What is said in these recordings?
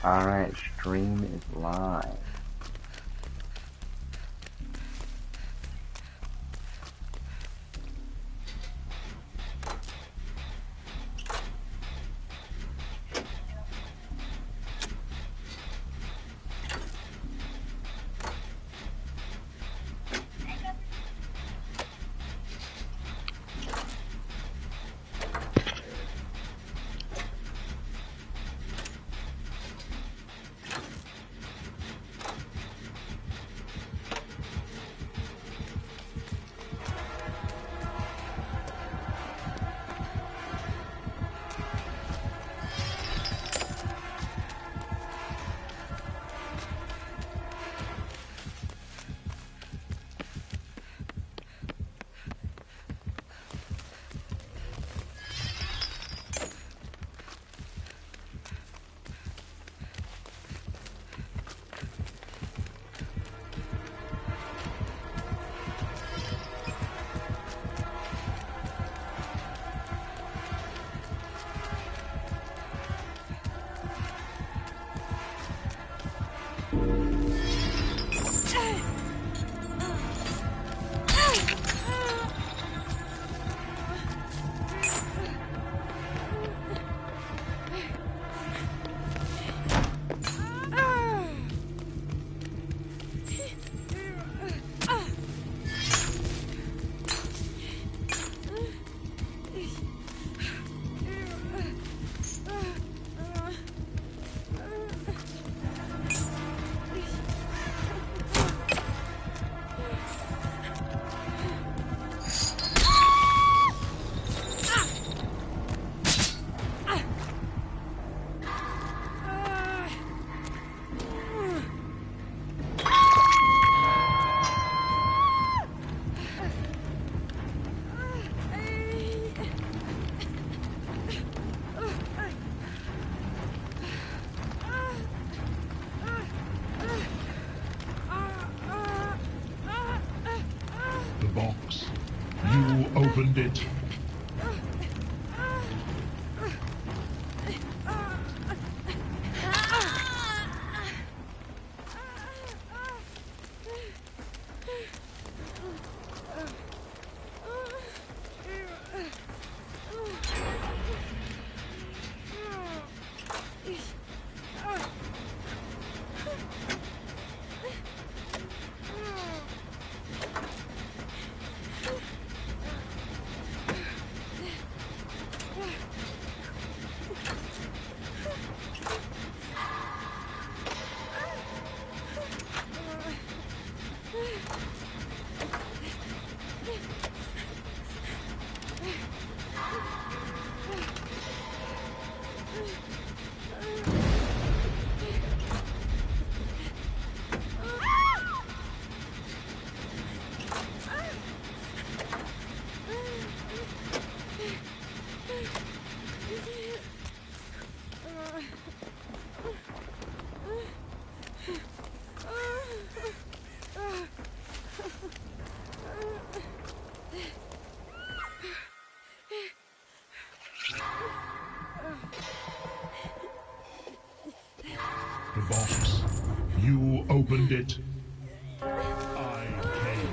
Alright, stream is live. Box. You opened it. The box. You opened it. I came.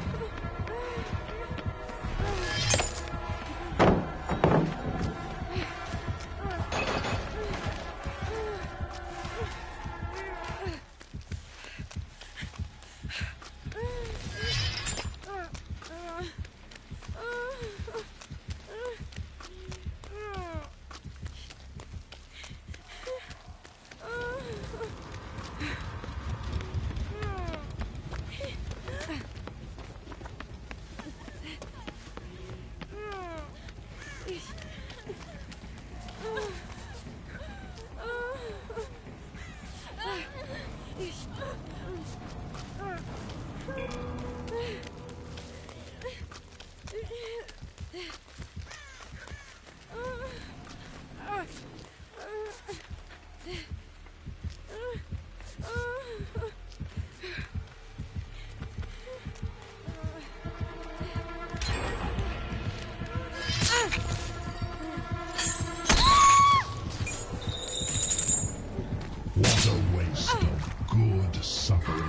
The waste of good suffering.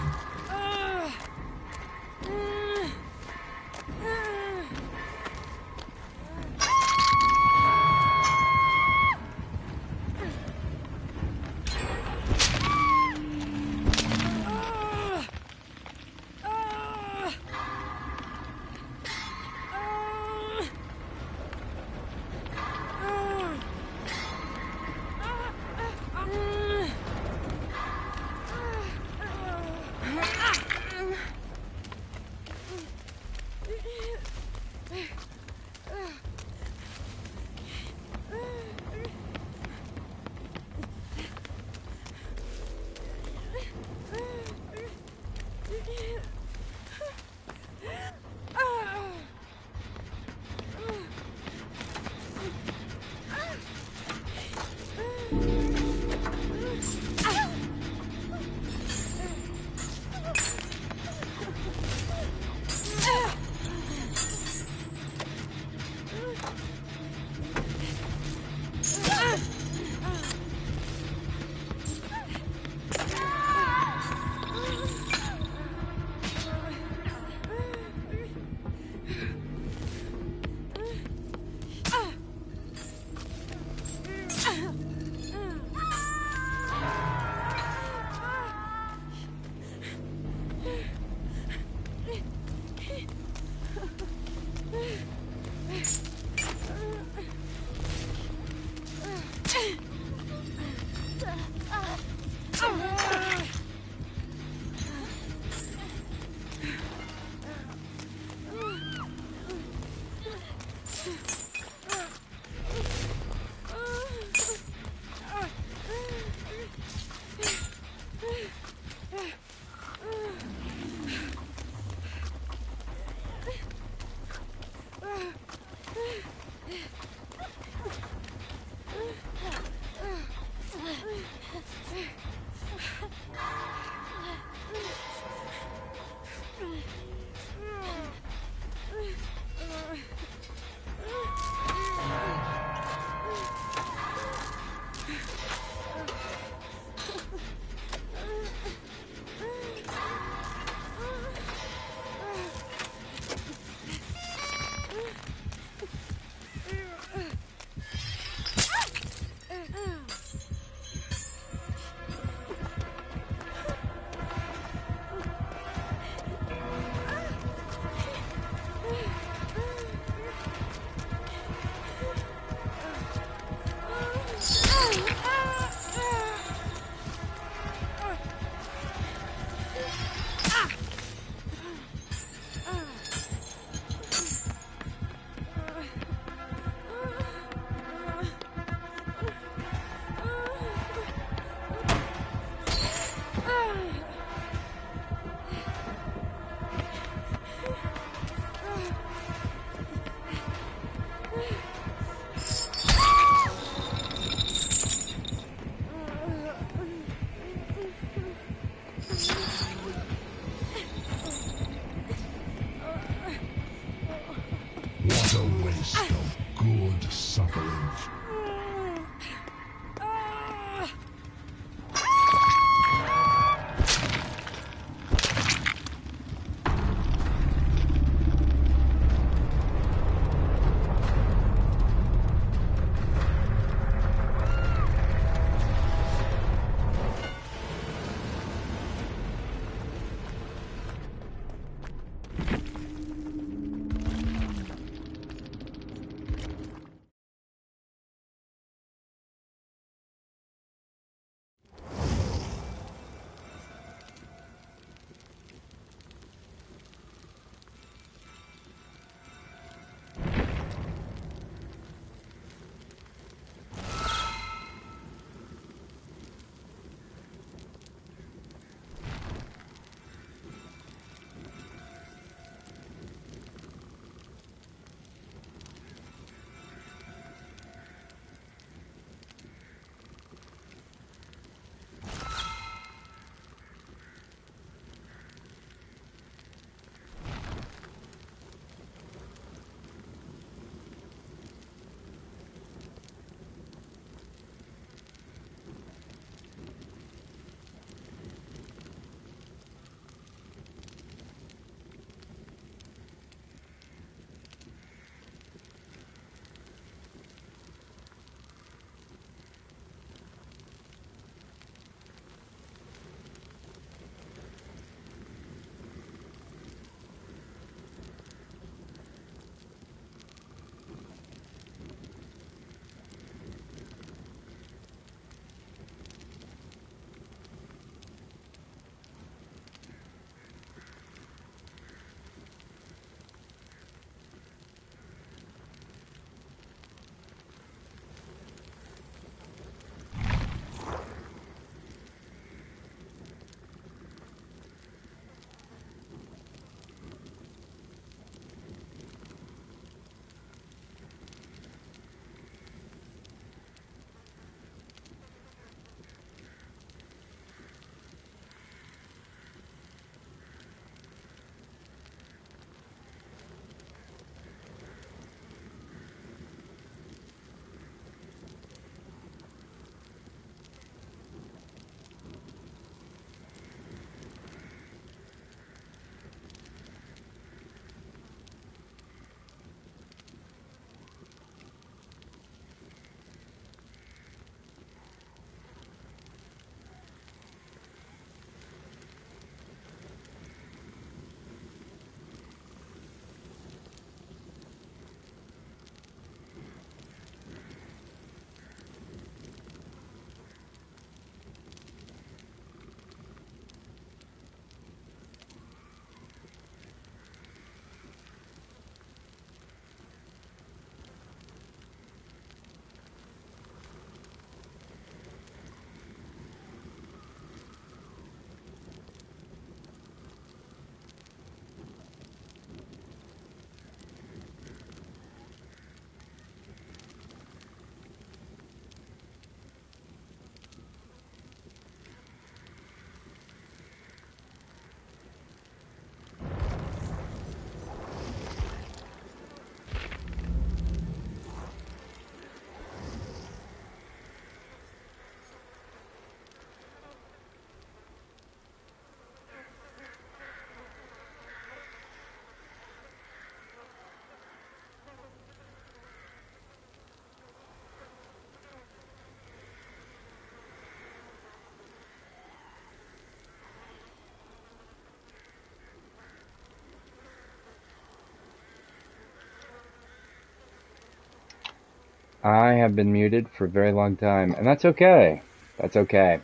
I have been muted for a very long time, and that's okay. That's okay.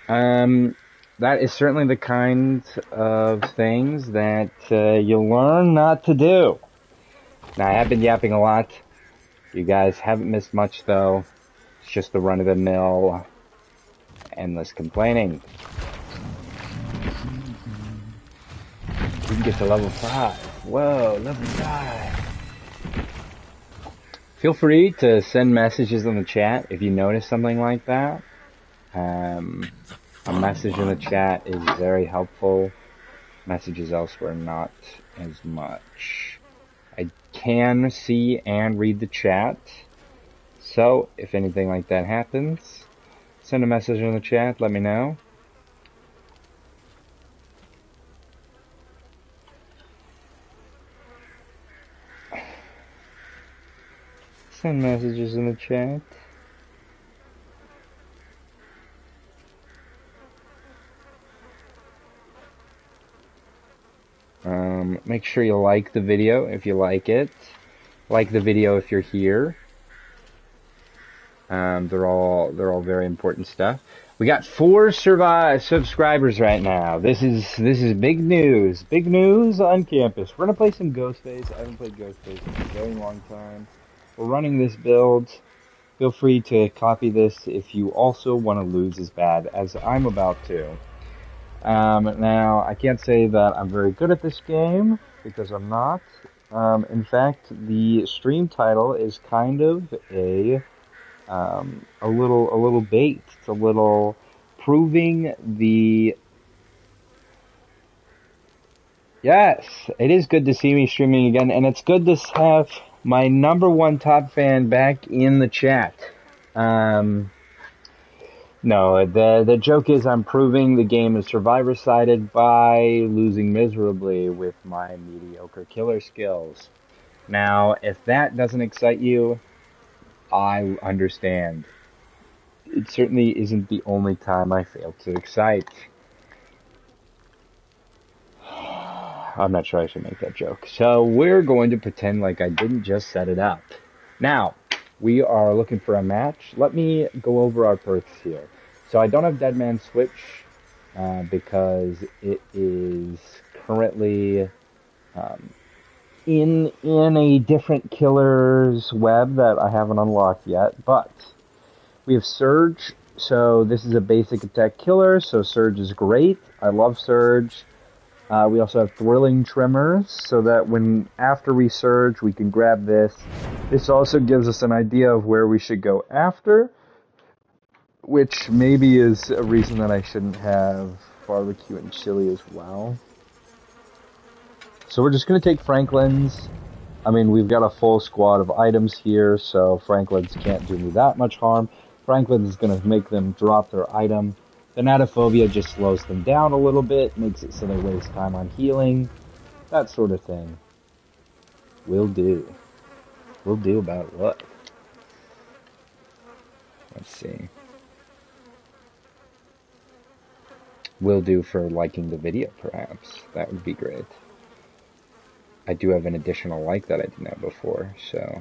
That is certainly the kind of things that you'll learn not to do. Now, I have been yapping a lot. You guys haven't missed much, though. It's just the run-of-the-mill, endless complaining. We can get to level 5. Whoa, level 5. Feel free to send messages in the chat if you notice something like that. A message in the chat is very helpful. Messages elsewhere, not as much. I can see and read the chat. So, if anything like that happens, send a message in the chat, let me know. Send messages in the chat. Make sure you like the video if you like it. Like the video if you're here. They're all very important stuff. We got 4 subscribers right now. This is big news. Big news on campus. We're gonna play some Ghostface. I haven't played Ghostface in a very long time. We're running this build. Feel free to copy this if you also want to lose as bad as I'm about to. Now, I can't say that I'm very good at this game, because I'm not. In fact, the stream title is kind of a little bait. It's a little proving the... Yes, it is good to see me streaming again, and it's good to have my #1 top fan back in the chat. No, the joke is I'm proving the game is survivor-sided by losing miserably with my mediocre killer skills. Now, if that doesn't excite you, I understand. It certainly isn't the only time I fail to excite. I'm not sure I should make that joke. So we're going to pretend like I didn't just set it up. Now, we are looking for a match. Let me go over our perks here. So I don't have Dead Man Switch because it is currently in a different killer's web that I haven't unlocked yet. But we have Surge. So this is a basic attack killer, so Surge is great. I love Surge. We also have Thrilling Tremors, so that after we Surge, we can grab this. This also gives us an idea of where we should go after, which maybe is a reason that I shouldn't have Barbecue and Chili as well. So we're just going to take Franklin's. I mean, we've got a full squad of items here, so Franklin's can't do me that much harm. Franklin's is going to make them drop their item. Thanatophobia just slows them down a little bit, makes it so they waste time on healing. That sort of thing. Will do. Will do about what? Let's see. Will do for liking the video, perhaps. That would be great. I do have an additional like that I didn't have before, so...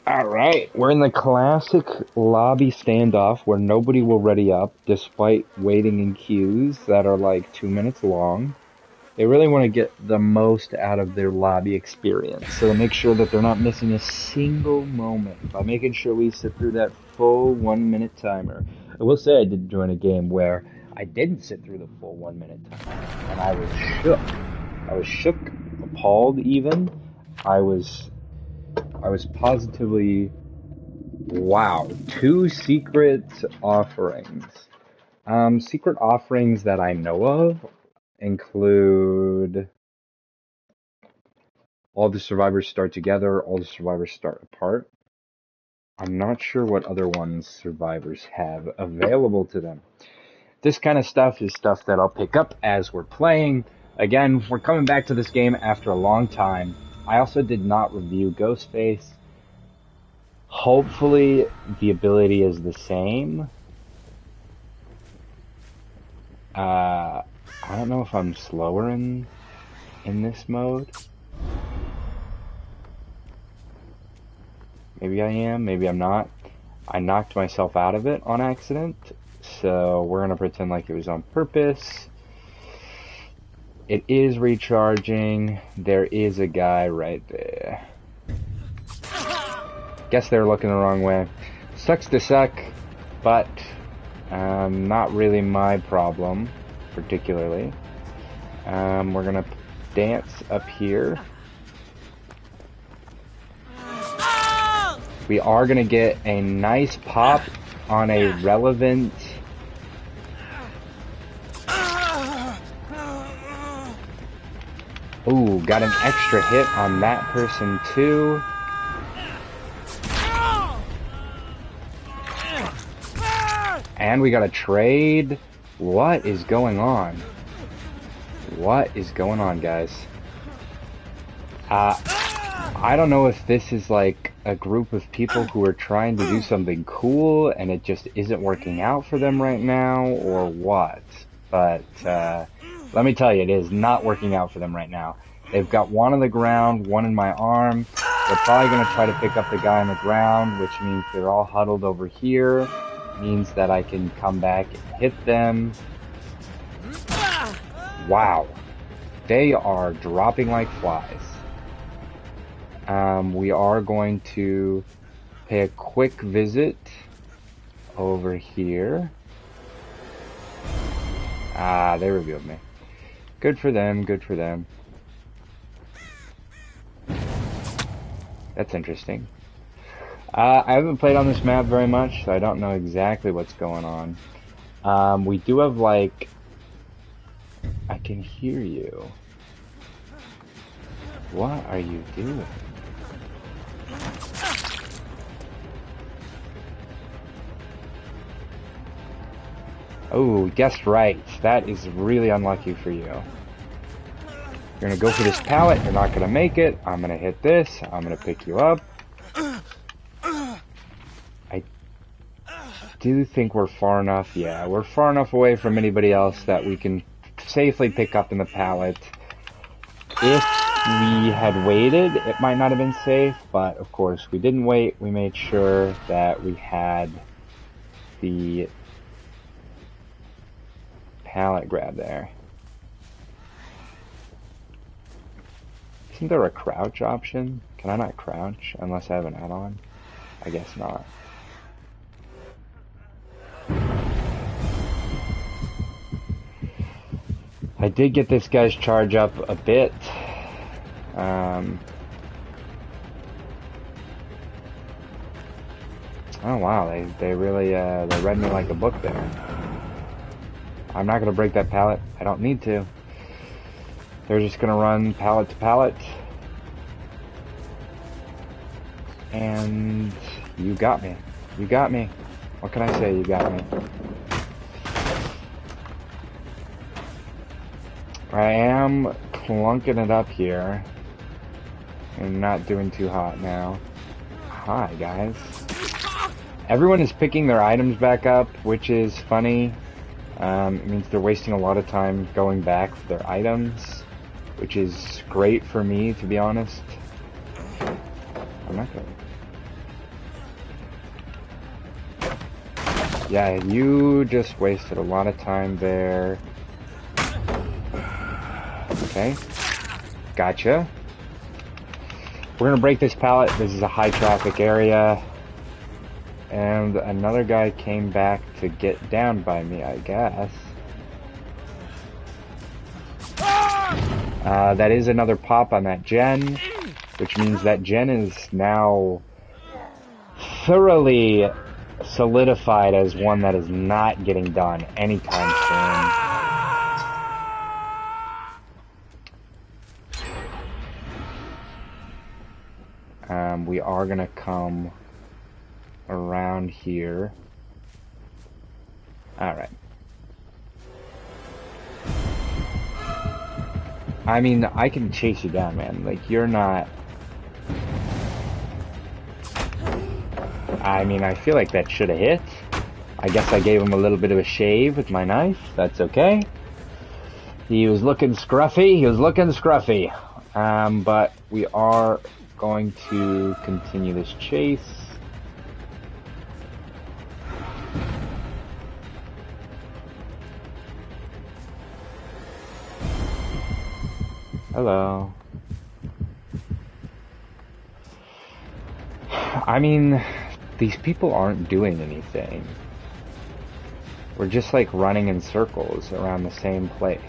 Alright, we're in the classic lobby standoff where nobody will ready up despite waiting in queues that are like 2 minutes long. They really want to get the most out of their lobby experience, so to make sure that they're not missing a single moment by making sure we sit through that full 1 minute timer. I will say I did join a game where I didn't sit through the full 1 minute timer, and I was shook. I was shook, appalled even. I was positively, wow, 2 secret offerings. Secret offerings that I know of include all the survivors start together, all the survivors start apart. I'm not sure what other ones survivors have available to them. This kind of stuff is stuff that I'll pick up as we're playing. Again, we're coming back to this game after a long time. I also did not review Ghostface. Hopefully the ability is the same. I I don't know if I'm slower in this mode. Maybe I am, maybe I'm not. I knocked myself out of it on accident, so we're gonna pretend like it was on purpose. It is recharging. There is a guy right there. Guess they're looking the wrong way. Sucks to suck, but not really my problem, particularly. We're gonna dance up here. We are gonna get a nice pop on a relevant. Ooh, got an extra hit on that person too. And we got a trade. What is going on? What is going on, guys? I don't know if this is like a group of people who are trying to do something cool and it just isn't working out for them right now or what. But let me tell you, it is not working out for them right now. They've got one on the ground, one in my arm. They're probably going to try to pick up the guy on the ground, which means they're all huddled over here. Means that I can come back and hit them. Wow. They are dropping like flies. We are going to pay a quick visit over here. Ah, they revealed me. Good for them, good for them. That's interesting. I haven't played on this map very much, so I don't know exactly what's going on. We do have, like... I can hear you. What are you doing? Oh, guessed right. That is really unlucky for you. You're gonna go for this pallet, you're not gonna make it. I'm gonna hit this, I'm gonna pick you up. I do think we're far enough, yeah, we're far enough away from anybody else that we can safely pick up in the pallet. If we had waited, it might not have been safe, but of course we didn't wait. We made sure that we had the pallet grab there. Isn't there a crouch option? Can I not crouch unless I have an add-on? I guess not. I did get this guy's charge up a bit. Oh wow, they really they read me like a book there. I'm not gonna break that pallet. I don't need to. They're just gonna run pallet to pallet. And you got me. You got me. What can I say? You got me. I am clunking it up here. I'm not doing too hot now. Hi, guys. Everyone is picking their items back up, which is funny. It means they're wasting a lot of time going back for their items, which is great for me, to be honest. I'm not gonna... Yeah, you just wasted a lot of time there. Okay. Gotcha. We're gonna break this pallet. This is a high traffic area. And another guy came back to get down by me, I guess. That is another pop on that gen, which means that gen is now thoroughly solidified as one that is not getting done anytime soon. We are gonna come around here. Alright. I mean, I can chase you down, man. Like, you're not... I mean, I feel like that should have hit. I guess I gave him a little bit of a shave with my knife. That's okay. He was looking scruffy. He was looking scruffy. But we are going to continue this chase. Hello. I mean, these people aren't doing anything. We're just like running in circles around the same place.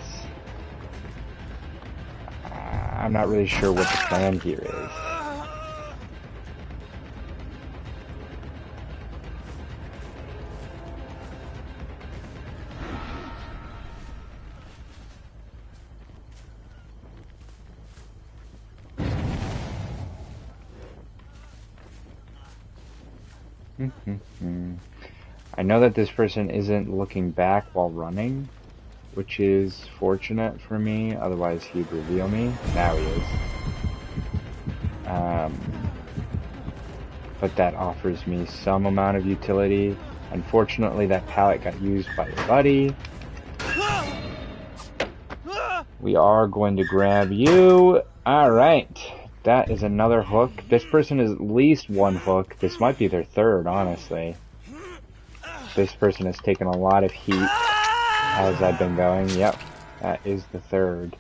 I'm not really sure what the plan here is. I know that this person isn't looking back while running, which is fortunate for me, otherwise he'd reveal me. Now he is. But that offers me some amount of utility. Unfortunately, that pallet got used by your buddy. We are going to grab you. Alright. That is another hook. This person is at least one hook. This might be their third, honestly. This person has taken a lot of heat as I've been going. Yep, that is the third.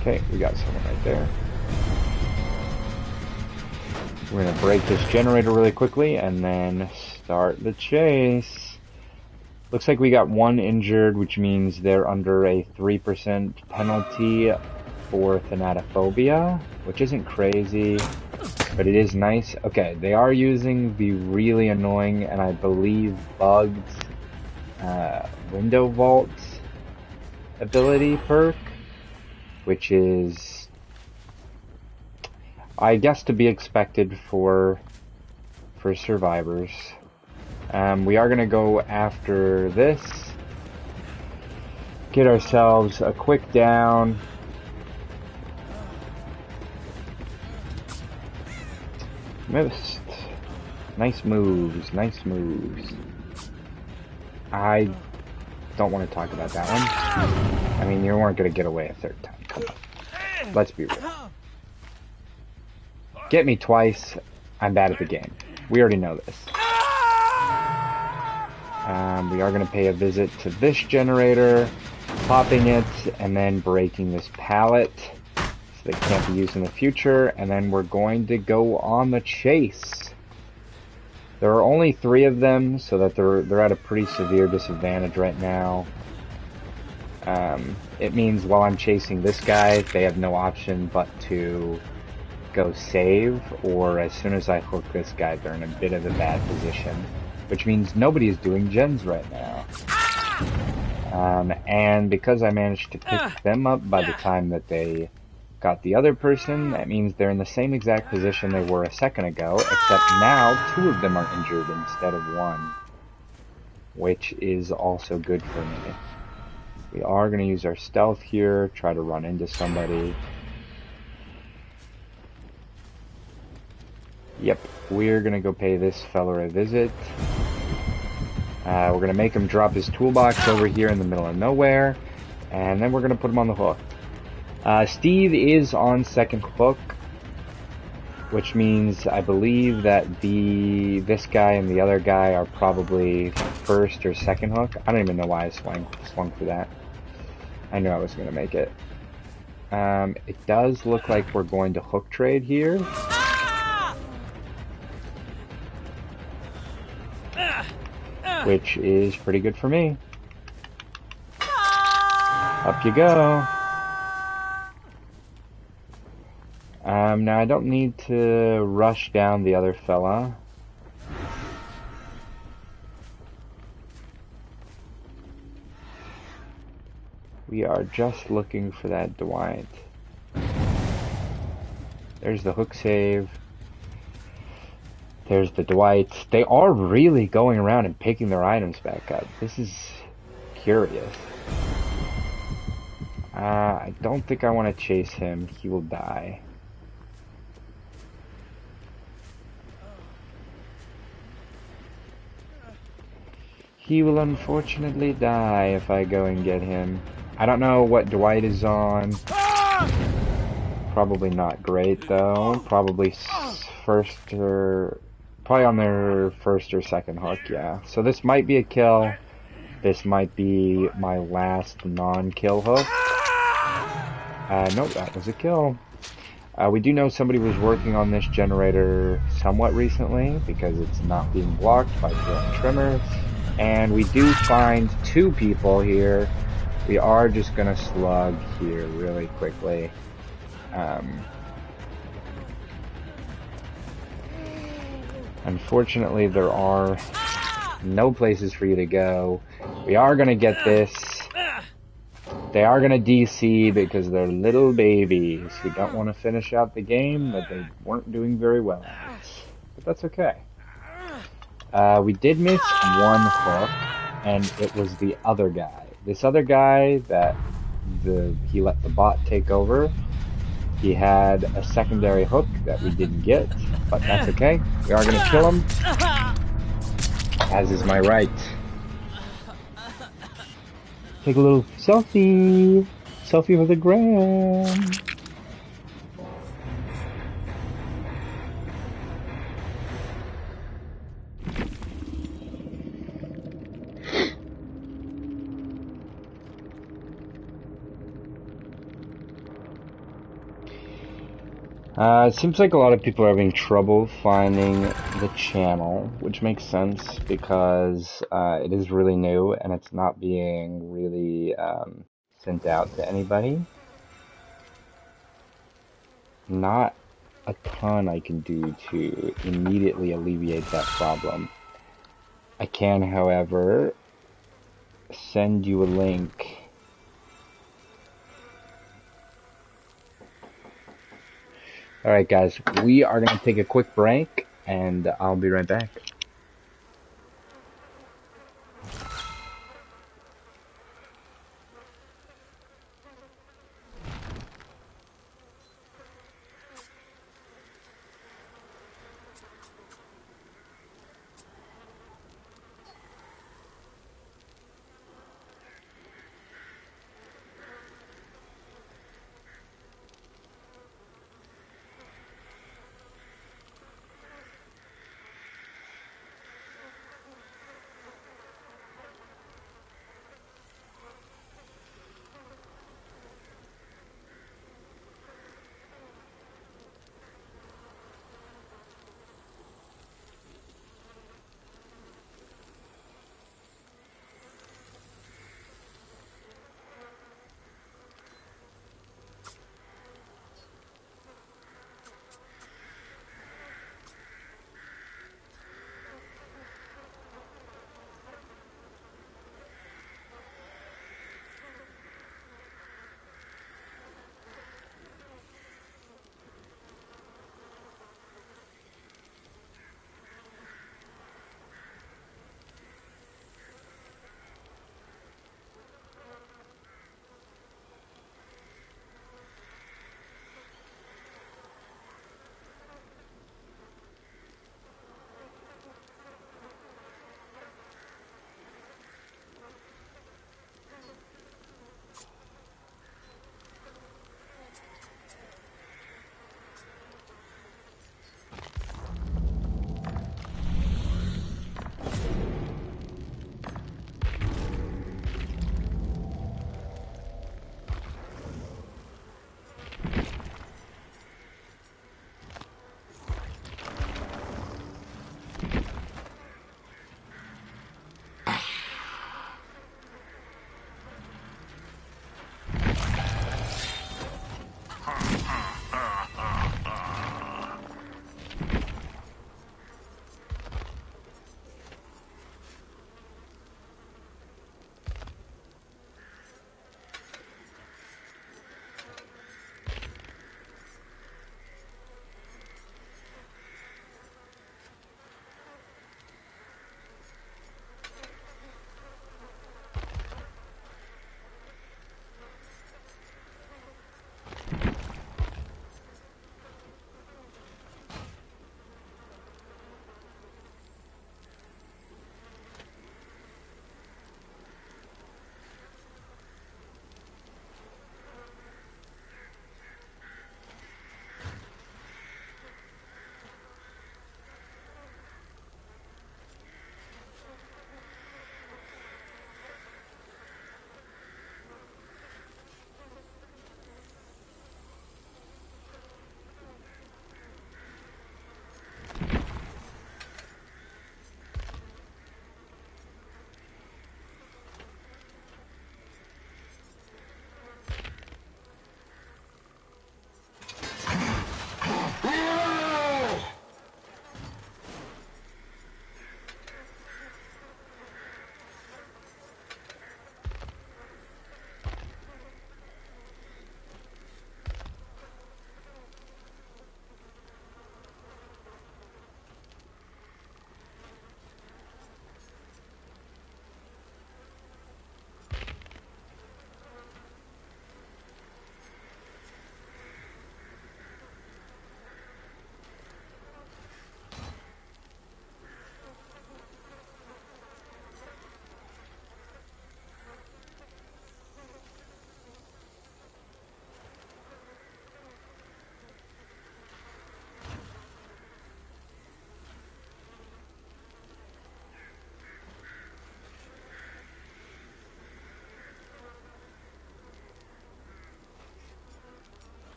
Okay, we got someone right there. We're gonna break this generator really quickly and then start the chase. Looks like we got one injured, which means they're under a 3% penalty for thanatophobia, which isn't crazy, but it is nice. Okay, they are using the really annoying and I believe bugged window vault ability perk, which is, I guess, to be expected for survivors. We are going to go after this, get ourselves a quick down. Missed. Nice moves, nice moves. I don't want to talk about that one. I mean, you weren't going to get away a third time. Come on. Let's be real. Get me twice, I'm bad at the game. We already know this. We are going to pay a visit to this generator, popping it, and then breaking this pallet so that it can't be used in the future, and then we're going to go on the chase. There are only 3 of them, so that they're at a pretty severe disadvantage right now. It means while I'm chasing this guy, they have no option but to go save, or as soon as I hook this guy, they're in a bit of a bad position. Which means nobody is doing gens right now. And because I managed to pick them up by the time that they got the other person, that means they're in the same exact position they were a second ago, except now 2 of them are injured instead of 1. Which is also good for me. We are going to use our stealth here, try to run into somebody. Yep, we're gonna go pay this fella a visit. We're gonna make him drop his toolbox over here in the middle of nowhere, and then we're gonna put him on the hook. Steve is on second hook, which means I believe that this guy and the other guy are probably first or second hook. I don't even know why I swung for that. I knew I was gonna make it. It does look like we're going to hook trade here. Which is pretty good for me. Up you go. Now I don't need to rush down the other fella. We are just looking for that Dwight. There's the hook save. There's the Dwights. They are really going around and picking their items back up. This is curious. I don't think I want to chase him. He will die. He will unfortunately die if I go and get him. I don't know what Dwight is on. Probably not great though. Probably probably on their first or second hook, yeah. So this might be a kill. This might be my last non-kill hook. Nope, that was a kill. We do know somebody was working on this generator somewhat recently because it's not being blocked by throwing trimmers. And we do find 2 people here. We are just gonna slug here really quickly. Unfortunately, there are no places for you to go. We are gonna get this. They are gonna DC because they're little babies who don't want to finish out the game that they weren't doing very well at. But that's okay. We did miss 1 hook, and it was the other guy. This other guy that he let the bot take over. He had a secondary hook that we didn't get, but that's okay. We are going to kill him, as is my right. Take a little selfie. Selfie for the gram. It seems like a lot of people are having trouble finding the channel, which makes sense because it is really new and it's not being really sent out to anybody. Not a ton I can do to immediately alleviate that problem. I can, however, send you a link. Alright guys, we are going to take a quick break, and I'll be right back.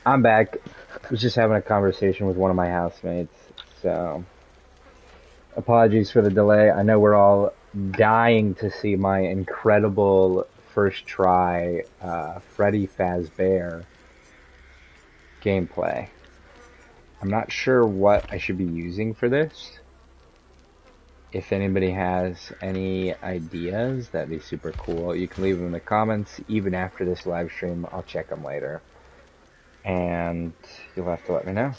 I'm back. I was just having a conversation with one of my housemates, so apologies for the delay. I know we're all dying to see my incredible first try Freddy Fazbear gameplay. I'm not sure what I should be using for this. If anybody has any ideas, that'd be super cool. You can leave them in the comments. Even after this live stream, I'll check them later. And you'll have to let me know.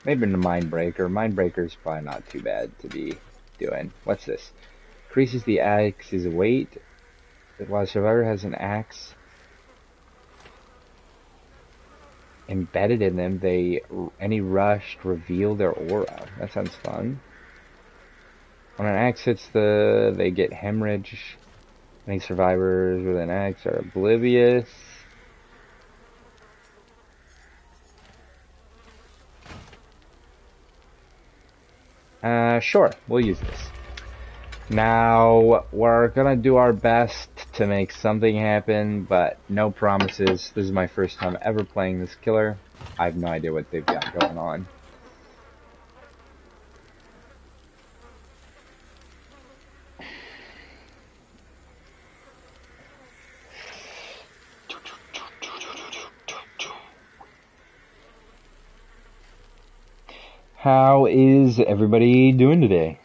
Maybe the Mind Breaker. Mind Breaker's probably not too bad to be doing. What's this? Increases the axe's weight. While the survivor has an axe embedded in them, any rushed reveal their aura. That sounds fun. When an axe hits they get hemorrhage. Any survivors with an axe are oblivious. Sure, we'll use this. Now, we're gonna do our best to make something happen, but no promises. This is my first time ever playing this killer. I have no idea what they've got going on. How is everybody doing today?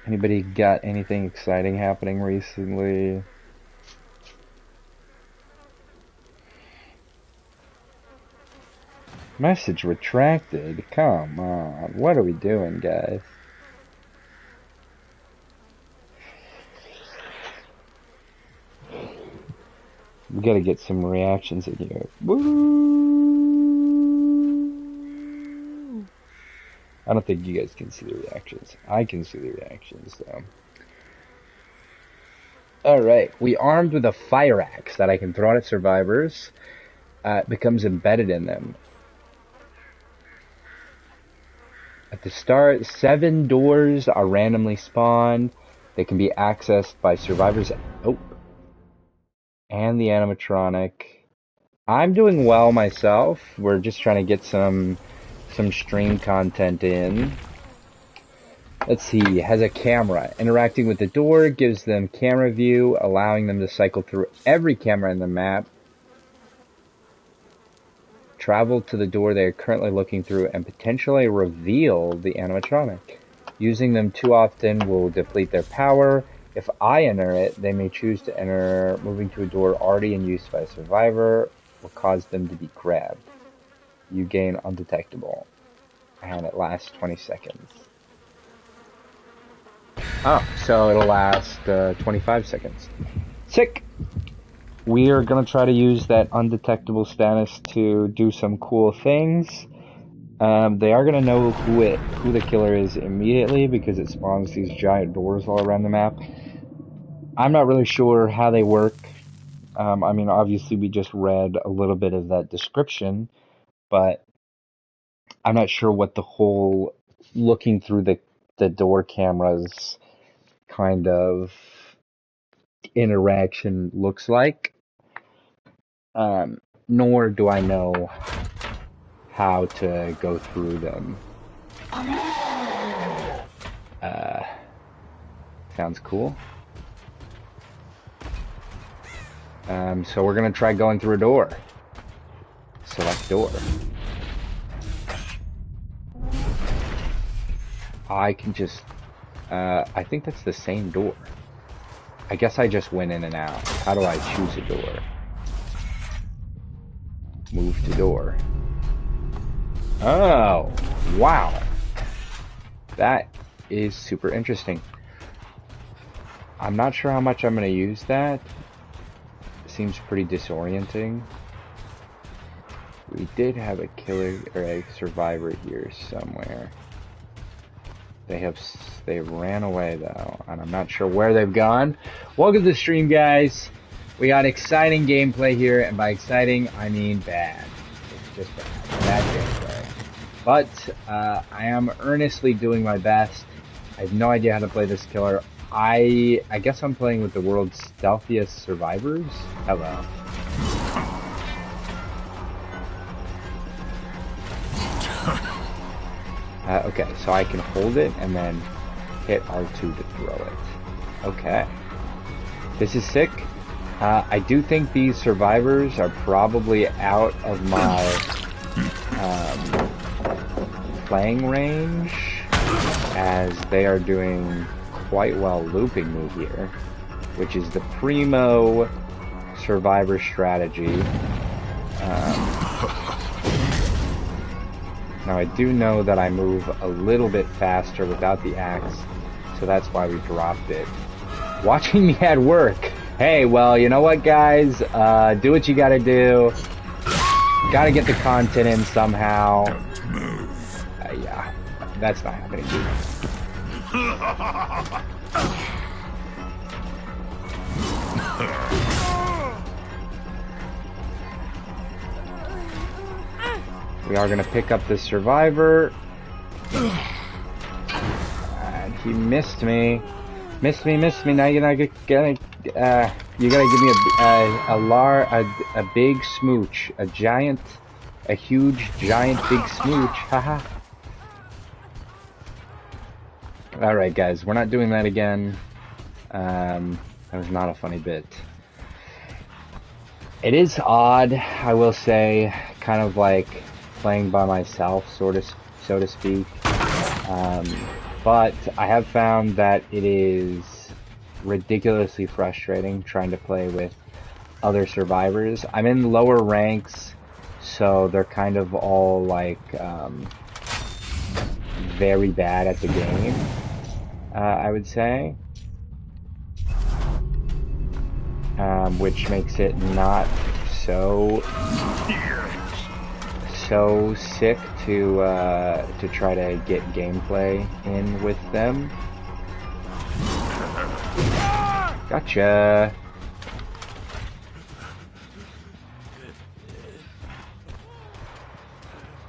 Anybody got anything exciting happening recently? Message retracted? Come on. What are we doing, guys? We gotta get some reactions in here. Woo! I don't think you guys can see the reactions. I can see the reactions, though. Alright, we armed with a fire axe that I can throw at survivors. It becomes embedded in them. At the start, 7 doors are randomly spawned. They can be accessed by survivors. Oh. And the animatronic. I'm doing well myself. We're just trying to get some stream content in. Let's see, has a camera. Interacting with the door gives them camera view, allowing them to cycle through every camera in the map. Travel to the door they are currently looking through and potentially reveal the animatronic. Using them too often will deplete their power. If I enter it, they may choose to enter. Moving to a door already in use by a survivor will cause them to be grabbed. You gain undetectable, and it lasts 20 seconds. Oh, so it'll last 25 seconds. Sick! We are going to try to use that undetectable status to do some cool things. They are going to know who the killer is immediately because it spawns these giant doors all around the map. I'm not really sure how they work. I mean, obviously we just read a little bit of that description, but I'm not sure what the whole looking through the door cameras kind of interaction looks like. Nor do I know how to go through them. Sounds cool. So we're gonna try going through a door. Select door. I can just, I think that's the same door. I guess I just went in and out. How do I choose a door? Move to door. Oh, wow. That is super interesting. I'm not sure how much I'm going to use that. It seems pretty disorienting. We did have a killer or a survivor here somewhere. They ran away though, and I'm not sure where they've gone. Welcome to the stream, guys. We got exciting gameplay here, and by exciting, I mean bad. It's just bad gameplay. But I am earnestly doing my best I have no idea how to play this killer. I guess I'm playing with the world's stealthiest survivors. Hello. Okay, so I can hold it and then hit R2 to throw it. Okay. This is sick. I do think these survivors are probably out of my playing range, as they are doing quite well looping me here, which is the primo survivor strategy. Now I do know that I move a little bit faster without the axe, so that's why we dropped it. Watching me at work. Hey, well, you know what, guys? Do what you gotta do. Gotta get the content in somehow. Yeah, that's not happening. We are gonna pick up the survivor. And he missed me. Missed me. Now you're not gonna. You gotta give me a big smooch, a huge giant big smooch. Haha. All right, guys, we're not doing that again. That was not a funny bit. It is odd, I will say, kind of like playing by myself, so to speak. But I have found that it is ridiculously frustrating trying to play with other survivors. I'm in lower ranks, so they're kind of all like very bad at the game, I would say, which makes it not so sick to try to get gameplay in with them. Gotcha.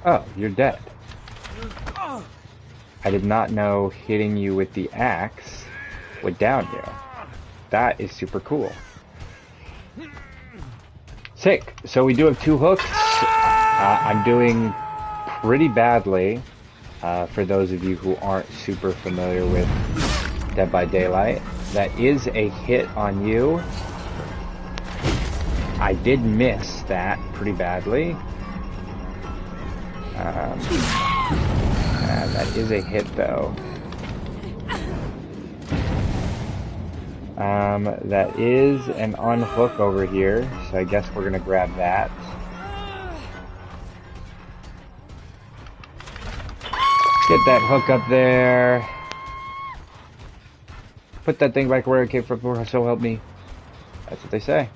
Oh, you're dead. I did not know hitting you with the axe would down you. That is super cool. Sick. So we do have 2 hooks. I'm doing pretty badly. For those of you who aren't super familiar with Dead by Daylight, that is a hit on you. I did miss that pretty badly. That is a hit, though. That is an unhook over here, so I guess we're gonna grab that. Get that hook up there. Put that thing back where it came from, so help me. That's what they say.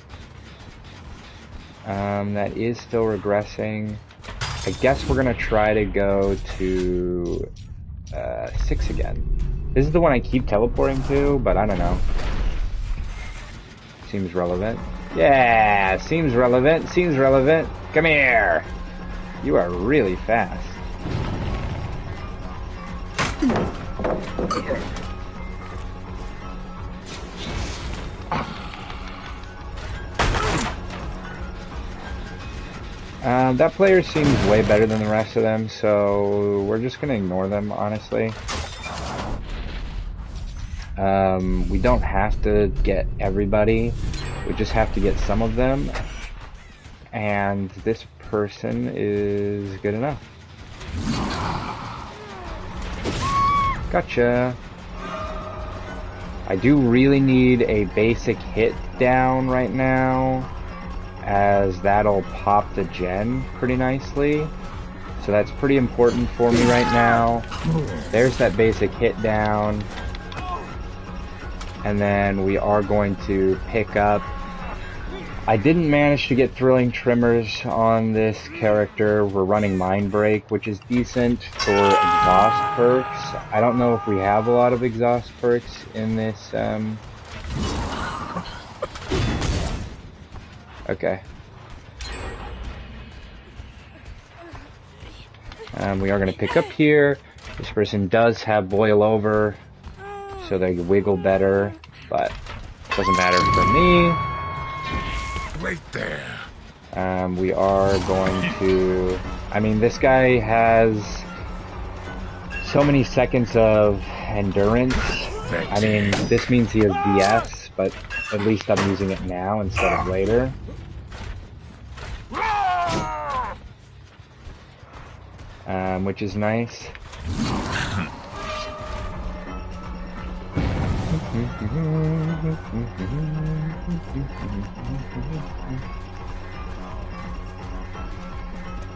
That is still regressing. I guess we're gonna try to go to 6 again. This is the one I keep teleporting to, but I don't know. Seems relevant. Yeah, seems relevant. Seems relevant. Come here. You are really fast. That player seems way better than the rest of them, so we're just gonna ignore them, honestly. We don't have to get everybody, we just have to get some of them, and this person is good enough. Gotcha. I do really need a basic hit down right now, as that'll pop the gen pretty nicely. So that's pretty important for me right now. There's that basic hit down. And then we are going to pick up... I didn't manage to get thrilling trimmers on this character. We're running Mind Break, which is decent for exhaust perks. I don't know if we have a lot of exhaust perks in this... Okay. We are going to pick up here. This person does have boil over. so they wiggle better, but doesn't matter for me. Wait there. We are going to... I mean, this guy has so many seconds of endurance. I mean, this means he has DS, but at least I'm using it now instead of later. Which is nice.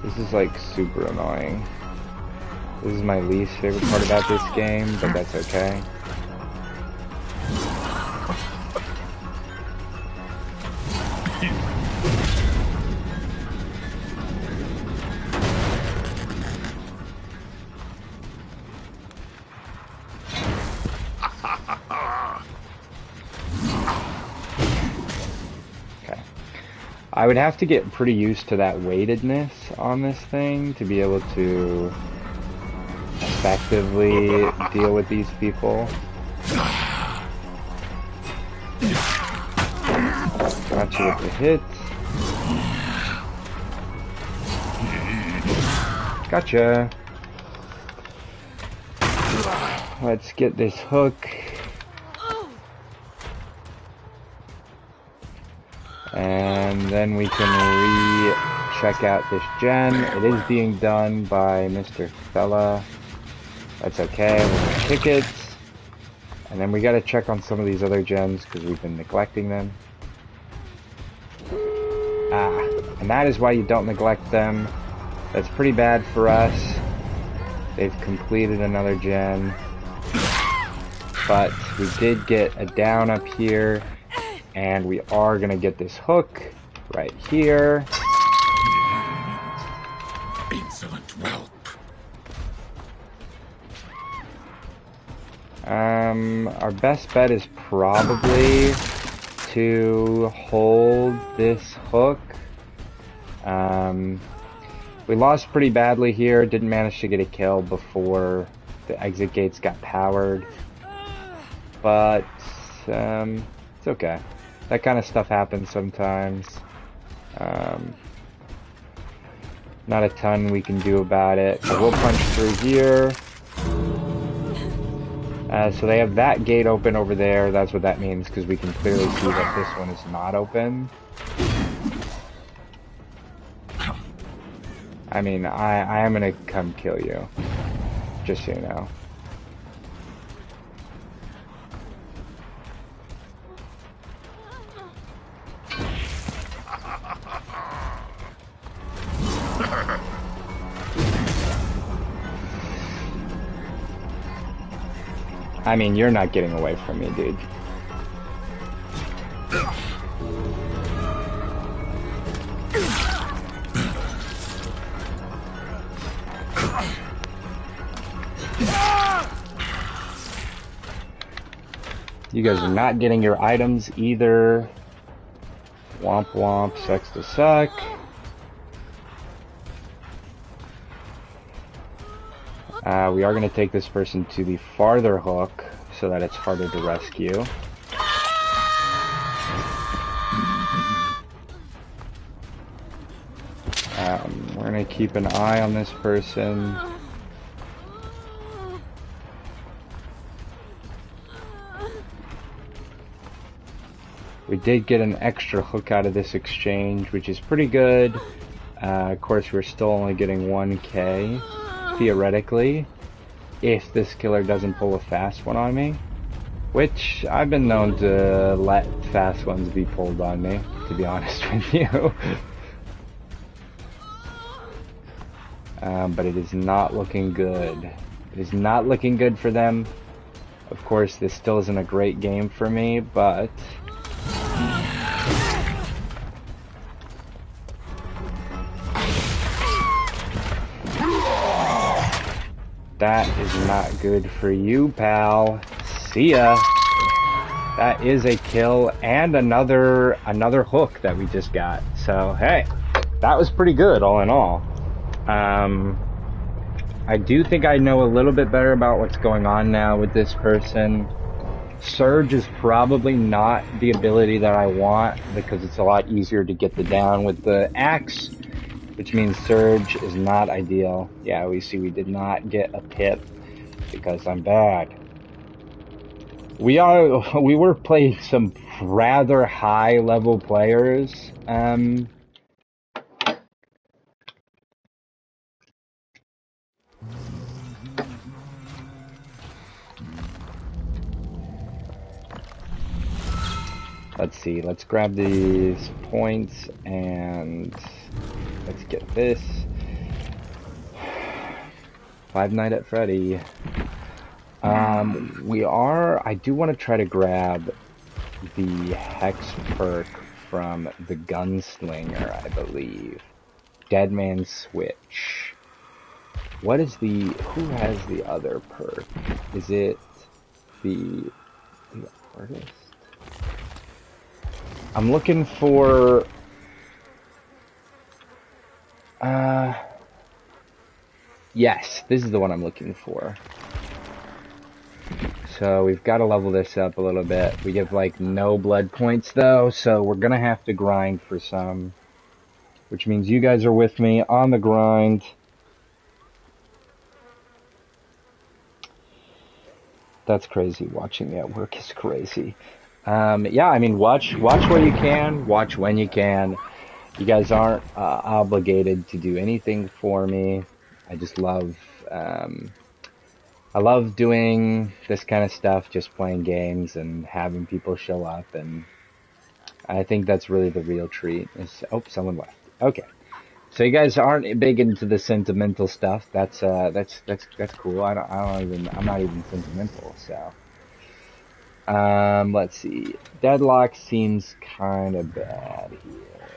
This is like super annoying. This is my least favorite part about this game, but that's okay. I would have to get pretty used to that weightedness on this thing to be able to effectively deal with these people. Got you with the hits. Gotcha. Let's get this hook. And then we can re-check out this gen. It is being done by Mr. Fella. That's okay, we're gonna kick it. And then we gotta check on some of these other gens because we've been neglecting them. And that is why you don't neglect them. That's pretty bad for us. They've completed another gen. But we did get a down up here. And we are gonna get this hook right here. Insolent whelp. Our best bet is probably to hold this hook. We lost pretty badly here. Didn't manage to get a kill before the exit gates got powered. But it's okay. That kind of stuff happens sometimes. Not a ton we can do about it. But we'll punch through here. So they have that gate open over there. That's what that means, because we can clearly see that this one is not open. I mean, I am gonna come kill you. Just so you know. I mean, you're not getting away from me, dude. You guys are not getting your items either. Womp womp, sucks to suck. We are going to take this person to the farther hook so that it's harder to rescue. We're going to keep an eye on this person. We did get an extra hook out of this exchange, which is pretty good. Of course, we're still only getting 1k, theoretically, if this killer doesn't pull a fast one on me. Which, I've been known to let fast ones be pulled on me, to be honest with you. But it is not looking good. It is not looking good for them. Of course, this still isn't a great game for me, but... that is not good for you, pal. See ya. That is a kill and another hook that we just got. So, hey, that was pretty good all in all. I do think I know a little bit better about what's going on now with this person. Surge is probably not the ability that I want because it's a lot easier to get the down with the axe, which means Surge is not ideal. Yeah, we see we did not get a pip because I'm bad. We were playing some rather high level players. Let's see, let's grab these points and let's get this. Five Nights at Freddy. I do want to try to grab the Hex perk from the Gunslinger, I believe. Dead Man's Switch. Who has the other perk? Is it the artist? I'm looking for, yes, this is the one I'm looking for. So we've got to level this up a little bit. We have like no blood points though, so we're gonna have to grind for some. Which means you guys are with me on the grind. That's crazy. Watching me at work is crazy. Yeah, I mean, watch where you can, watch when you can. You guys aren't obligated to do anything for me. I just love, I love doing this kind of stuff, just playing games and having people show up, and I think that's really the real treat. Oh, someone left. Okay. So you guys aren't big into the sentimental stuff. That's cool. I'm not even sentimental, so. Let's see. Deadlock seems kind of bad here.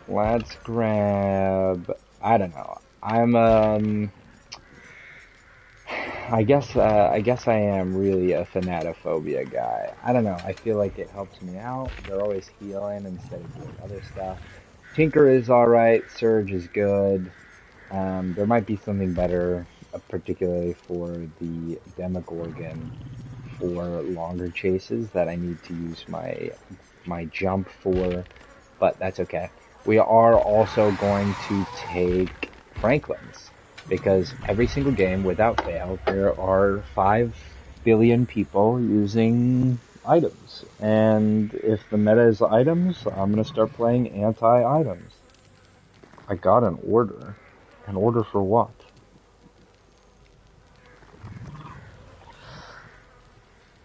Let's grab, I don't know. I guess I am really a thanatophobia guy. I don't know. I feel like it helps me out. They're always healing instead of doing other stuff. Tinker is alright. Surge is good. There might be something better, particularly for the Demogorgon, for longer chases that I need to use my jump for, but that's okay. We are also going to take Franklin's, because every single game, without fail, there are 5 billion people using items. And if the meta is items, I'm going to start playing anti-items. I got an order. An order for what?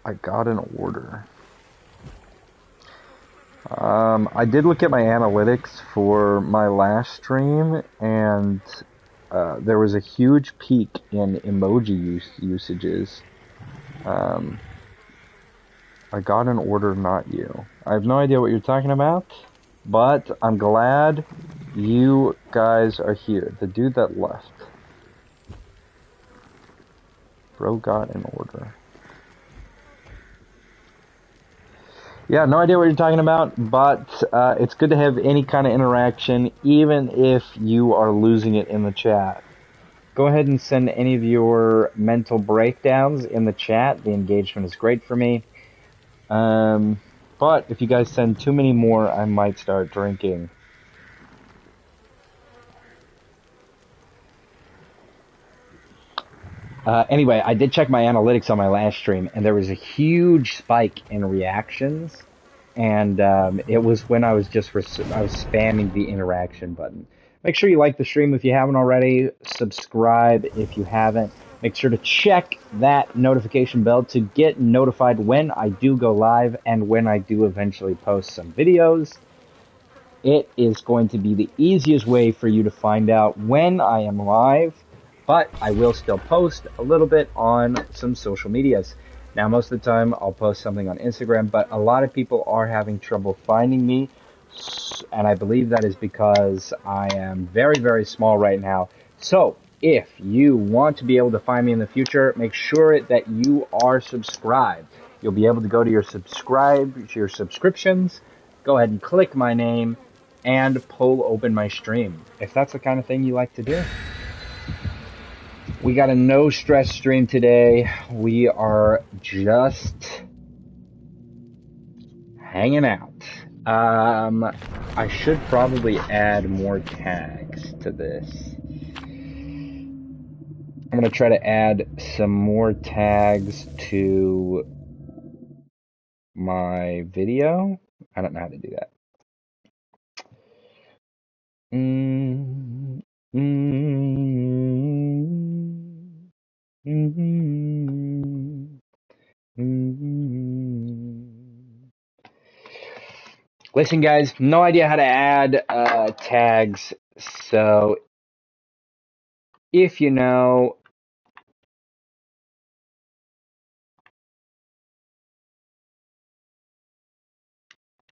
I got an order. I did look at my analytics for my last stream, and there was a huge peak in emoji usages. I got an order, not you. I have no idea what you're talking about, but I'm glad you guys are here. The dude that left. Bro got an order. Yeah, no idea what you're talking about, but it's good to have any kind of interaction, even if you are losing it in the chat. Go ahead and send any of your mental breakdowns in the chat. The engagement is great for me. But if you guys send too many more, I might start drinking. Anyway, I did check my analytics on my last stream, and there was a huge spike in reactions, and it was when I was spamming the interaction button. Make sure you like the stream if you haven't already. Subscribe if you haven't. Make sure to check that notification bell to get notified when I do go live and when I do eventually post some videos. It is going to be the easiest way for you to find out when I am live. But I will still post a little bit on some social medias. Now, most of the time, I'll post something on Instagram, but a lot of people are having trouble finding me, and I believe that is because I am very, very small right now. So, if you want to be able to find me in the future, make sure that you are subscribed. You'll be able to go to your subscriptions, go ahead and click my name, and pull open my stream, if that's the kind of thing you like to do. We got a no stress stream today. We are just hanging out. I should probably add more tags to this. I'm going to try to add some more tags to my video. I don't know how to do that. Mm, mm, mm, mm. Listen, guys, no idea how to add tags, so if you know,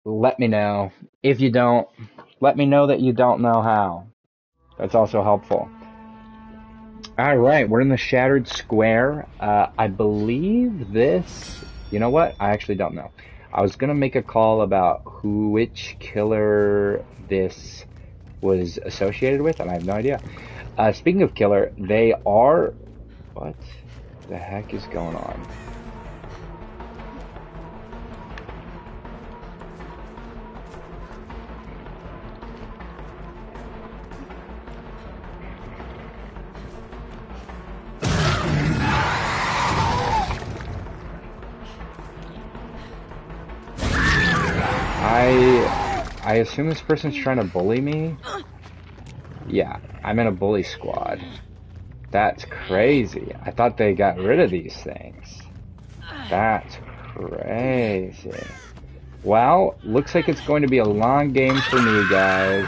let me know. If you don't, let me know that you don't know how. That's also helpful. All right, we're in the Shattered Square. I believe this... You know what? I actually don't know. I was going to make a call about which killer this was associated with, and I have no idea. Speaking of killer, they are... What the heck is going on? I assume this person's trying to bully me? Yeah, I'm in a bully squad. That's crazy. I thought they got rid of these things. That's crazy. Well, looks like it's going to be a long game for me, guys.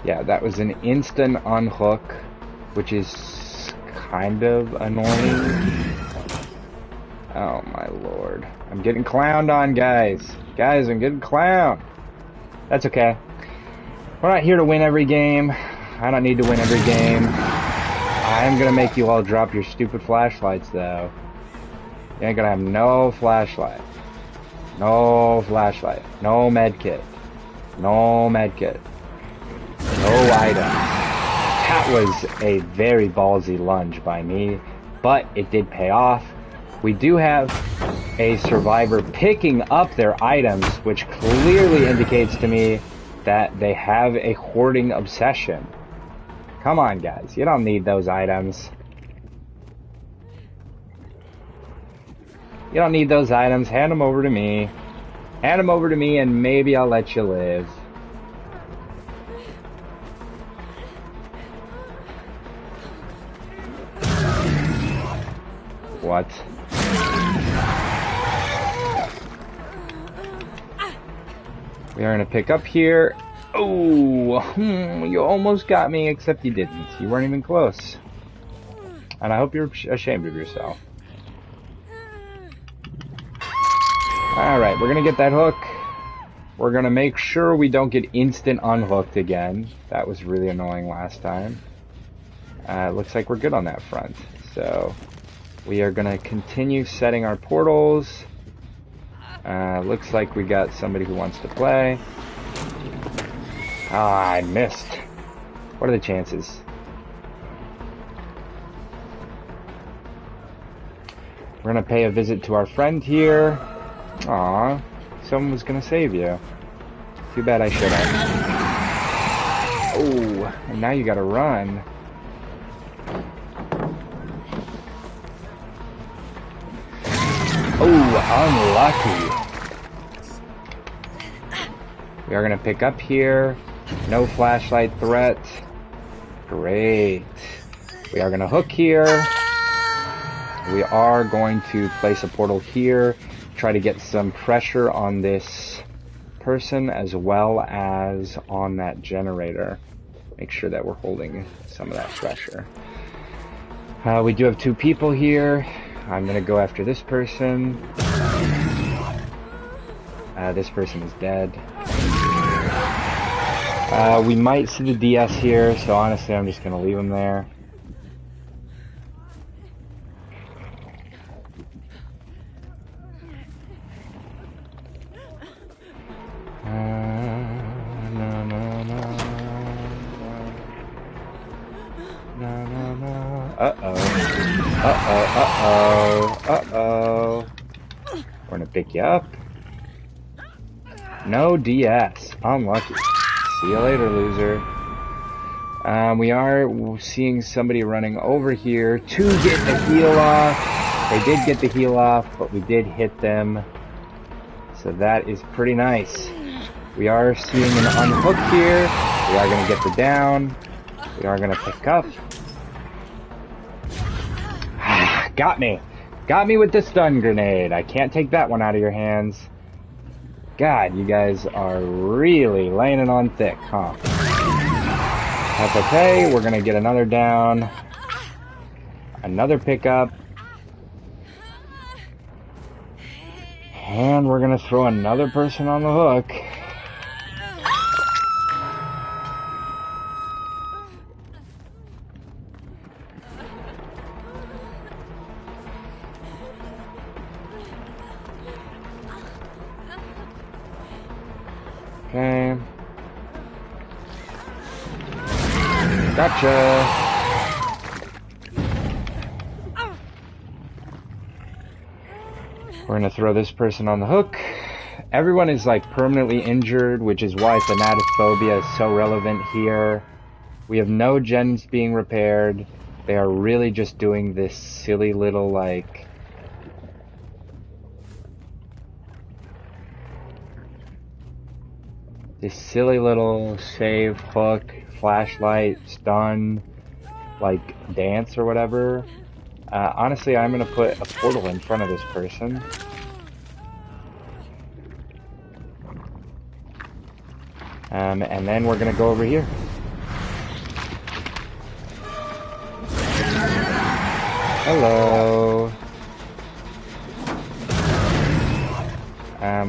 Yeah, that was an instant unhook, which is kind of annoying. Oh my lord. I'm getting clowned on, guys. Guys, I'm getting clowned. That's okay. We're not here to win every game. I don't need to win every game. I'm gonna make you all drop your stupid flashlights, though. You ain't gonna have no flashlight. No flashlight. No medkit. No medkit. No items. That was a very ballsy lunge by me, but it did pay off. We do have a survivor picking up their items, which clearly indicates to me that they have a hoarding obsession. Come on, guys. You don't need those items. You don't need those items. Hand them over to me. Hand them over to me and maybe I'll let you live. What? We are going to pick up here. Oh, you almost got me, except you didn't. You weren't even close. And I hope you're ashamed of yourself. Alright, we're going to get that hook. We're going to make sure we don't get instant unhooked again. That was really annoying last time. Looks like we're good on that front. So, we are going to continue setting our portals. Looks like we got somebody who wants to play. Ah, I missed. What are the chances? We're gonna pay a visit to our friend here. Aw, someone was gonna save you. Too bad I should have. Oh, and now you gotta run. Oh, unlucky. We are going to pick up here. No flashlight threat. Great. We are going to hook here. We are going to place a portal here. Try to get some pressure on this person as well as on that generator. Make sure that we're holding some of that pressure. We do have two people here. I'm going to go after this person. This person is dead. We might see the DS here, so honestly I'm just going to leave him there. Uh-oh. Uh-oh. Uh-oh. Uh-oh. We're gonna pick you up. No DS. Unlucky. See you later, loser. We are seeing somebody running over here to get the heal off. They did get the heal off, but we did hit them. So that is pretty nice. We are seeing an unhook here. We are going to get the down. We are going to pick up. Got me. Got me with the stun grenade. I can't take that one out of your hands. God, you guys are really laying it on thick, huh? That's okay. We're going to get another down. Another pickup. And we're going to throw another person on the hook. Okay. Gotcha. We're gonna throw this person on the hook. Everyone is like permanently injured, which is why thanatophobia is so relevant here. We have no gens being repaired. They are really just doing this silly little like... this silly little save, hook, flashlight, stun, like dance or whatever. Honestly, I'm gonna put a portal in front of this person. And then we're gonna go over here. Hello.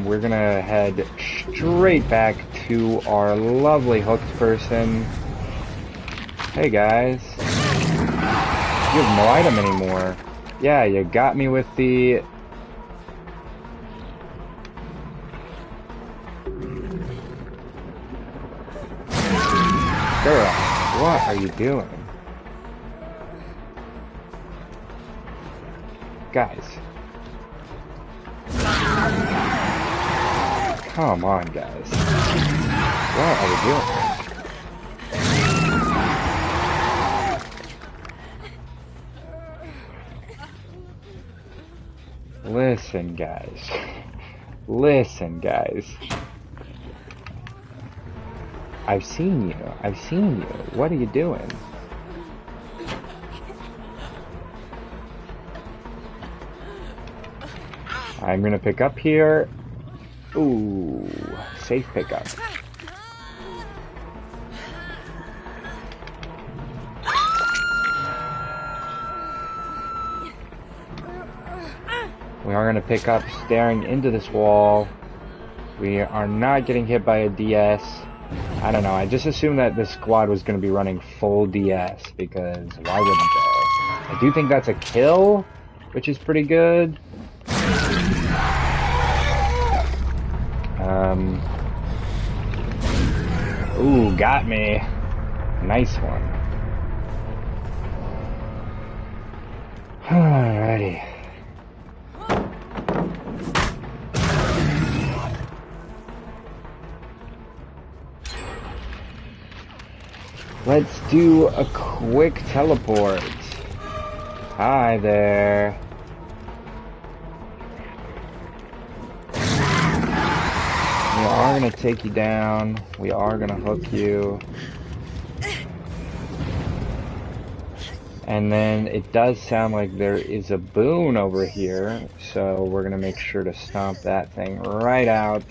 We're gonna head straight back to our lovely hooked person. Hey guys. You have no item anymore. Yeah, you got me with the... Girl, what are you doing? Guys. Come on, guys. What are we doing? Listen, guys. Listen, guys. I've seen you. I've seen you. What are you doing? I'm gonna pick up here. Ooh, safe pickup. We are going to pick up staring into this wall. We are not getting hit by a DS. I don't know, I just assumed that this squad was going to be running full DS, because why wouldn't they? I do think that's a kill, which is pretty good. Ooh, got me. Nice one. Alrighty. Let's do a quick teleport. Hi there. We are going to take you down. We are going to hook you. And then it does sound like there is a boon over here. So we're going to make sure to stomp that thing right out.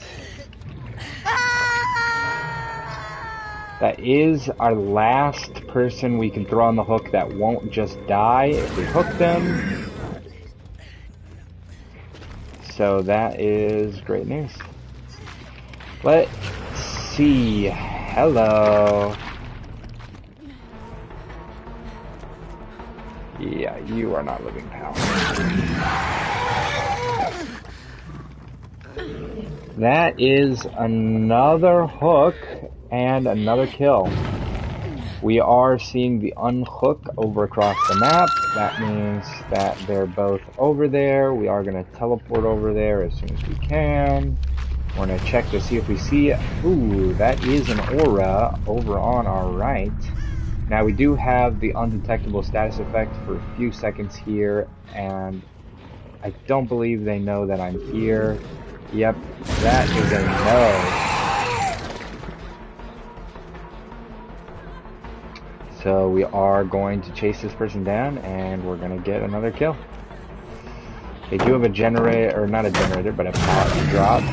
That is our last person we can throw on the hook that won't just die if we hook them. So that is great news. Let's see. Hello. Yeah, you are not living, pal. That is another hook and another kill. We are seeing the unhook over across the map. That means that they're both over there. We are going to teleport over there as soon as we can. We're going to check to see if we see... Ooh, that is an aura over on our right. Now, we do have the undetectable status effect for a few seconds here, and I don't believe they know that I'm here. Yep, that is a no. So we are going to chase this person down, and we're going to get another kill. They do have a generator, or not a generator, but a pallet to drop.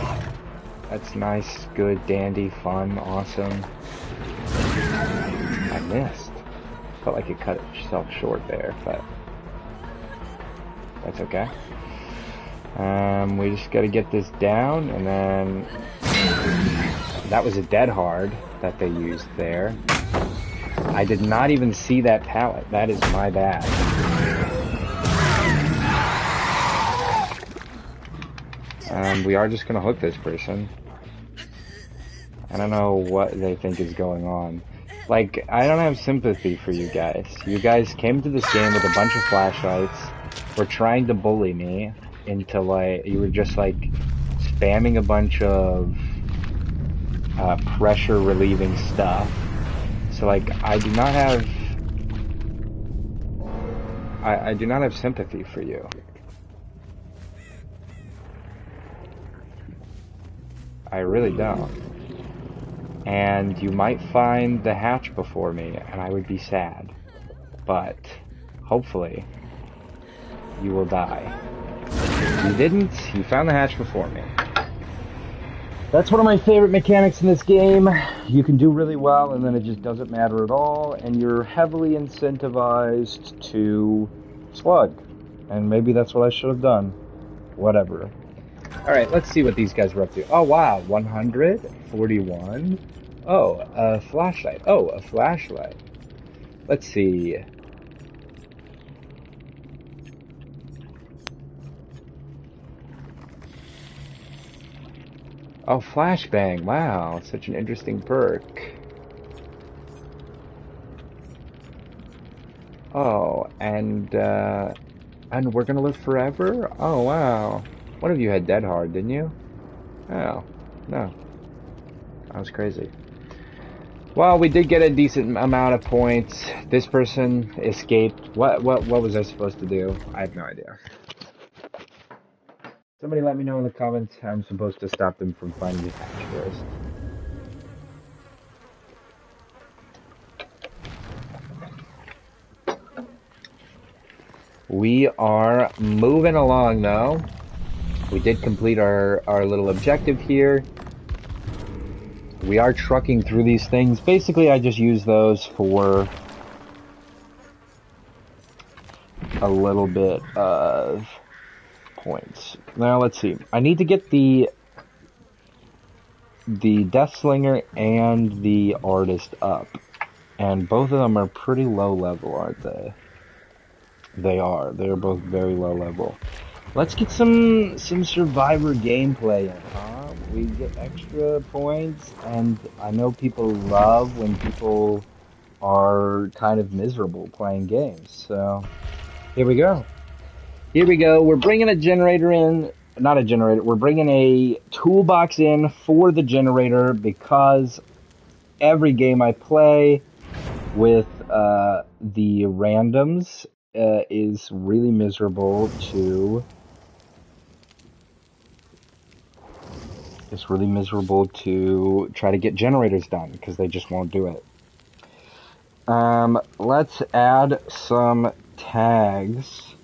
That's nice, good, dandy, fun, awesome. I missed. Felt like it cut itself short there, but that's okay. We just gotta get this down, and then that was a dead hard that they used there. I did not even see that pallet. That is my bad. We are just gonna hook this person. I don't know what they think is going on. Like, I don't have sympathy for you guys. You guys came to this game with a bunch of flashlights, were trying to bully me into, like, you were just, like, spamming a bunch of pressure relieving stuff. So, like, I do not have... I do not have sympathy for you. I really don't. And you might find the hatch before me, and I would be sad. But, hopefully, you will die. You didn't, you found the hatch before me. That's one of my favorite mechanics in this game. You can do really well, and then it just doesn't matter at all, and you're heavily incentivized to slug. And maybe that's what I should have done. Whatever. Alright, let's see what these guys were up to. Oh, wow, 141. Oh, a flashlight. Oh, a flashlight. Let's see. Oh, flashbang. Wow, such an interesting perk. Oh, and we're gonna live forever? Oh, wow. One of you had dead hard, didn't you? Oh, no. That was crazy. Well, we did get a decent amount of points. This person escaped. What was I supposed to do? I have no idea. Somebody let me know in the comments how I'm supposed to stop them from finding the hatch first. We are moving along, though. We did complete our little objective here. We are trucking through these things. Basically, I just use those for a little bit of points. Now, let's see. I need to get the Death Slinger and the Artist up. And both of them are pretty low level, aren't they? They are. They're both very low level. Let's get some Survivor gameplay in, huh? We get extra points, and I know people love when people are kind of miserable playing games. So, here we go. Here we go. We're bringing a generator in. Not a generator. We're bringing a toolbox in for the generator because every game I play with the randoms is really miserable to... It's really miserable to try to get generators done because they just won't do it. Let's add some tags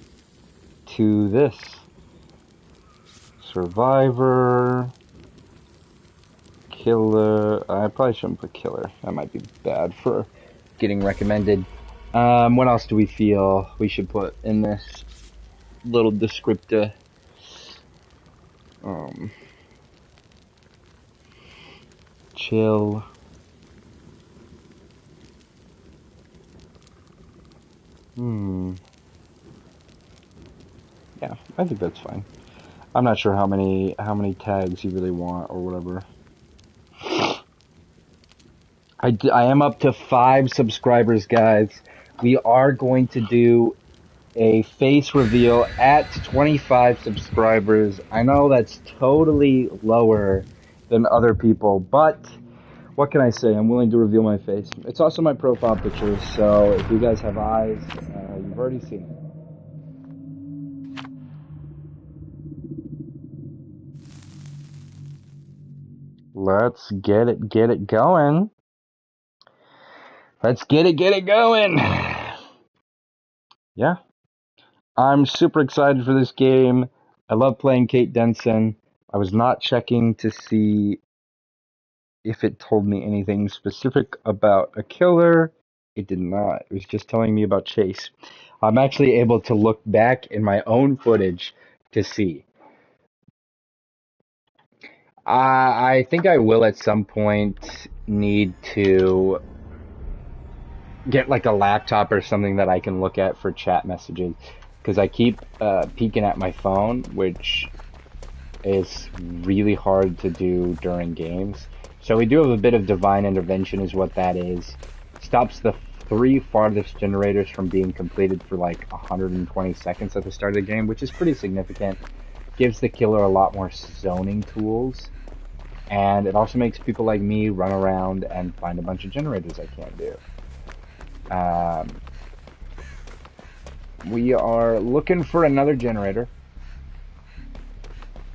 to this. Survivor, killer. I probably shouldn't put killer. That might be bad for getting recommended. What else do we feel we should put in this little descriptor? Chill. Yeah, I think that's fine. I'm not sure how many tags you really want or whatever. I am up to 5 subscribers, guys. We are going to do a face reveal at 25 subscribers. I know that's totally lower than other people, but what can I say? I'm willing to reveal my face. It's also my profile picture, so if you guys have eyes, you've already seen it. Let's get it going. Let's get it going. Yeah. I'm super excited for this game. I love playing Kate Denson. I was not checking to see if it told me anything specific about a killer. It did not. It was just telling me about Chase. I'm actually able to look back in my own footage to see. I think I will at some point need to get like a laptop or something that I can look at for chat messages, because I keep peeking at my phone, which is really hard to do during games. So we do have a bit of divine intervention is what that is. Stops the 3 farthest generators from being completed for like 120 seconds at the start of the game, which is pretty significant. Gives the killer a lot more zoning tools. And it also makes people like me run around and find a bunch of generators I can't do. We are looking for another generator.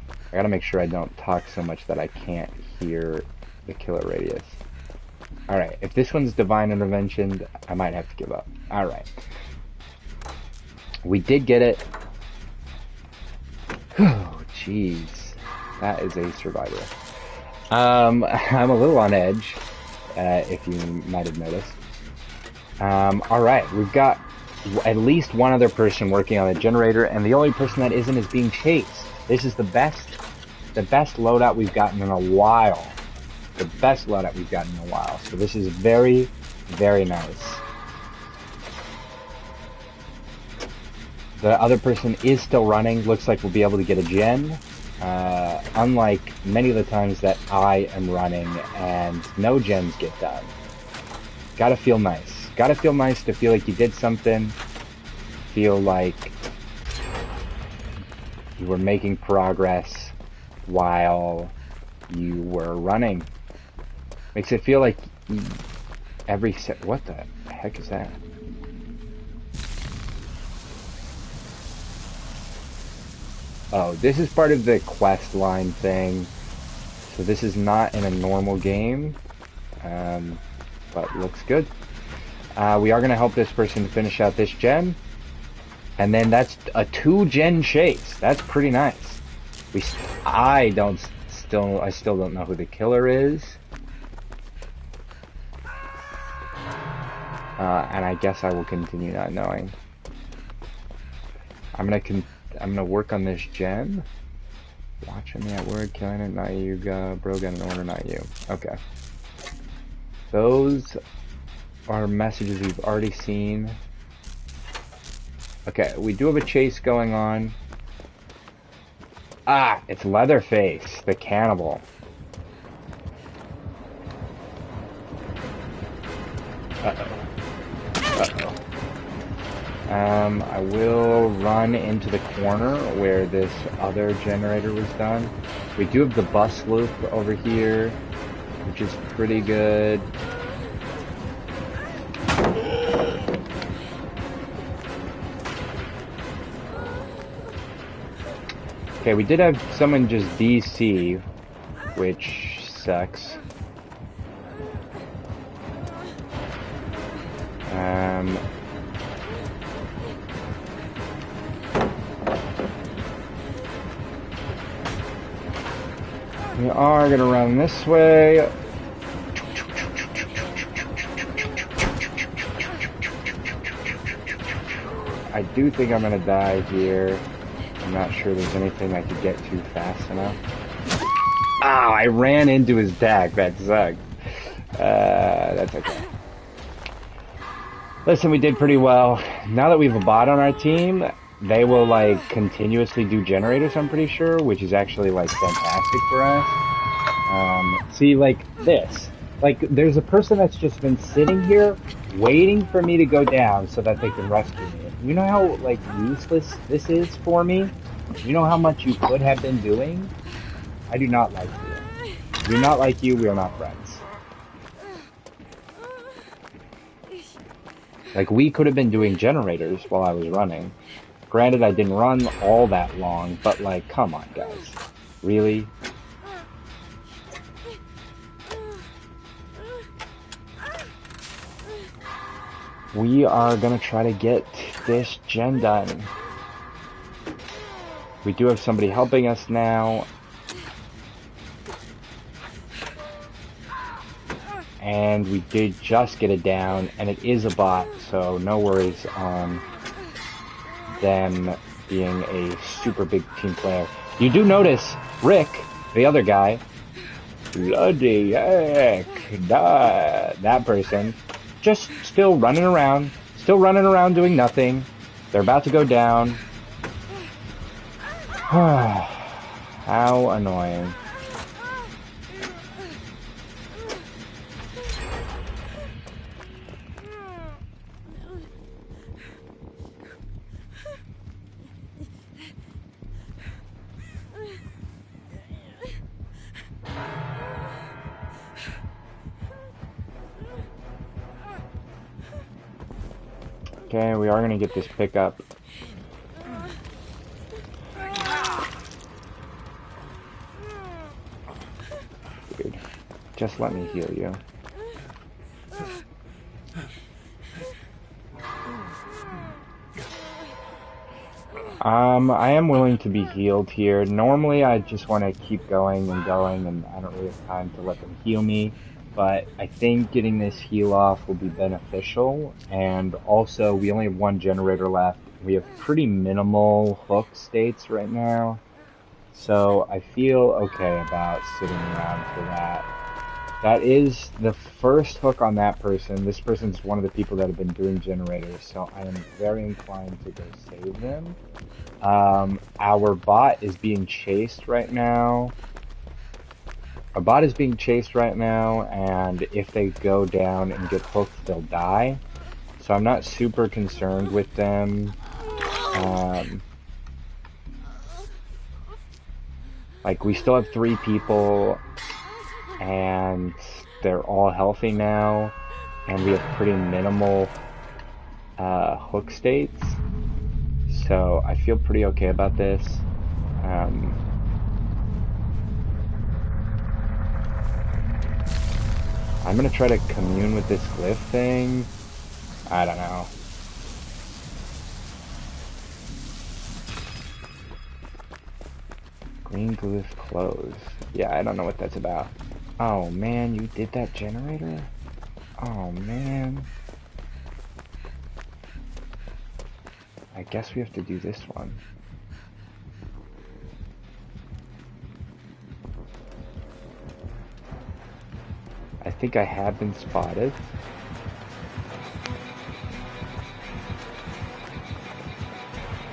I gotta make sure I don't talk so much that I can't hear the killer radius. Alright, if this one's divine intervention, I might have to give up. Alright. We did get it. Oh, jeez. That is a survivor. I'm a little on edge, if you might have noticed. Alright, we've got at least one other person working on the generator, and the only person that isn't is being chased. This is the best loadout we've gotten in a while. The best loadout we've gotten in a while. So this is very, very nice. The other person is still running. Looks like we'll be able to get a gen. Unlike many of the times that I am running and no gens get done. Gotta feel nice. Gotta feel nice to feel like you did something. Feel like you were making progress while you were running. Makes it feel like every set. What the heck is that? Oh, this is part of the quest line thing. So this is not in a normal game, but looks good. We are going to help this person finish out this gen. And then that's a 2-gen chase. That's pretty nice. I still don't know who the killer is. And I guess I will continue not knowing. I'm gonna work on this gen. Watching me at work, killing it, not you, bro, got an order, not you. Okay. Those are messages we've already seen. Okay, we do have a chase going on. Ah, it's Leatherface, the cannibal. Uh-oh. Uh-oh. I will run into the corner where this other generator was done. We do have the bus loop over here, which is pretty good. Okay, we did have someone just DC, which sucks. We are gonna run this way. I do think I'm gonna die here. I'm not sure there's anything I could get to fast enough. Ah, I ran into his deck. That sucked. That's okay. Listen, we did pretty well. Now that we have a bot on our team, they will like continuously do generators, I'm pretty sure, which is actually like fantastic for us. See, like this. Like, there's a person that's just been sitting here waiting for me to go down so that they can rescue me. You know how, like, useless this is for me? You know how much you could have been doing? I do not like you. I do not like you. We are not friends. Like, we could have been doing generators while I was running. Granted, I didn't run all that long, but, like, come on, guys. Really? We are gonna try to get this gen done. We do have somebody helping us now. And we did just get it down, and it is a bot, so no worries on them being a super big team player. You do notice Rick, the other guy, bloody heck, that person, just still running around doing nothing. They're about to go down. How annoying. Okay, we are gonna get this pickup. Dude, just let me heal you. I am willing to be healed here. Normally, I just want to keep going, and I don't really have time to let them heal me. But I think getting this heal off will be beneficial, and also we only have one generator left. We have pretty minimal hook states right now, so I feel okay about sitting around for that. That is the first hook on that person. This person's one of the people that have been doing generators, so I am very inclined to go save them. Our bot is being chased right now. Our bot is being chased right now, and if they go down and get hooked, they'll die. So I'm not super concerned with them. Like, we still have 3 people, and they're all healthy now, and we have pretty minimal hook states. So I feel pretty okay about this. I'm gonna try to commune with this glyph thing. I don't know. Green glyph closed. Yeah, I don't know what that's about. Oh man, you did that generator? Oh man. I guess we have to do this one. I think I have been spotted.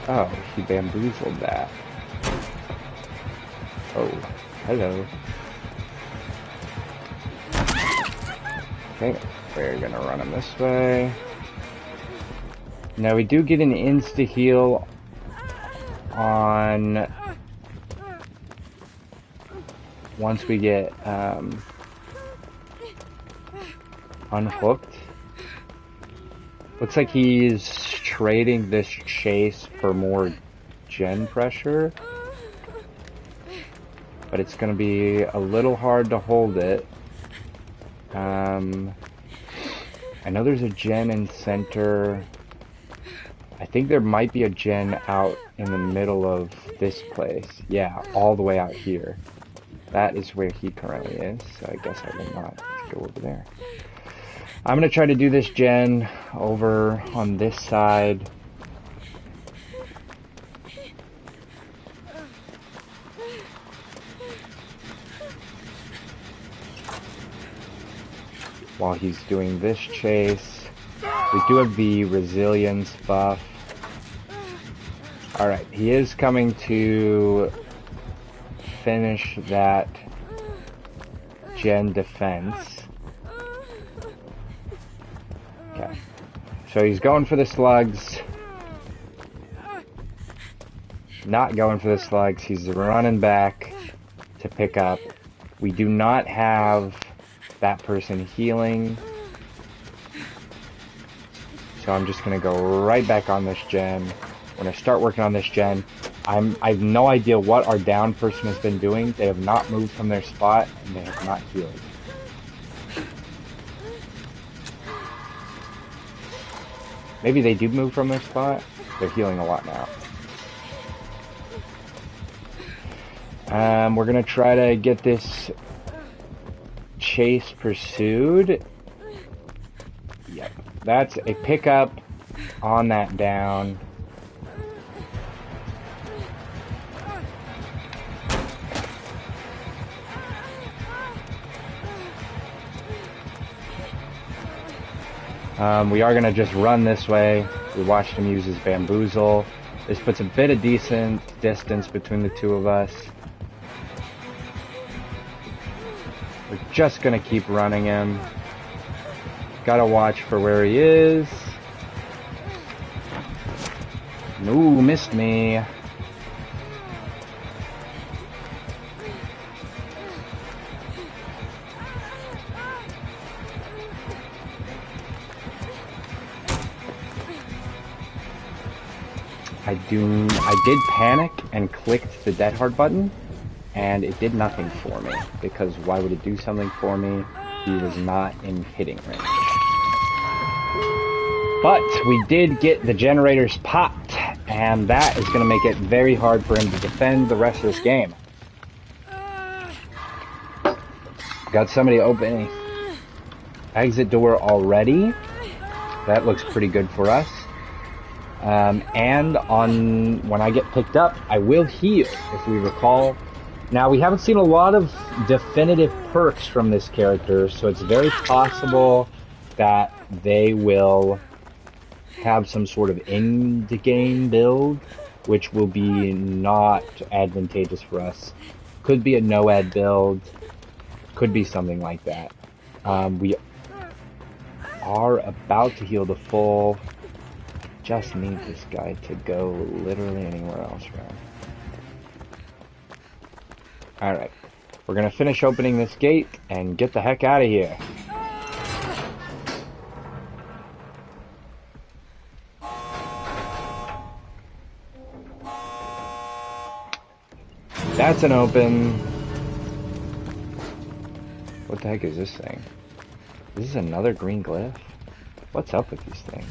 Oh, he bamboozled that. Oh, hello. Okay, we're gonna run him this way. Now we do get an insta-heal on once we get unhooked. Looks like he's trading this chase for more gen pressure, but it's gonna be a little hard to hold it. I know there's a gen in center. I think there might be a gen out in the middle of this place. Yeah, all the way out here. That is where he currently is, so I guess I will not go over there. I'm gonna try to do this gen over on this side. While he's doing this chase. We do have the resilience buff. Alright, he is coming to finish that gen defense. So he's going for the slugs. Not going for the slugs. He's running back to pick up. We do not have that person healing. So I'm just going to go right back on this gen. When I start working on this gen, I have no idea what our down person has been doing. They have not moved from their spot, and they have not healed. Maybe they do move from their spot. They're healing a lot now. We're going to try to get this chase pursued. Yep. That's a pickup on that down. We are going to just run this way. We watched him use his bamboozle. This puts a bit of decent distance between the two of us. We're just going to keep running him. Gotta watch for where he is. No, missed me. I did panic and clicked the dead hard button, and it did nothing for me, because why would it do something for me? He was not in hitting range. But we did get the generators popped, and that is going to make it very hard for him to defend the rest of this game. Got somebody opening exit door already. That looks pretty good for us. And when I get picked up, I will heal, if we recall. Now, we haven't seen a lot of definitive perks from this character, so it's very possible that they will have some sort of end-game build, which will be not advantageous for us. Could be a no-ad build, could be something like that. We are about to heal the full. Just need this guy to go literally anywhere else, right? Alright, we're gonna finish opening this gate and get the heck out of here. That's an open. What the heck is this thing? Is this another green glyph? What's up with these things?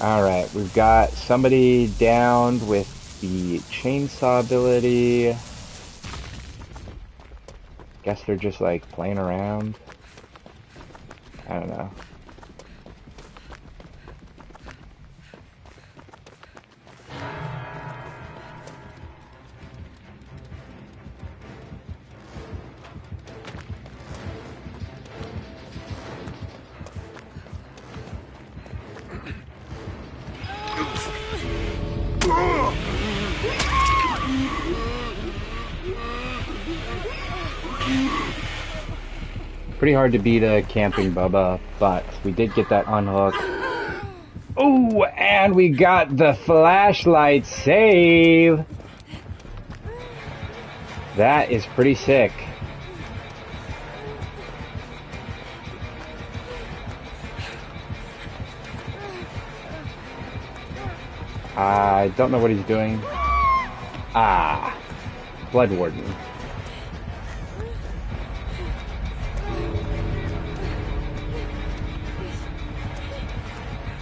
Alright, we've got somebody downed with the chainsaw ability. Guess they're just like playing around. I don't know. Pretty hard to beat a camping Bubba, but we did get that unhook. Oh, and we got the flashlight save. That is pretty sick. I don't know what he's doing. Ah, Blood Warden.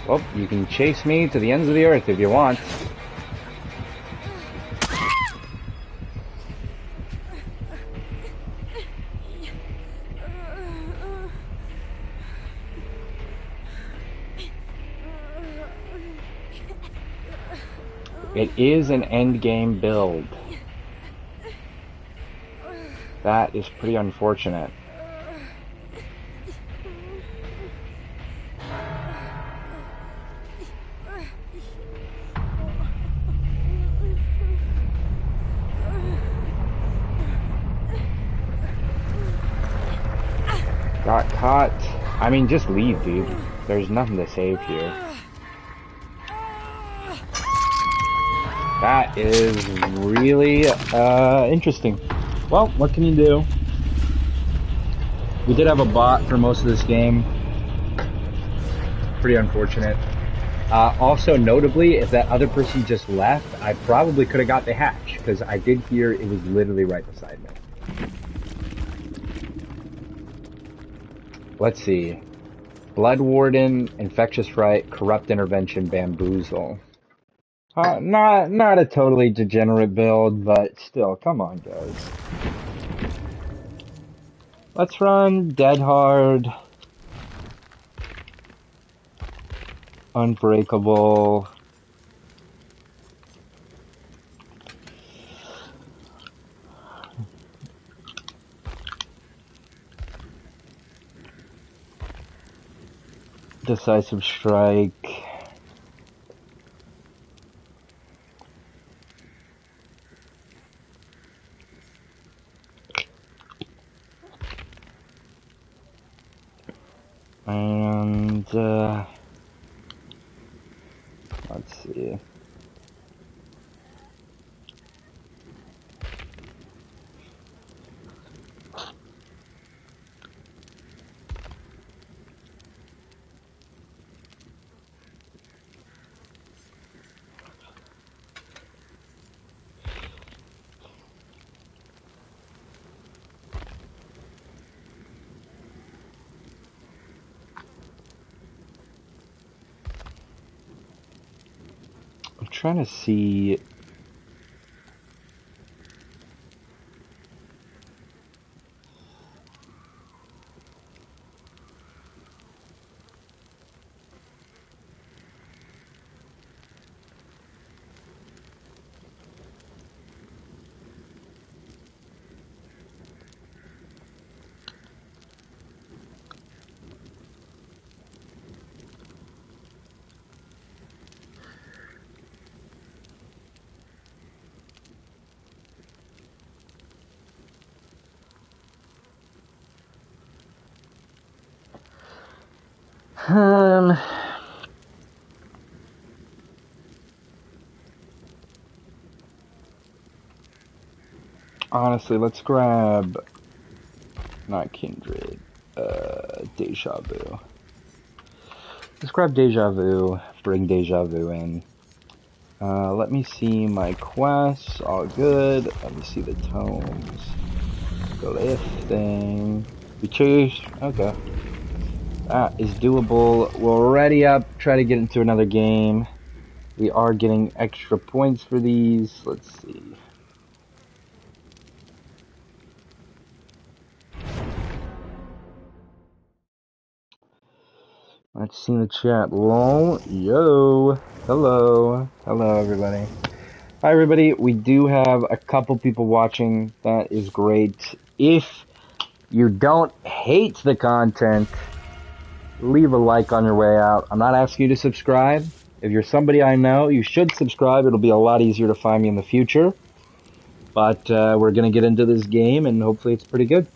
Well, you can chase me to the ends of the earth if you want. It is an endgame build. That is pretty unfortunate. Got caught. I mean, just leave, dude. There's nothing to save here. That is really interesting. Well, what can you do? We did have a bot for most of this game. Pretty unfortunate. Also, notably, if that other person just left, I probably could have got the hatch, because I did hear it was literally right beside me. Let's see. Blood Warden, Infectious Fright, Corrupt Intervention, Bamboozle. Not a totally degenerate build, but still, come on, guys. Let's run Dead Hard, Unbreakable. Decisive Strike. And, let's see. I'm trying to see. Um, Honestly, let's grab, not Kindred, Deja Vu. Let's grab Deja Vu, bring Deja Vu in. Let me see my quests, all good. Let me see the tomes. Glyph thing. We choose, okay. That is doable. We'll ready up, try to get into another game. We are getting extra points for these. Let's see. Let's see the chat. Lol. Yo. Hello. Hello, everybody. Hi, everybody. We do have a couple people watching. That is great. If you don't hate the content, leave a like on your way out. I'm not asking you to subscribe. If you're somebody I know, you should subscribe. It'll be a lot easier to find me in the future. But we're going to get into this game, and hopefully it's pretty good.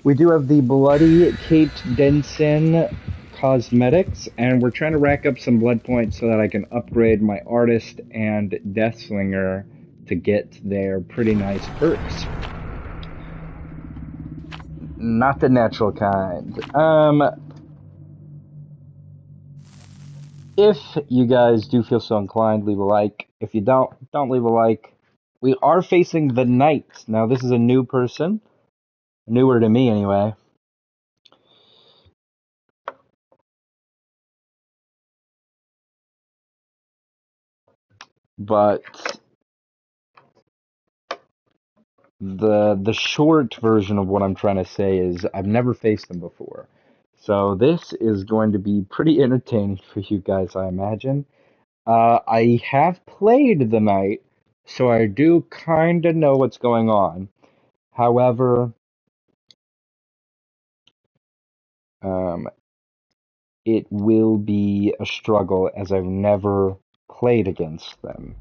We do have the Bloody Kate Denson cosmetics, and we're trying to rack up some blood points so that I can upgrade my Artist and Deathslinger to get their pretty nice perks. Not the natural kind. If you guys do feel so inclined, leave a like. If you don't leave a like. We are facing the Knight. Now, this is a new person. Newer to me, anyway. But the short version of what I'm trying to say is I've never faced them before. So this is going to be pretty entertaining for you guys, I imagine. I have played the Knight, so I do kind of know what's going on. However, it will be a struggle as I've never played against them.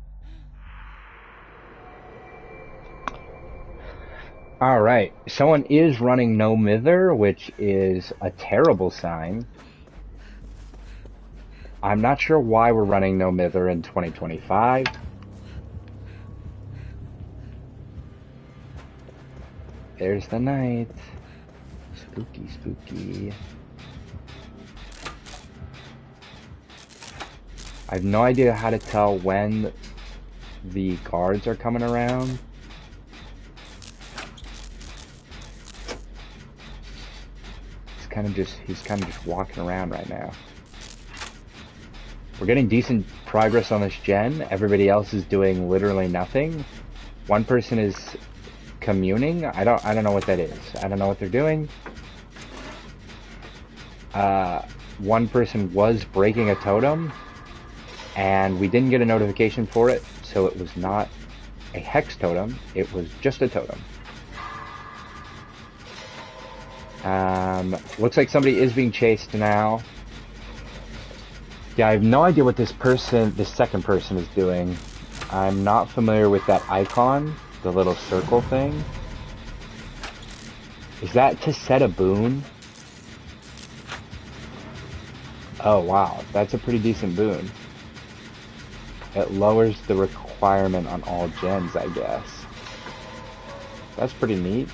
Alright, someone is running no mither, which is a terrible sign. I'm not sure why we're running no mither in 2025. There's the night. Spooky, spooky. I have no idea how to tell when the guards are coming around. He's kind of just walking around right now. We're getting decent progress on this gen. Everybody else is doing literally nothing. One person is communing. I don't know what that is. I don't know what they're doing. One person was breaking a totem, and we didn't get a notification for it, so it was not a hex totem. It was just a totem. Looks like somebody is being chased now. Yeah, I have no idea what this second person is doing. I'm not familiar with that icon, the little circle thing. Is that to set a boon? Oh wow, that's a pretty decent boon. It lowers the requirement on all gens, I guess. That's pretty neat.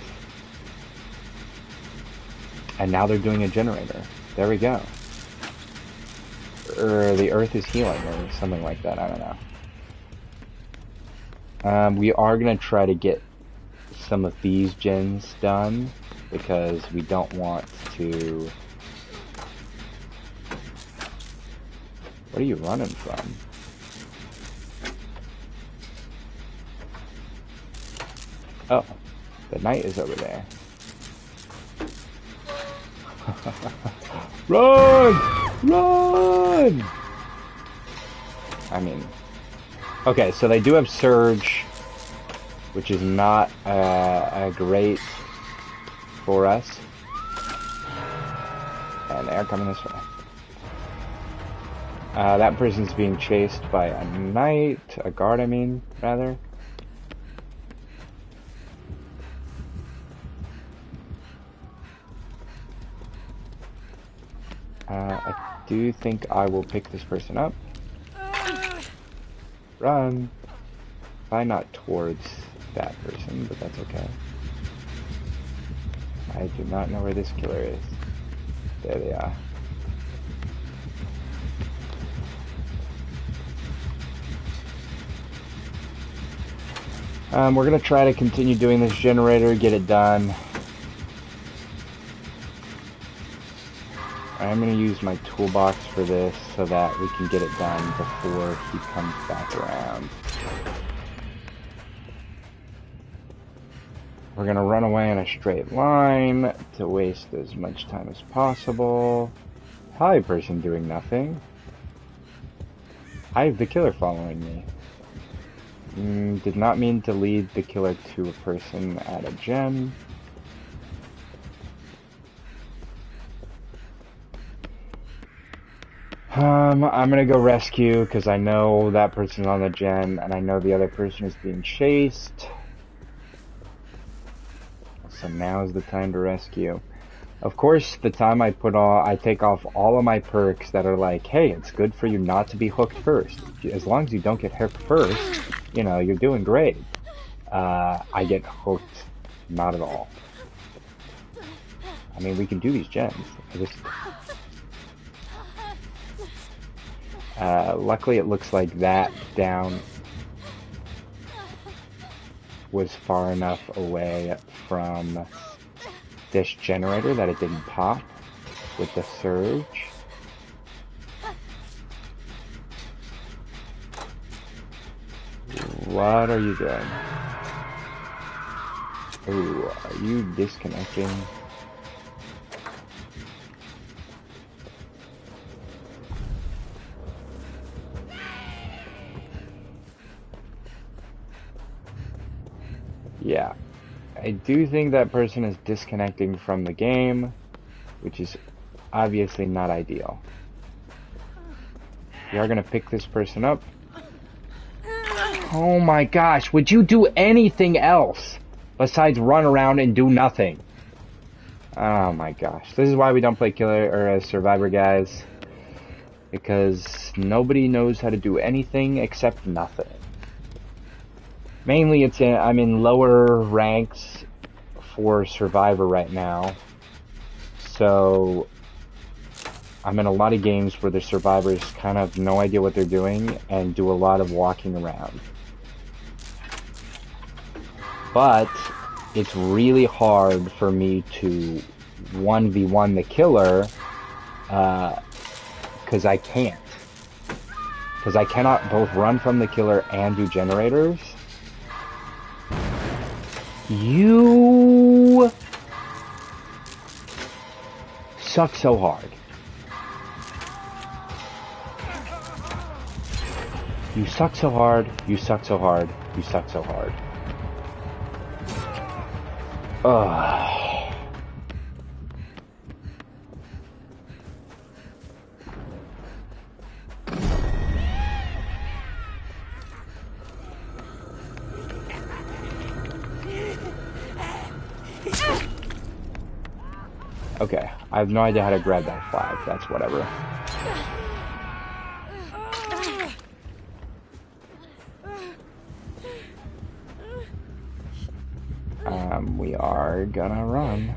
And now they're doing a generator. There we go. The earth is healing, or something like that, I don't know. We are going to try to get some of these gens done, because we don't want to... What are you running from? Oh, the knight is over there. Run! Run! I mean... Okay, so they do have Surge, which is not great for us. And they're coming this way. That person's being chased by a knight, a guard I mean, rather. I do think I will pick this person up. Run! Probably not towards that person, but that's okay. I do not know where this killer is. There they are. We're gonna try to continue doing this generator, get it done. I'm gonna use my toolbox for this so that we can get it done before he comes back around. We're gonna run away in a straight line to waste as much time as possible. Hi, person doing nothing. I have the killer following me. Did not mean to lead the killer to a person at a gen. I'm gonna go rescue because I know that person's on the gen and I know the other person is being chased. So now is the time to rescue. Of course, the time I take off all of my perks that are like, hey, it's good for you not to be hooked first. As long as you don't get hooked first, you know, you're doing great. I get hooked, not at all. I mean, we can do these gens. Luckily it looks like that down was far enough away from this generator that it didn't pop with the surge. What are you doing? Ooh, are you disconnecting? Yeah, I do think that person is disconnecting from the game, which is obviously not ideal. We are going to pick this person up. Oh my gosh, would you do anything else? besides run around and do nothing. Oh my gosh. This is why we don't play killer or survivor, guys. Because nobody knows how to do anything except nothing. Mainly I'm in lower ranks for survivor right now. So I'm in a lot of games where the survivors kind of have no idea what they're doing and do a lot of walking around. But it's really hard for me to 1v1 the killer because I can't. Because I cannot both run from the killer and do generators. You suck so hard. You suck so hard, you suck so hard, you suck so hard. Ugh. Okay, I have no idea how to grab that flag, that's whatever. We are gonna run.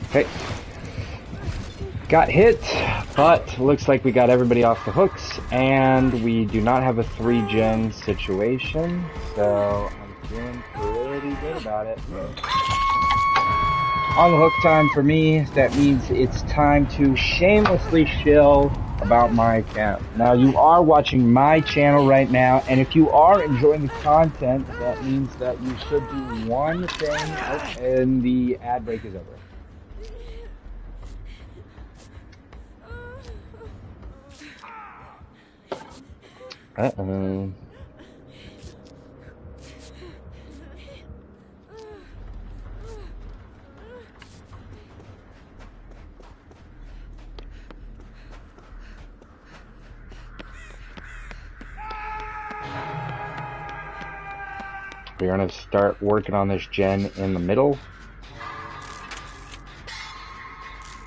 Okay. Got hit, but looks like we got everybody off the hooks, and we do not have a 3-gen situation, so I'm feeling pretty good about it. On the hook time for me, that means it's time to shamelessly shill about my channel. Now, you are watching my channel right now, and if you are enjoying the content, that means that you should do one thing, and the ad break is over. Uh-oh. We're gonna start working on this gen in the middle.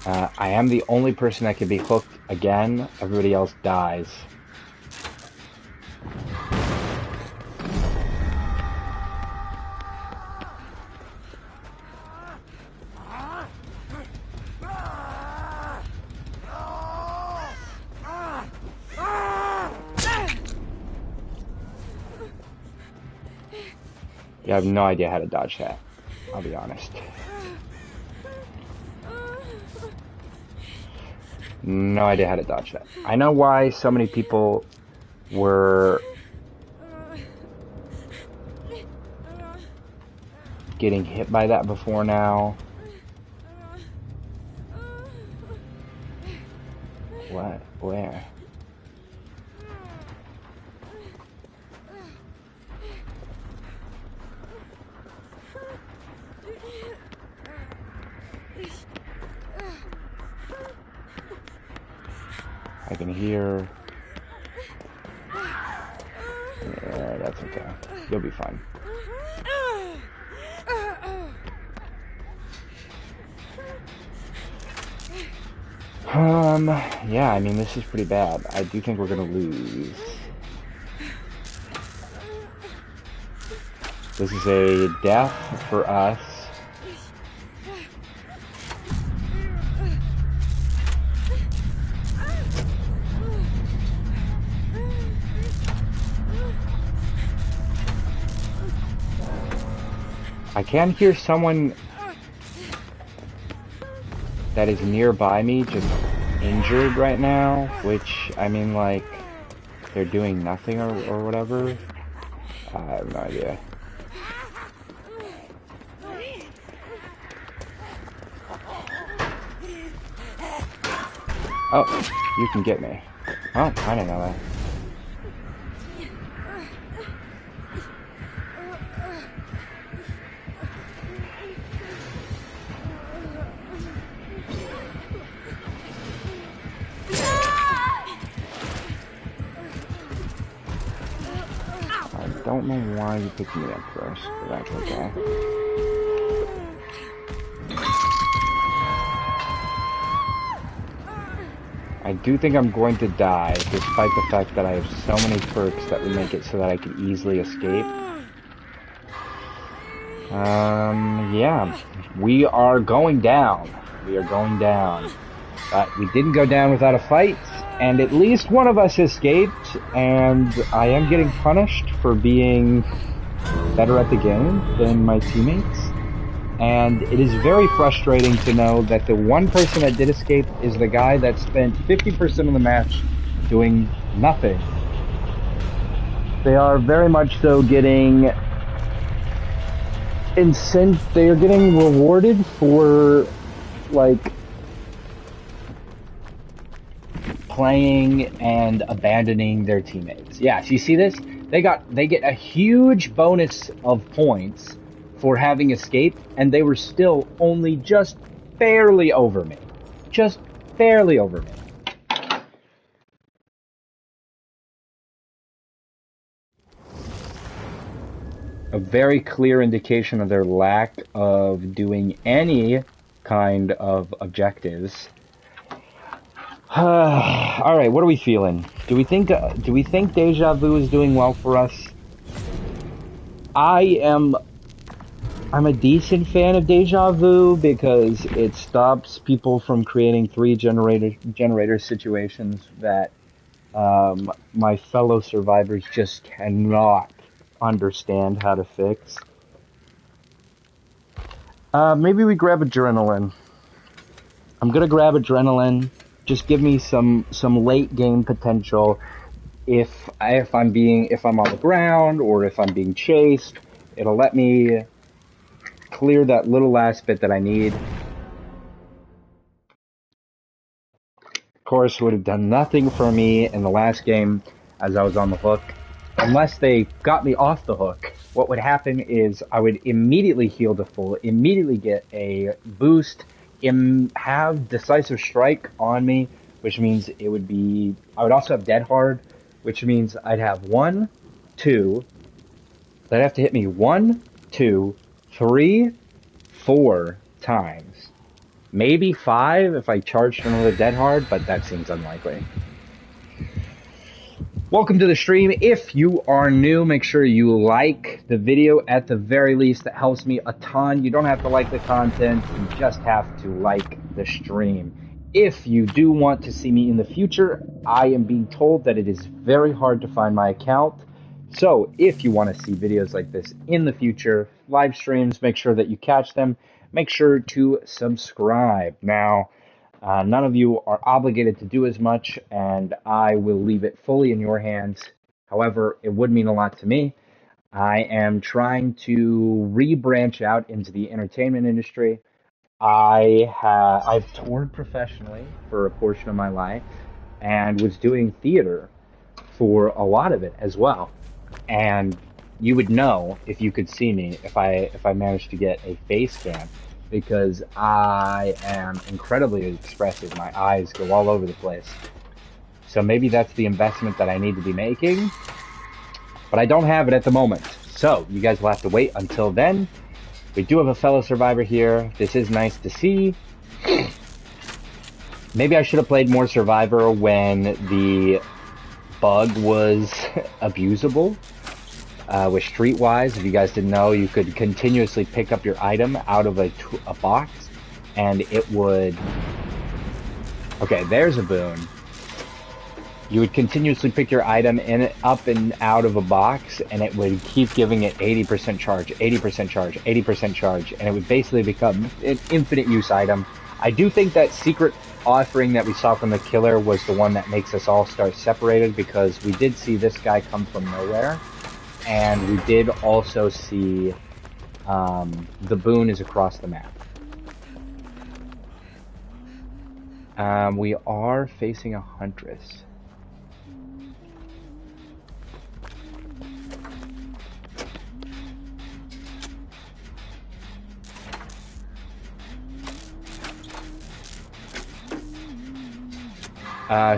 I am the only person that can be hooked again. Everybody else dies. Yeah, I have no idea how to dodge that. I'll be honest. No idea how to dodge that. I know why so many people were getting hit by that before now. What? Where? I can hear. Yeah, that's okay. You'll be fine. Yeah, I mean, this is pretty bad. I do think we're gonna lose. This is a death for us. I can hear someone that is nearby me just injured right now, which, I mean, like, they're doing nothing or whatever. I have no idea. Oh, you can get me. Oh, I didn't know that. I don't know why you picked me up first, but that's okay. I do think I'm going to die, despite the fact that I have so many perks that would make it so that I could easily escape. Yeah. We are going down. We are going down. We didn't go down without a fight, and at least one of us escaped, and I am getting punished for being better at the game than my teammates. And it is very frustrating to know that the one person that did escape is the guy that spent 50% of the match doing nothing. They are very much so getting they are getting rewarded for, like, playing and abandoning their teammates. Yeah, so you see this? They get a huge bonus of points for having escaped, and they were still only just barely over me. Just barely over me. A very clear indication of their lack of doing any kind of objectives. All right, what are we feeling? Do we think Deja Vu is doing well for us? I'm a decent fan of Deja Vu because it stops people from creating three generator situations that my fellow survivors just cannot understand how to fix. Maybe we grab Adrenaline. I'm gonna grab Adrenaline. Just give me some late game potential. If I'm on the ground or if I'm being chased, it'll let me clear that little last bit that I need. Of course, would have done nothing for me in the last game as I was on the hook. Unless they got me off the hook, what would happen is I would immediately heal to full, immediately get a boost, have Decisive Strike on me, which means I would also have Dead Hard, which means I'd have 1, 2, they'd have to hit me 1, 2, 3, 4 times. Maybe 5 if I charged another Dead Hard, but that seems unlikely. Welcome to the stream. If you are new, make sure you like the video at the very least. That helps me a ton. You don't have to like the content, you just have to like the stream. If you do want to see me in the future, I am being told that it is very hard to find my account. So if you want to see videos like this in the future, live streams, make sure that you catch them. Make sure to subscribe. Now, none of you are obligated to do as much, and I will leave it fully in your hands. However, it would mean a lot to me. I am trying to re-branch out into the entertainment industry. I've toured professionally for a portion of my life and was doing theater for a lot of it as well. And you would know if you could see me if I managed to get a face cam, because I am incredibly expressive. My eyes go all over the place. So maybe that's the investment that I need to be making, but I don't have it at the moment. So you guys will have to wait until then. We do have a fellow survivor here. This is nice to see. Maybe I should have played more Survivor when the bug was abusable. With Streetwise, if you guys didn't know, you could continuously pick up your item out of a box, and it would... Okay, there's a boon. You would continuously pick your item up and out of a box, and it would keep giving it 80% charge, 80% charge, 80% charge, and it would basically become an infinite use item. I do think that secret offering that we saw from the killer was the one that makes us all start separated, because we did see this guy come from nowhere. And we did also see the boon is across the map. We are facing a huntress.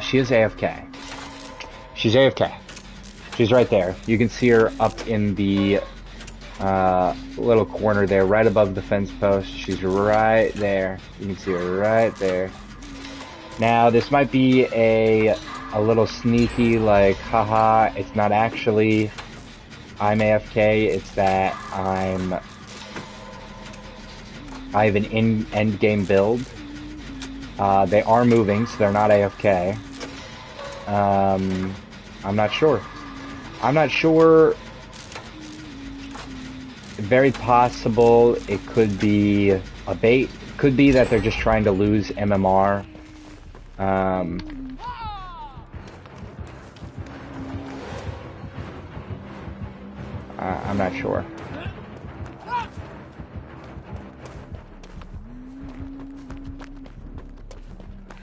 She is AFK. She's AFK. She's right there. You can see her up in the little corner there, right above the fence post. She's right there. You can see her right there. Now, this might be a little sneaky, like, haha, it's not actually I'm AFK, it's that I have an end game build. They are moving, so they're not AFK. I'm not sure. I'm not sure. Very possible it could be a bait. Could be that they're just trying to lose MMR. I'm not sure.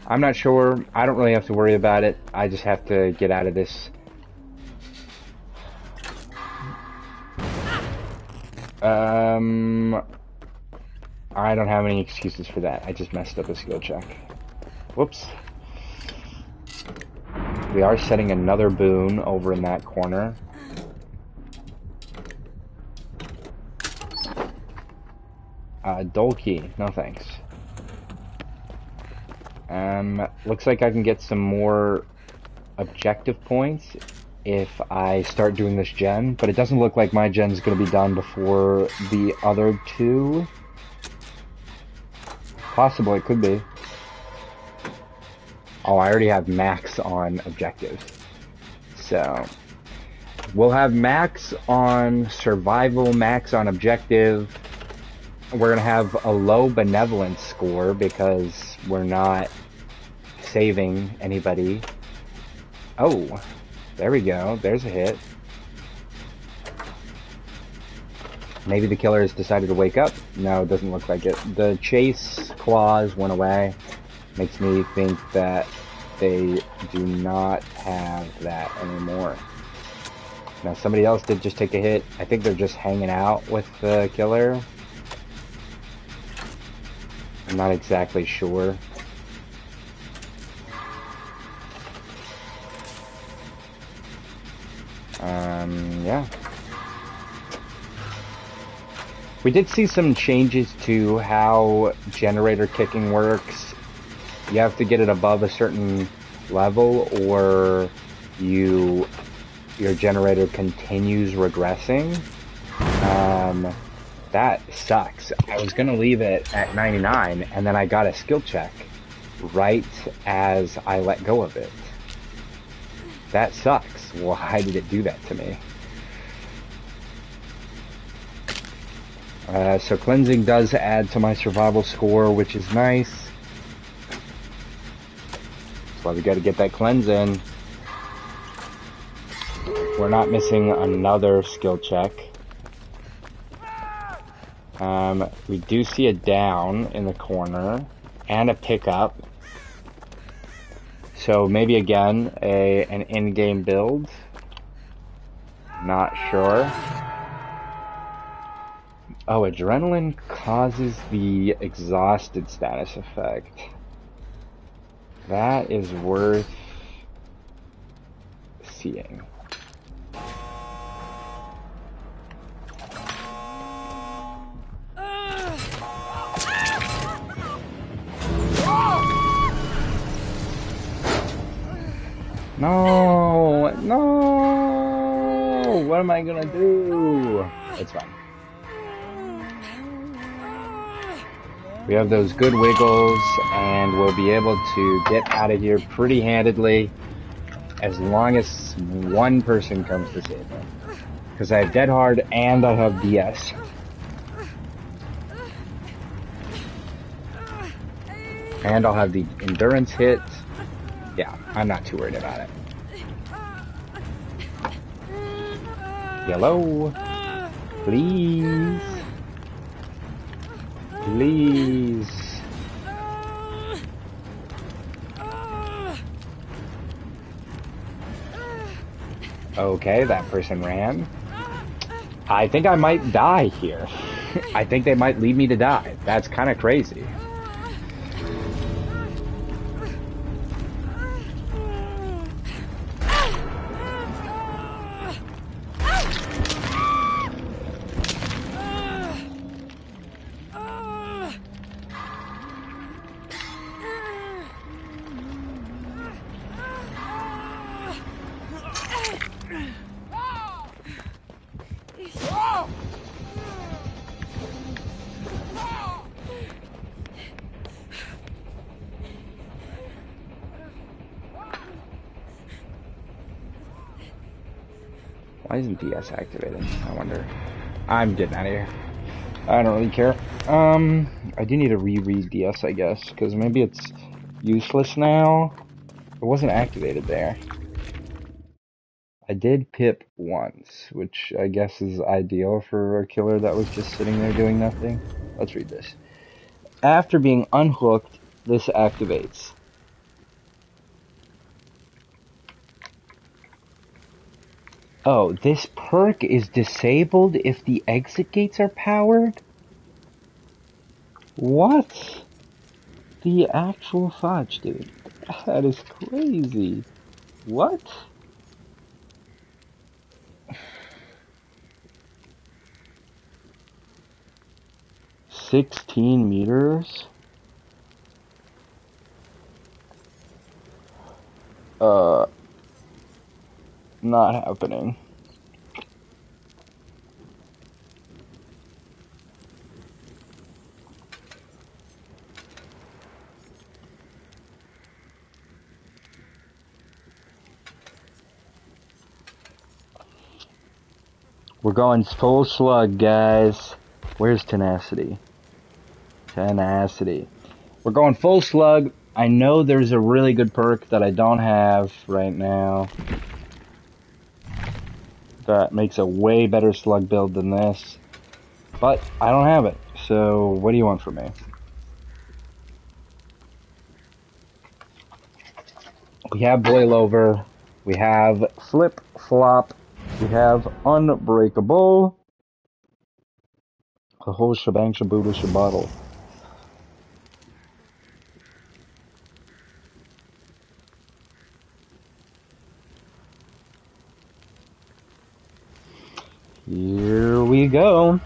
I'm not sure. I don't really have to worry about it. I just have to get out of this. I don't have any excuses for that. I just messed up a skill check. Whoops. We are setting another boon over in that corner. Dole key. No thanks. Looks like I can get some more objective points if I start doing this gen, but it doesn't look like my gen's going to be done before the other two. Possible, it could be. Oh, I already have max on objectives. So, we'll have max on survival, max on objective. We're going to have a low benevolence score because we're not saving anybody. Oh, there we go. There's a hit. Maybe the killer has decided to wake up. No, it doesn't look like it. The chase clause went away. Makes me think that they do not have that anymore. Now, somebody else did just take a hit. I think they're just hanging out with the killer. I'm not exactly sure. Yeah. We did see some changes to how generator kicking works. You have to get it above a certain level or your generator continues regressing. That sucks. I was gonna leave it at 99 and then I got a skill check right as I let go of it. That sucks. Why did it do that to me? So cleansing does add to my survival score, which is nice. That's why we gotta get that cleanse in. We're not missing another skill check. We do see a down in the corner and a pickup. So maybe again an in-game build. Not sure. Oh, adrenaline causes the exhausted status effect. That is worth seeing. No, no, what am I gonna do? It's fine. We have those good wiggles, and we'll be able to get out of here pretty handedly as long as one person comes to save me. Because I have Dead Hard and I have DS. And I'll have the endurance hit. Yeah, I'm not too worried about it. Yellow, please. Please. Okay, that person ran. I think I might die here. I think they might leave me to die. That's kind of crazy. Why isn't DS activated? I wonder. I'm getting out of here. I don't really care. I do need to reread DS, I guess, because maybe it's useless now. It wasn't activated there. I did pip once, which I guess is ideal for a killer that was just sitting there doing nothing. Let's read this. After being unhooked, this activates. Oh, this perk is disabled if the exit gates are powered? What? The actual fudge, dude. That is crazy. What? 16 meters? Not happening. We're going full slug, guys. Where's tenacity? Tenacity. We're going full slug. I know there's a really good perk that I don't have right now that makes a way better slug build than this, but I don't have it. So what do you want from me? We have boil over. We have flip flop. We have unbreakable. The whole shebang shaboodle shaboodle. Here we go.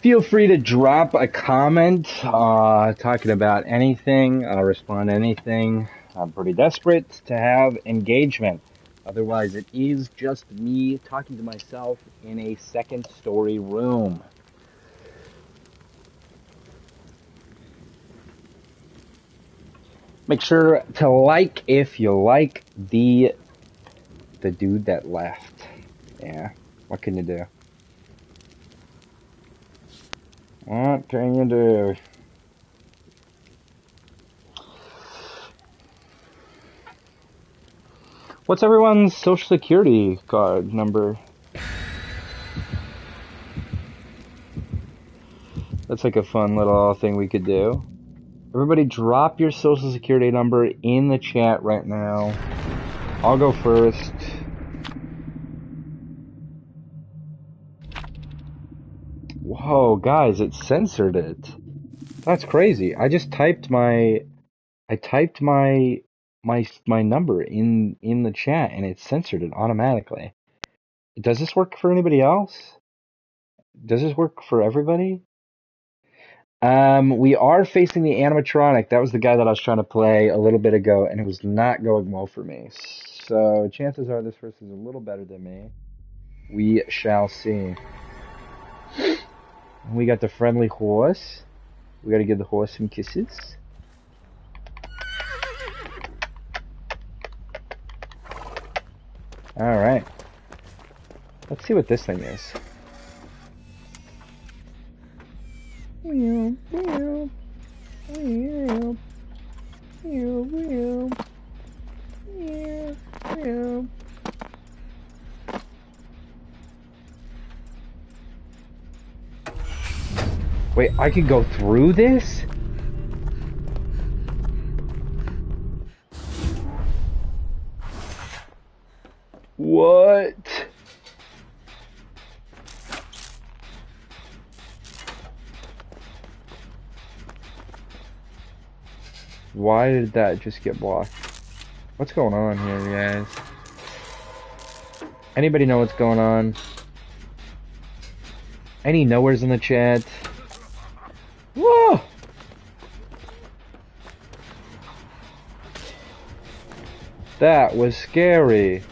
Feel free to drop a comment talking about anything, respond to anything. I'm pretty desperate to have engagement. Otherwise, it is just me talking to myself in a second-story room. Make sure to like if you like the dude that left. Yeah, what can you do? What can you do? What's everyone's social security card number? That's like a fun little thing we could do. Everybody drop your social security number in the chat right now. I'll go first. Whoa, guys, it censored it. That's crazy. I just typed my number in the chat and it censored it automatically. Does this work for anybody else? Does this work for everybody? We are facing the animatronic. That was the guy that I was trying to play a little bit ago, and it was not going well for me. So chances are this person is a little better than me. We shall see. We got the friendly horse. We got to give the horse some kisses. All right. Let's see what this thing is. Meow, meow, meow, meow, meow, meow, meow. Wait, I can go through this? What? Why did that just get blocked? What's going on here, guys? Anybody know what's going on? Any nowheres in the chat? Whoa! That was scary.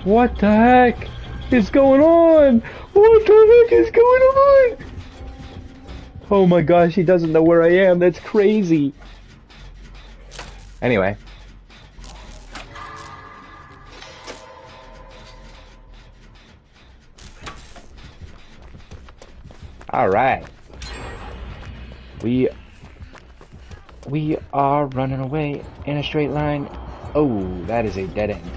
What the heck is going on? What the heck is going on? Oh my gosh, he doesn't know where I am. That's crazy. Anyway. Alright. We are running away in a straight line. Oh, that is a dead end.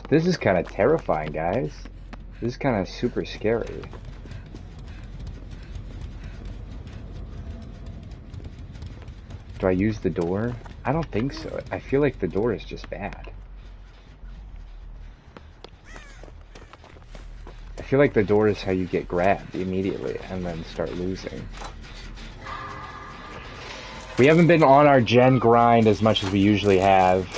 This is kind of terrifying, guys. This is kind of super scary. Do I use the door? I don't think so. I feel like the door is just bad. I feel like the door is how you get grabbed immediately and then start losing. We haven't been on our gen grind as much as we usually have.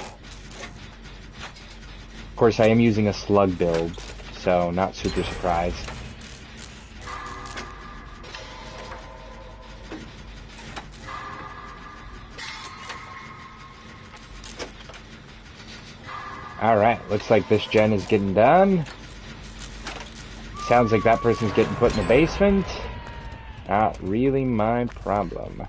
Of course, I am using a slug build, so not super surprised. Alright, looks like this gen is getting done. Sounds like that person's getting put in the basement. Not really my problem.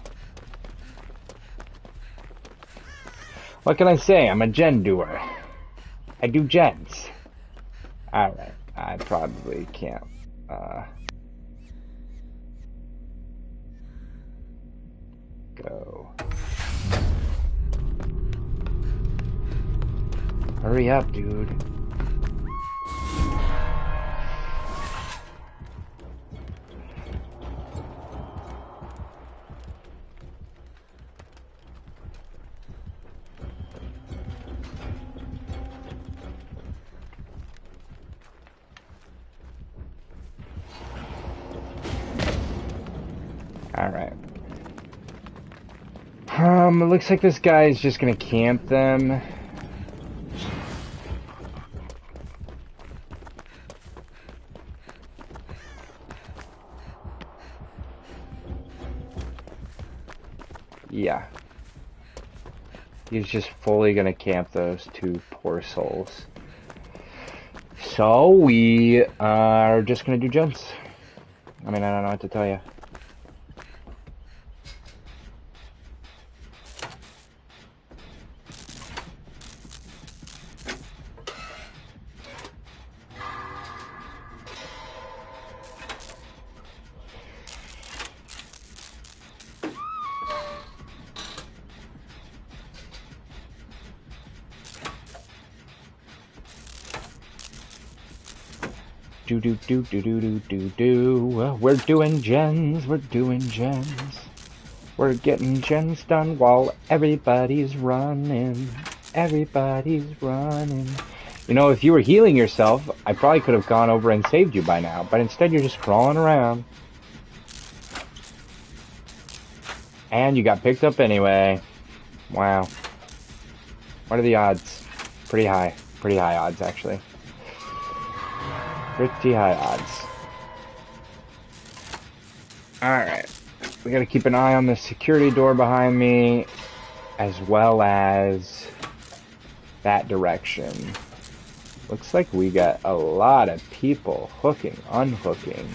What can I say? I'm a gen doer. I do gens. Alright, I probably can't. Go. Hurry up, dude. Alright. It looks like this guy is just gonna camp them. Yeah. He's just fully gonna camp those two poor souls. So we are just gonna do jumps. I mean, I don't know what to tell you. We're doing gens, we're doing gens. We're getting gens done while everybody's running. Everybody's running. You know, if you were healing yourself, I probably could have gone over and saved you by now, but instead you're just crawling around. And you got picked up anyway. Wow. What are the odds? Pretty high. Pretty high odds, actually. Pretty high odds. Alright. We gotta keep an eye on the security door behind me, as well as that direction. Looks like we got a lot of people hooking, unhooking,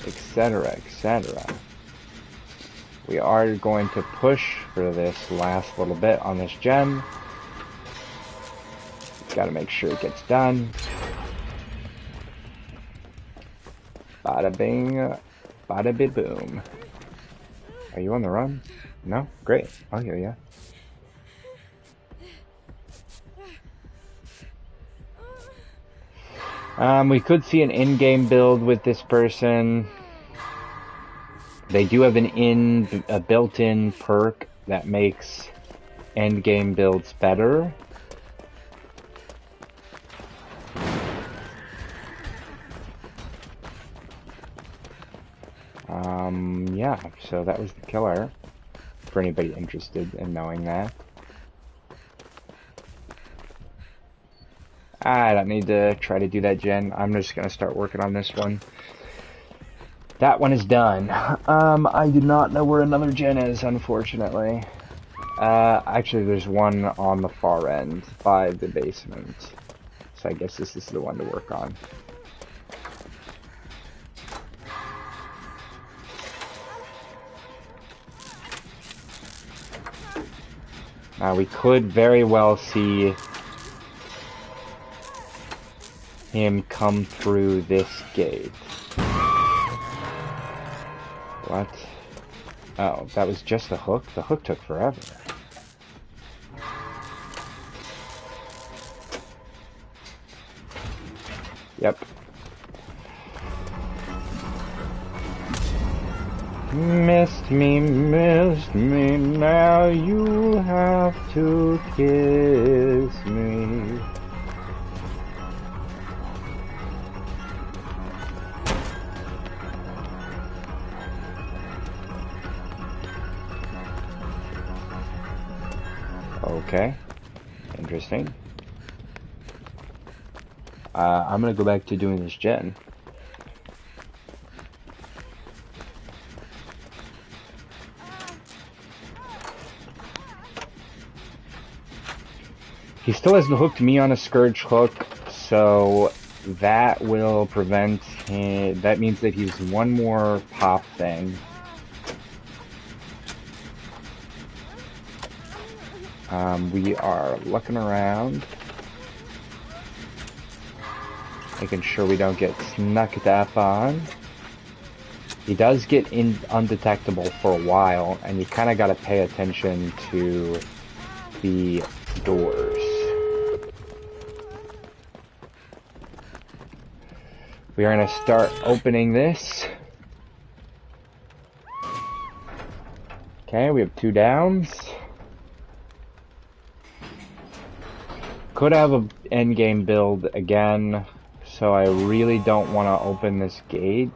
etc., etc. We are going to push for this last little bit on this gen. Got to make sure it gets done. Bada bing, bada bid boom. Are you on the run? No? Great. I'll hear ya. We could see an in-game build with this person. They do have a built-in perk that makes end-game builds better. Yeah, so that was the killer, for anybody interested in knowing that. I don't need to try to do that gen. I'm just going to start working on this one. That one is done. I do not know where another gen is, unfortunately. Actually, there's one on the far end by the basement. So I guess this is the one to work on. Now, we could very well see him come through this gate. What? Oh, that was just the hook? The hook took forever. Yep. Missed me, now you have to kiss me. Okay, interesting. I'm gonna go back to doing this gen. He still hasn't hooked me on a Scourge hook, so that will prevent him. That means that he's one more pop thing. We are looking around, making sure we don't get snuck up on. He does get undetectable for a while, and you kind of got to pay attention to the doors. We are going to start opening this. Okay, we have 2 downs. Could have an endgame build again, so I really don't want to open this gate.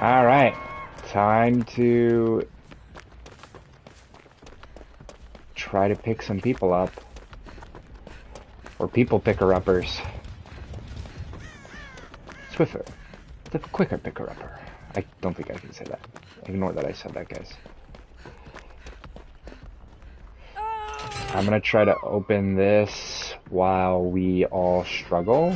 Alright, time to try to pick some people up. Or people picker-uppers. Swifter. The quicker picker-upper. I don't think I can say that. Ignore that I said that, guys. I'm gonna try to open this while we all struggle.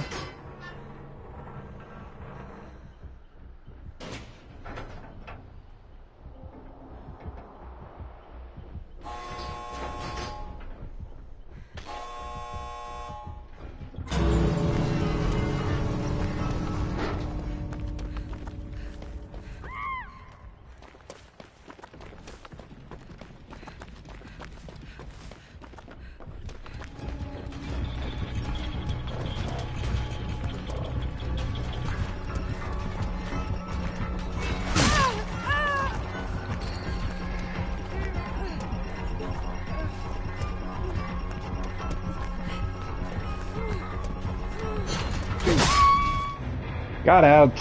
Got out.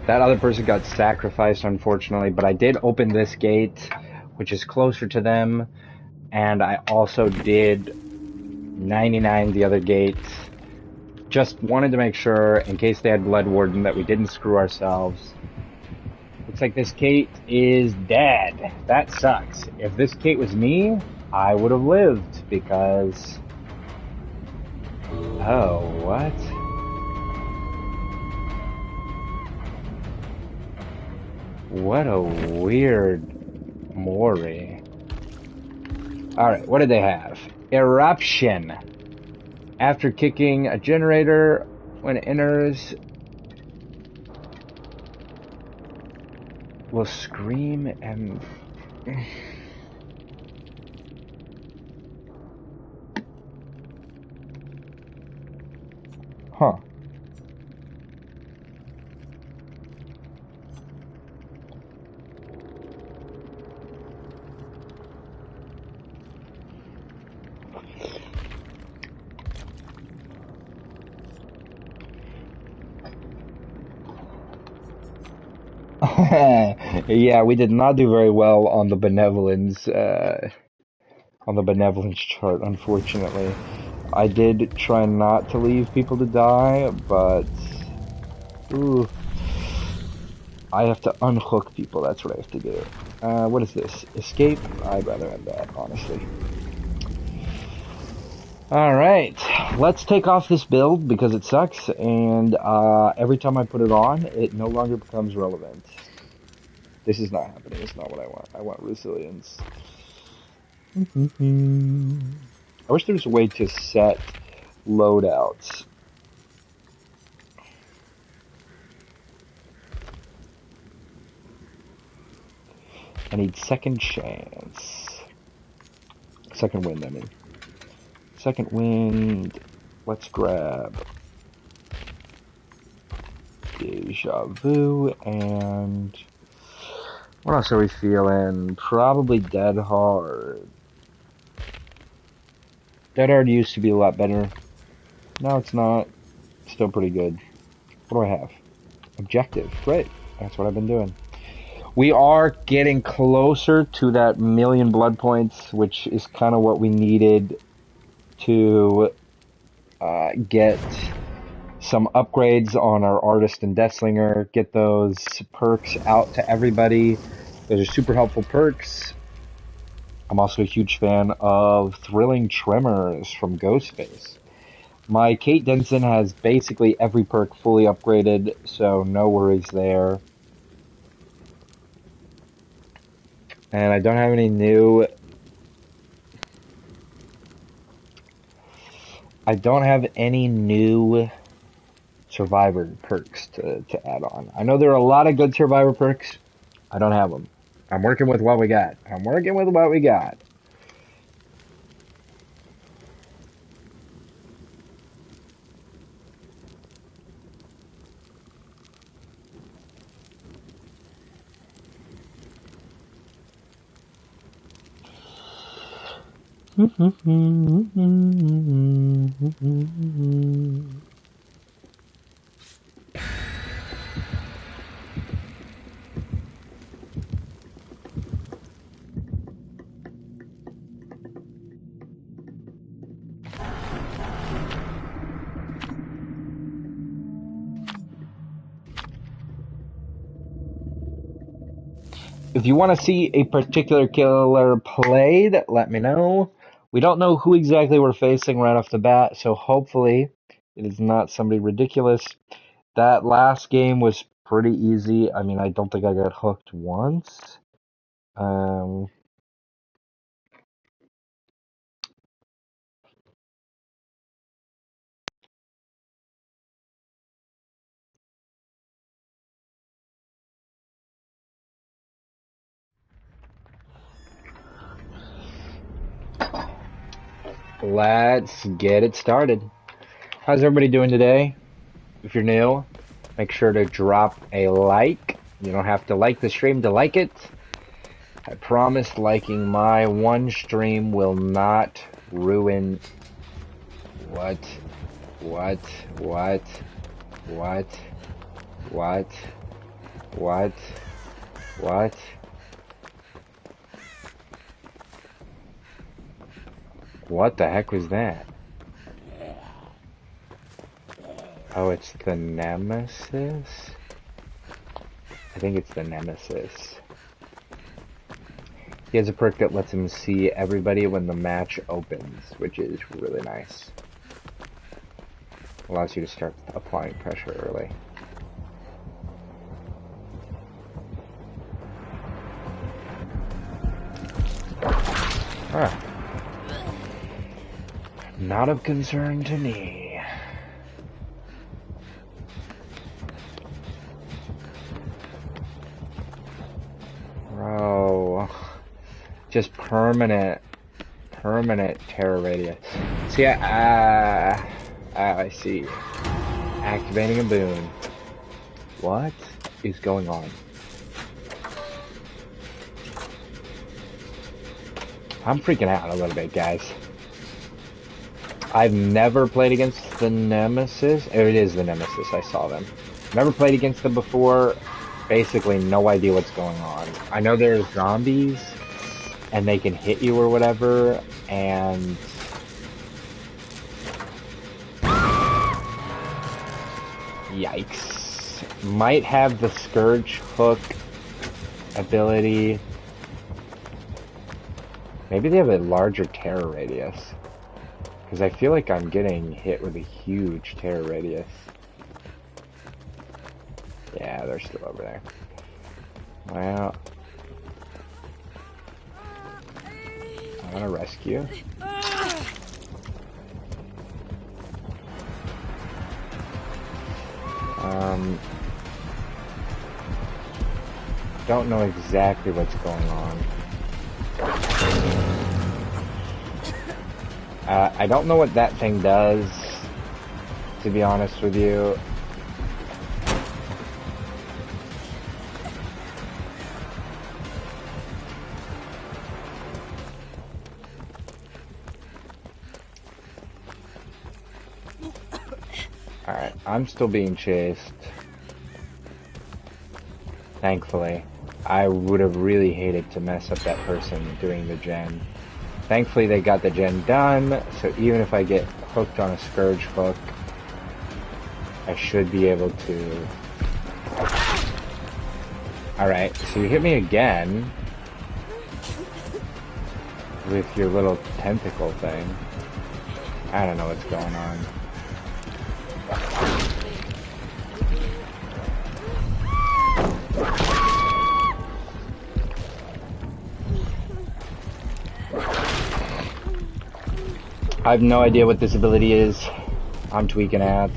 That other person got sacrificed, unfortunately, but I did open this gate which is closer to them, and I also did 99 the other gates. Just wanted to make sure, in case they had Blood Warden, that we didn't screw ourselves. Looks like this Kate is dead. That sucks. If this Kate was me, I would have lived, because... Oh, what? What a weird Mori. Alright, what did they have? Eruption. After kicking a generator, when it enters, will scream and... Huh. Yeah, we did not do very well on the benevolence chart, unfortunately. I did try not to leave people to die, but ooh, I have to unhook people. That's what I have to do. What is this? Escape? I'd rather have that, honestly. Alright, let's take off this build because it sucks, and every time I put it on, it no longer becomes relevant. This is not happening. It's not what I want. I want resilience. I wish there was a way to set loadouts. I need second chance. Second wind, I mean. Second wind. Let's grab Deja Vu and... What else are we feeling? Probably Dead Hard. Dead Hard used to be a lot better. No, it's not. Still pretty good. What do I have? Objective. Great. That's what I've been doing. We are getting closer to that 1,000,000 blood points, which is kind of what we needed to get some upgrades on our Artist and Deathslinger, get those perks out to everybody. Those are super helpful perks. I'm also a huge fan of Thrilling Tremors from Ghostface. My Kate Denson has basically every perk fully upgraded, so no worries there. And I don't have any new... I don't have any new Survivor perks to add on. I know there are a lot of good Survivor perks. I don't have them. I'm working with what we got. I'm working with what we got. If you want to see a particular killer played, let me know. We don't know who exactly we're facing right off the bat, so hopefully it is not somebody ridiculous. That last game was pretty easy. I mean, I don't think I got hooked once. Let's get it started. How's everybody doing today? If you're new, make sure to drop a like. You don't have to like the stream to like it. I promise liking my one stream will not ruin... What? What? What? What? What? What? What? What the heck was that? Oh, it's the Nemesis? I think it's the Nemesis. He has a perk that lets him see everybody when the match opens, which is really nice. Allows you to start applying pressure early. Ah. Not of concern to me. Bro. Just permanent terror radius. See, I see. Activating a boon. What is going on? I'm freaking out a little bit, guys. I've never played against the Nemesis. Oh, it is the Nemesis. I saw them. Never played against them before. Basically, no idea what's going on. I know there's zombies, and they can hit you or whatever, and... Yikes. Might have the Scourge Hook ability. Maybe they have a larger terror radius. Because I feel like I'm getting hit with a huge terror radius. Yeah, they're still over there. Well... I'm gonna rescue. Don't know exactly what's going on. I don't know what that thing does, to be honest with you. Alright, I'm still being chased. Thankfully. I would have really hated to mess up that person doing the gen. Thankfully they got the gen done, so even if I get hooked on a Scourge hook, I should be able to... Alright, so you hit me again with your little tentacle thing. I don't know what's going on. I have no idea what this ability is. I'm tweaking out.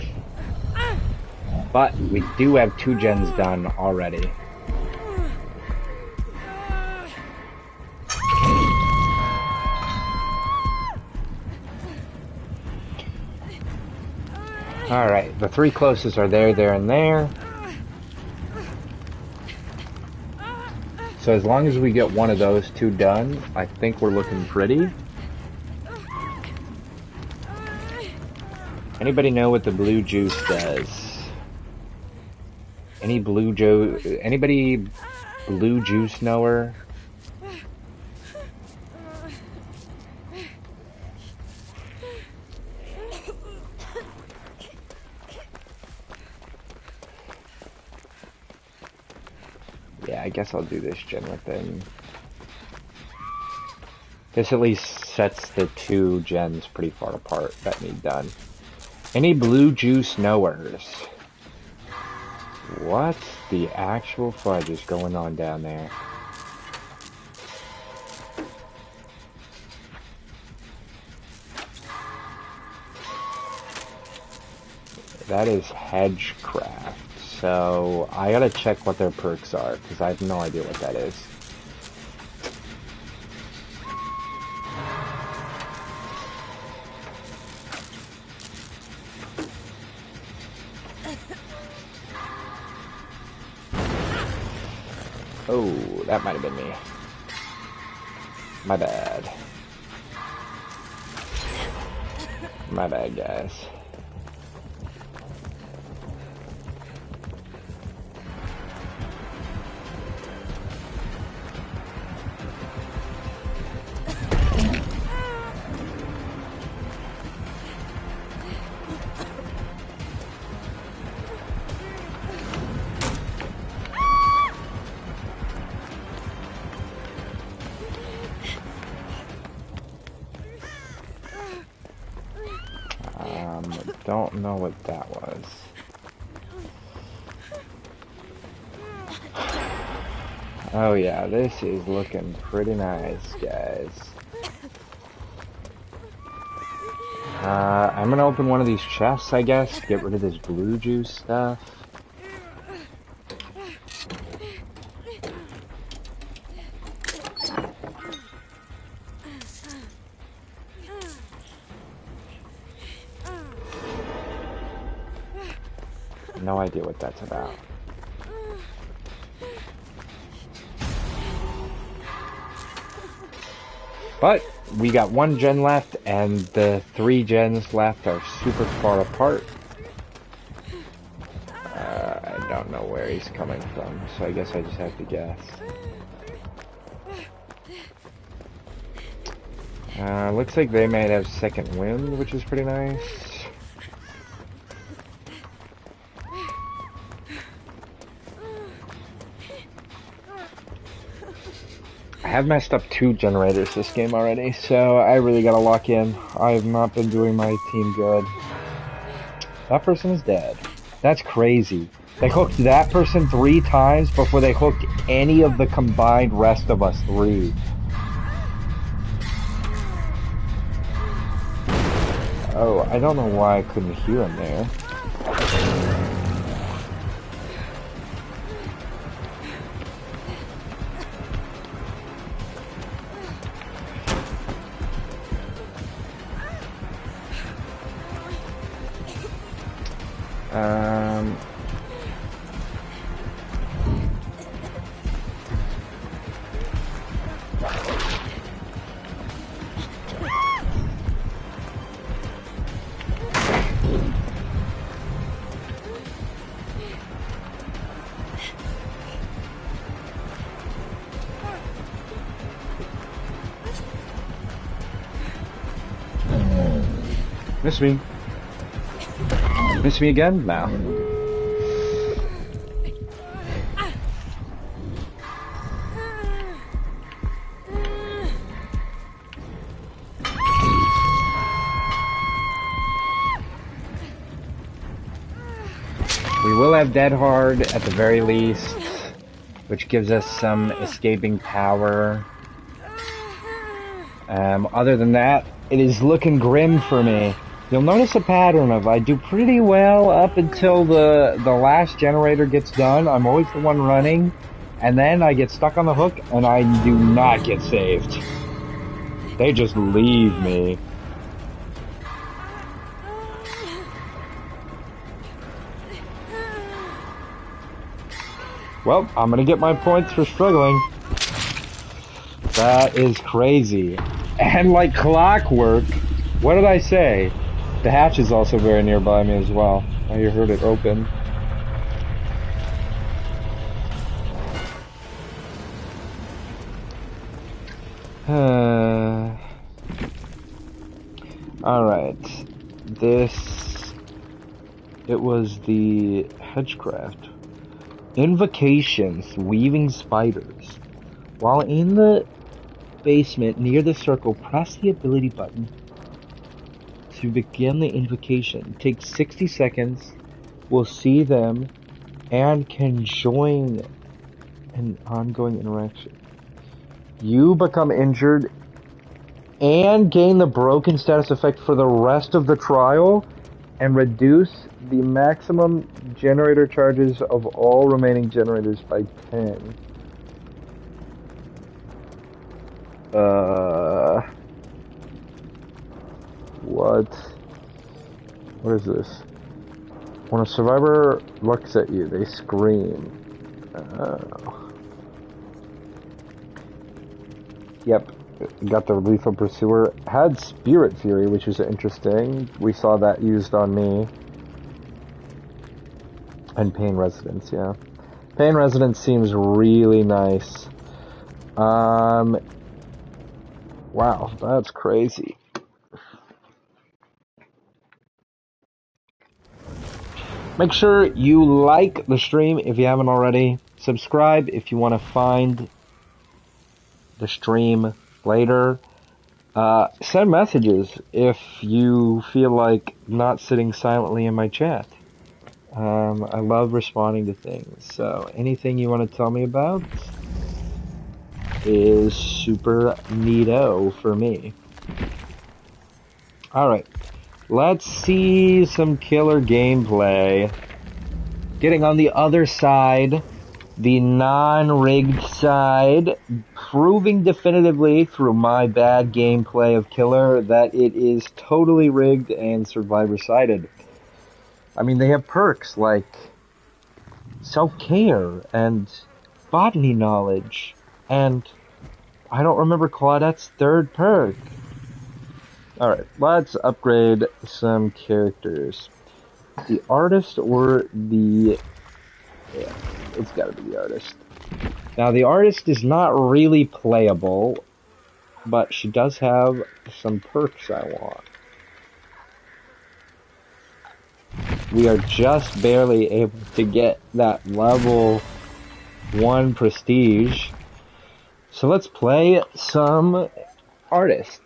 But we do have 2 gens done already. Alright, the 3 closest are there, and there. So as long as we get one of those 2 done, I think we're looking pretty. Anybody know what the blue juice does? Anybody blue juice knower? Yeah, I guess I'll do this gen with them. This at least sets the 2 gens pretty far apart that need done. Any blue juice knowers? What the actual fudge is going on down there? That is Hedgecraft. So I gotta check what their perks are, because I have no idea what that is. Oh, that might have been me. My bad. My bad, guys. don't know what that was. Oh yeah, this is looking pretty nice, guys. I'm gonna open one of these chests, I guess, to get rid of this blue juice stuff. No idea what that's about. But we got 1 gen left, and the 3 gens left are super far apart. I don't know where he's coming from, so I guess I just have to guess. Looks like they might have second wind, which is pretty nice. I have messed up 2 generators this game already, so I really gotta lock in. I have not been doing my team good. That person is dead. That's crazy. They hooked that person 3 times before they hooked any of the combined rest of us 3. Oh, I don't know why I couldn't hear him there. Miss me. Miss me again? No. We will have Dead Hard at the very least, which gives us some escaping power. Other than that, it is looking grim for me. You'll notice a pattern of I do pretty well up until the last generator gets done. I'm always the one running, and then I get stuck on the hook and I do not get saved. They just leave me. Well, I'm gonna get my points for struggling. That is crazy. And like clockwork, what did I say? The hatch is also very nearby me as well. I heard it open. Alright. It was the Hedgecraft. Invocations, weaving spiders. While in the basement near the circle, press the ability button to begin the invocation. It takes 60 seconds. We'll see them and can join an ongoing interaction. You become injured and gain the broken status effect for the rest of the trial and reduce the maximum generator charges of all remaining generators by 10. What is this? When a survivor looks at you, they scream. Yep, got the Lethal Pursuer. Had Spirit Fury, which was interesting. We saw that used on me. And Pain Residence, yeah. Pain Residence seems really nice. Wow, that's crazy. Make sure you like the stream if you haven't already. Subscribe if you want to find the stream later. Send messages if you feel like not sitting silently in my chat. I love responding to things, so anything you want to tell me about is super neato for me. Alright, let's see some killer gameplay. Getting on the other side, the non-rigged side, proving definitively through my bad gameplay of killer that it is totally rigged and survivor-sided. I mean, they have perks like self-care and botany knowledge, and I don't remember Claudette's third perk. Alright, let's upgrade some characters. The artist or the... Yeah, it's gotta be the artist. Now, the artist is not really playable, but she does have some perks I want. We are just barely able to get that level 1 prestige. So let's play some artist.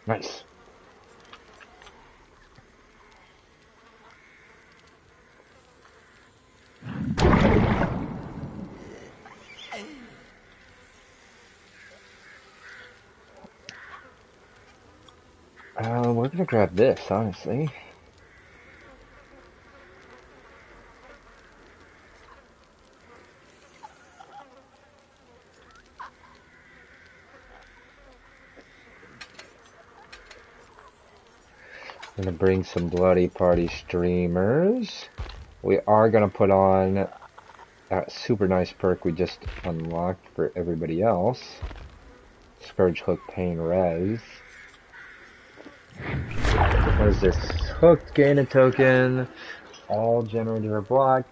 Nice. We're gonna grab this, honestly. I'm gonna bring some Bloody Party streamers. We are gonna put on that super nice perk we just unlocked for everybody else. Scourge Hook Pain Res. What is this? Hooked, gain a token. All generators are blocked.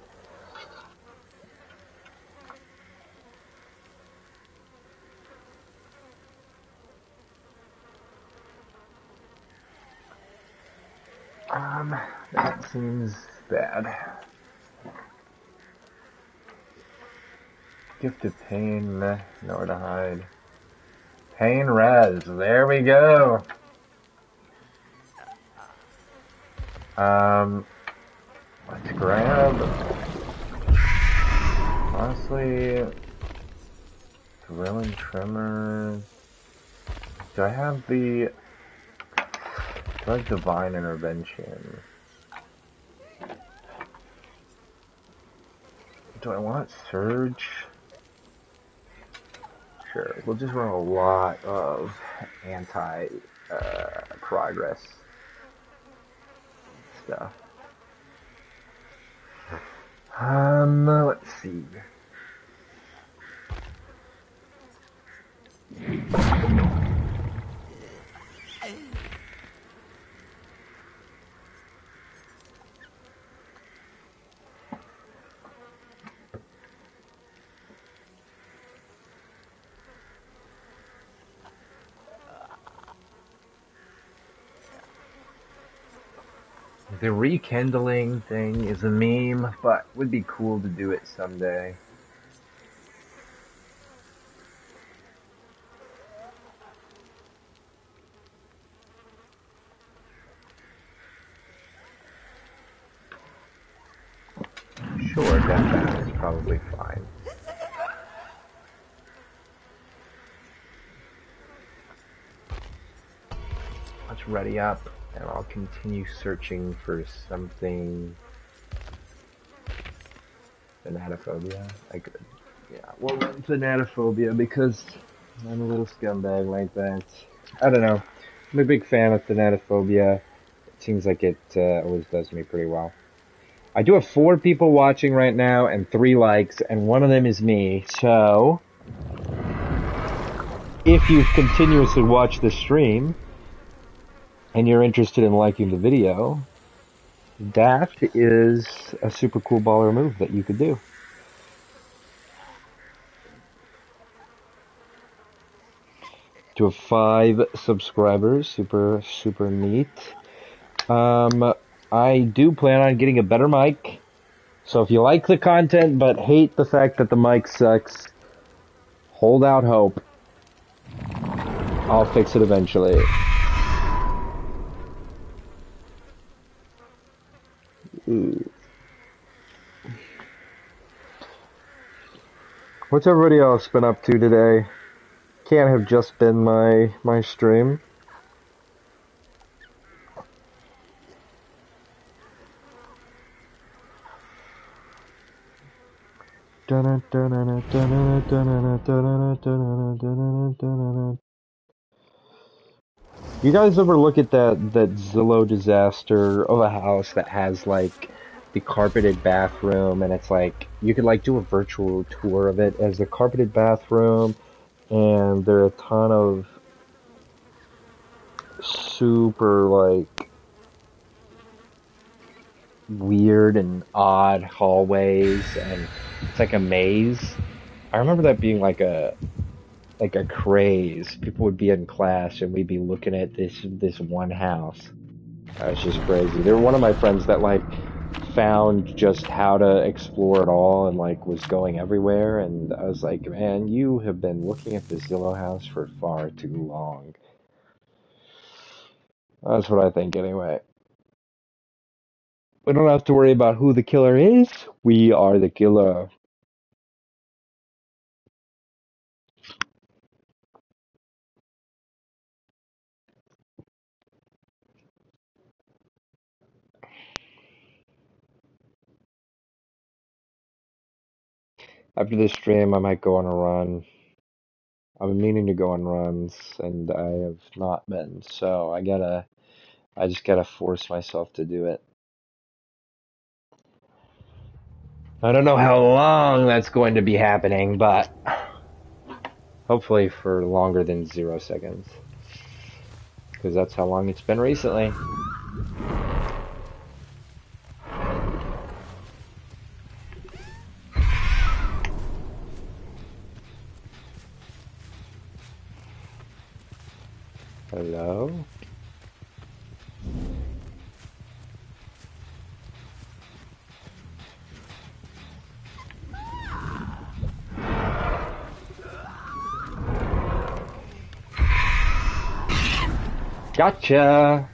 That seems bad. Gift of Pain, nowhere to hide. Pain Res, there we go. Let's grab, honestly, Drill and Tremors. Do I have the, Divine Intervention? Do I want Surge? Sure, we'll just run a lot of anti-progress stuff. Let's see. The rekindling thing is a meme, but would be cool to do it someday. Sure, that is probably fine. Let's ready up, and I'll continue searching for something. Thanatophobia? I could. Yeah, we'll run Thanatophobia because I'm a little scumbag like that. I don't know. I'm a big fan of Thanatophobia. It seems like it always does me pretty well. I do have 4 people watching right now and 3 likes, and one of them is me, so if you've continuously watched the stream and you're interested in liking the video, Daft is a super cool baller move that you could do. To have 5 subscribers, super neat. I do plan on getting a better mic. So if you like the content but hate the fact that the mic sucks, hold out hope. I'll fix it eventually. Ooh. What's everybody else been up to today? Can't have just been my stream. You guys ever look at that Zillow disaster of a house that has like the carpeted bathroom, and it's like you could like do a virtual tour of it as the carpeted bathroom, and there are a ton of super like weird and odd hallways, and it's like a maze. I remember that being like a craze. People would be in class and we'd be looking at this one house. That was just crazy. They were one of my friends that like found just how to explore it all and like was going everywhere, and I was like, man, you have been looking at this Zillow house for far too long. That's what I think anyway. We don't have to worry about who the killer is. We are the killer. After this stream, I might go on a run. I've been meaning to go on runs, and I have not been, so I just gotta force myself to do it. I don't know how long that's going to be happening, but hopefully for longer than 0 seconds. Because that's how long it's been recently. Hello? Gotcha!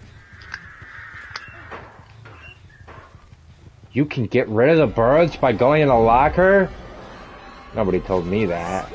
You can get rid of the birds by going in the locker? Nobody told me that.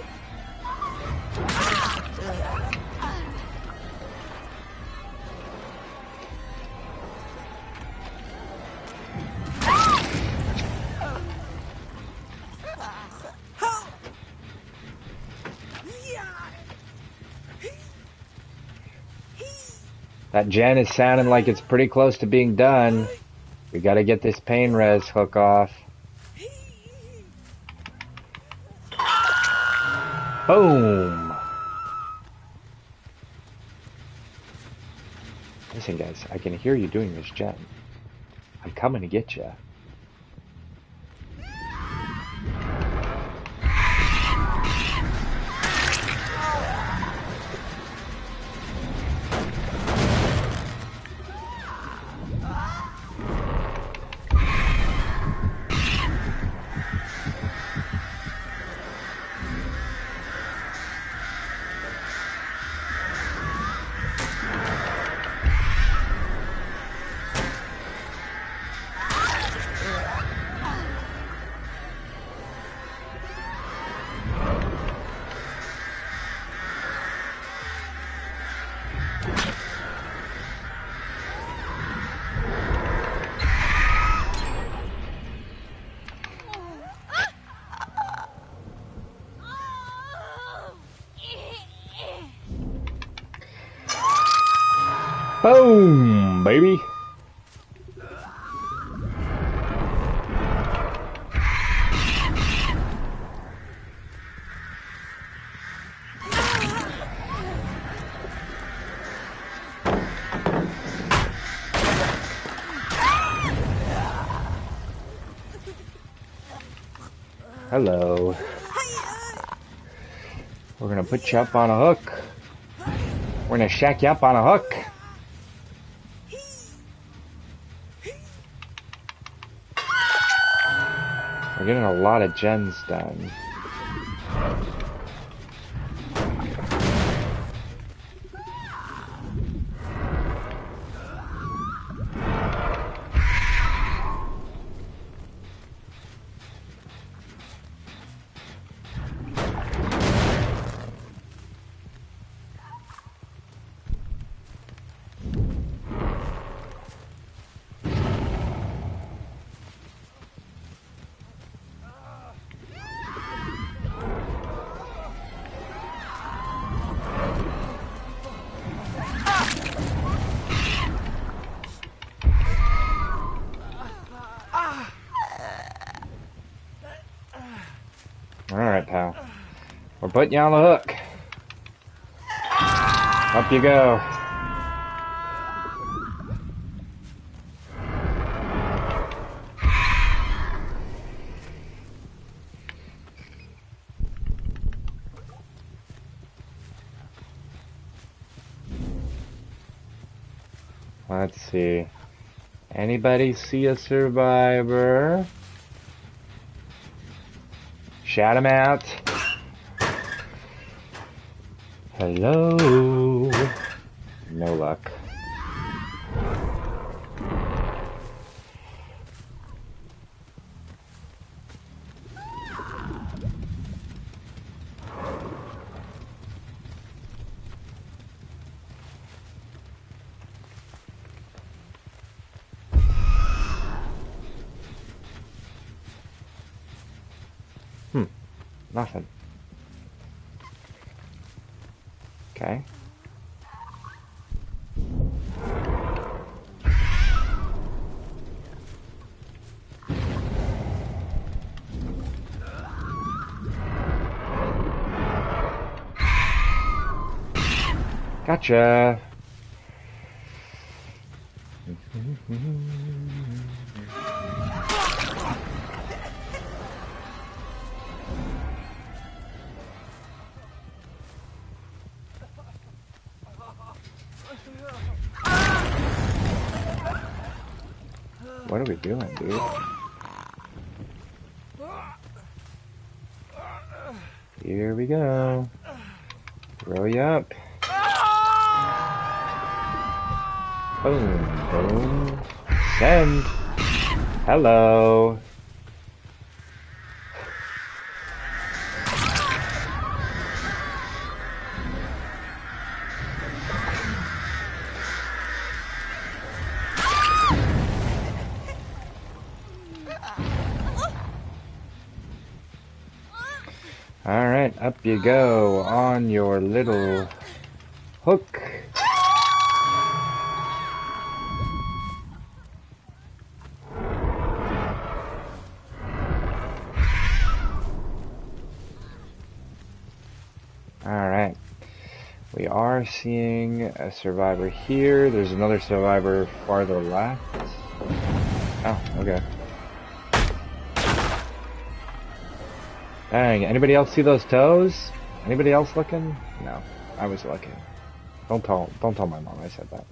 That gen is sounding like it's pretty close to being done. We gotta get this pain res hook off. Boom! Listen guys, I can hear you doing this gen. I'm coming to get you. Boom, baby. Hello. We're gonna put you up on a hook. We're gonna shack you up on a hook. We're getting a lot of gens done. Alright, pal. We're putting you on the hook. Up you go. Let's see. Anybody see a survivor? Shout him out. Hello. No luck. Nothing. Okay. Gotcha. What are we doing, dude? Here we go. Throw you up. Boom, boom. Send. Hello. Alright, up you go on your little hook. Alright, we are seeing a survivor here. There's another survivor farther left. Oh, okay. Dang, anybody else see those toes? Anybody else looking? No, I was looking. Don't tell my mom I said that.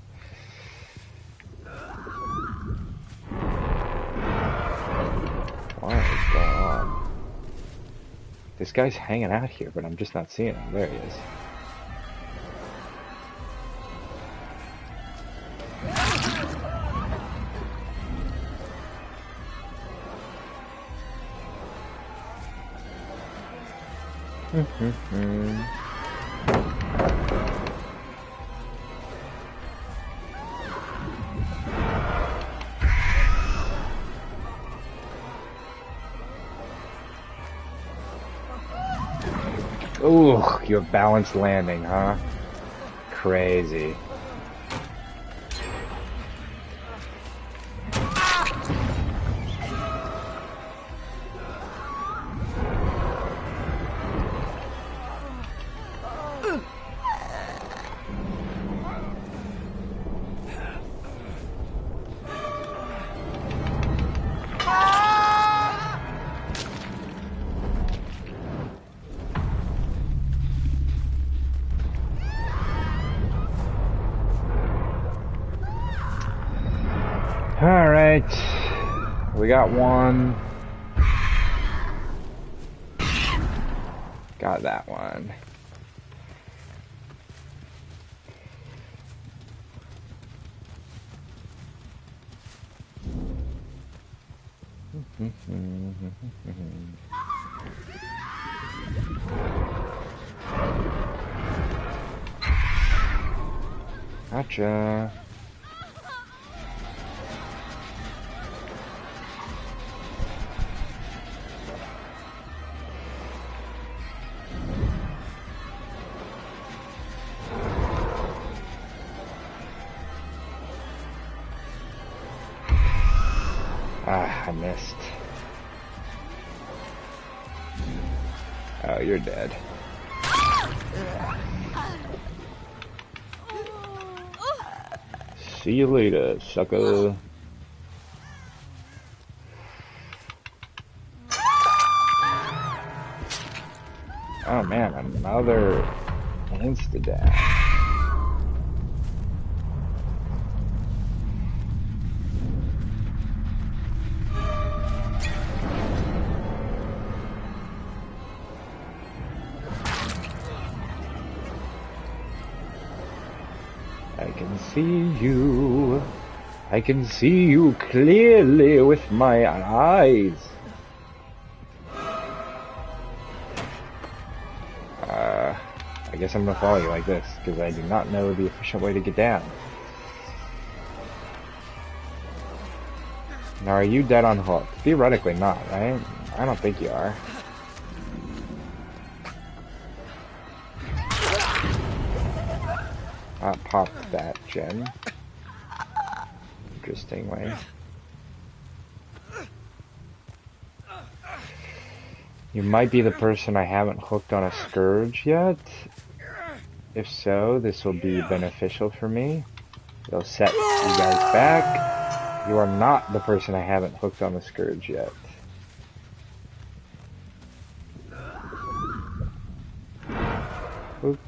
What is going on? This guy's hanging out here, but I'm just not seeing him. There he is. Ooh, your balanced landing, huh? Crazy. Alright. We got one. Got that one. Gotcha. Ah, I missed. Oh, you're dead. See you later, sucker. Oh man, another insta-dash. I can see you. I can see you clearly with my eyes. I guess I'm gonna follow you like this, because I do not know the efficient way to get down. Now, are you dead on hook? Theoretically not, right? I don't think you are. I popped that gem. Interestingly. You might be the person I haven't hooked on a Scourge yet. If so, this will be beneficial for me. It'll set you guys back. You are not the person I haven't hooked on the Scourge yet. Oop.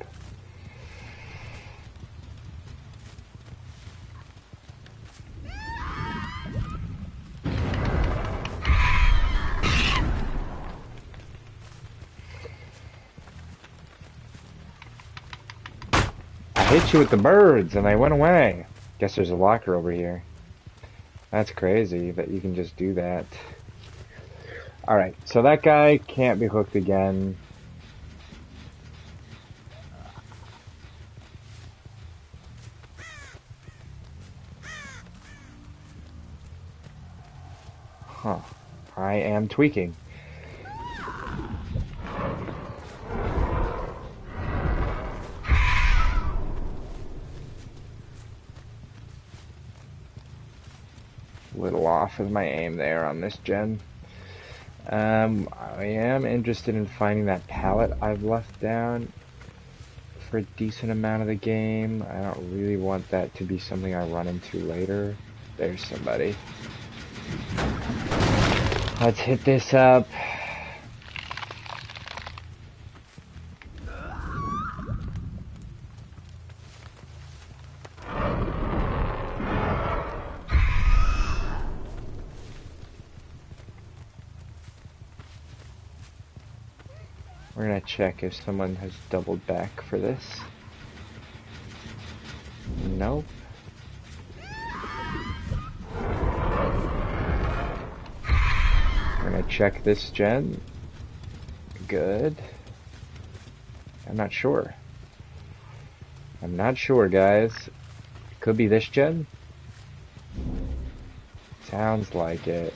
I hit you with the birds and they went away. Guess there's a locker over here. That's crazy that you can just do that. Alright, so that guy can't be hooked again. Huh. I am tweaking. Little off with my aim there on this gen. I am interested in finding that pallet I've left down for a decent amount of the game. I don't really want that to be something I run into later. There's somebody. Let's hit this up. We're gonna check if someone has doubled back for this. Nope. We're gonna check this gen. Good. I'm not sure. I'm not sure, guys. Could be this gen. Sounds like it.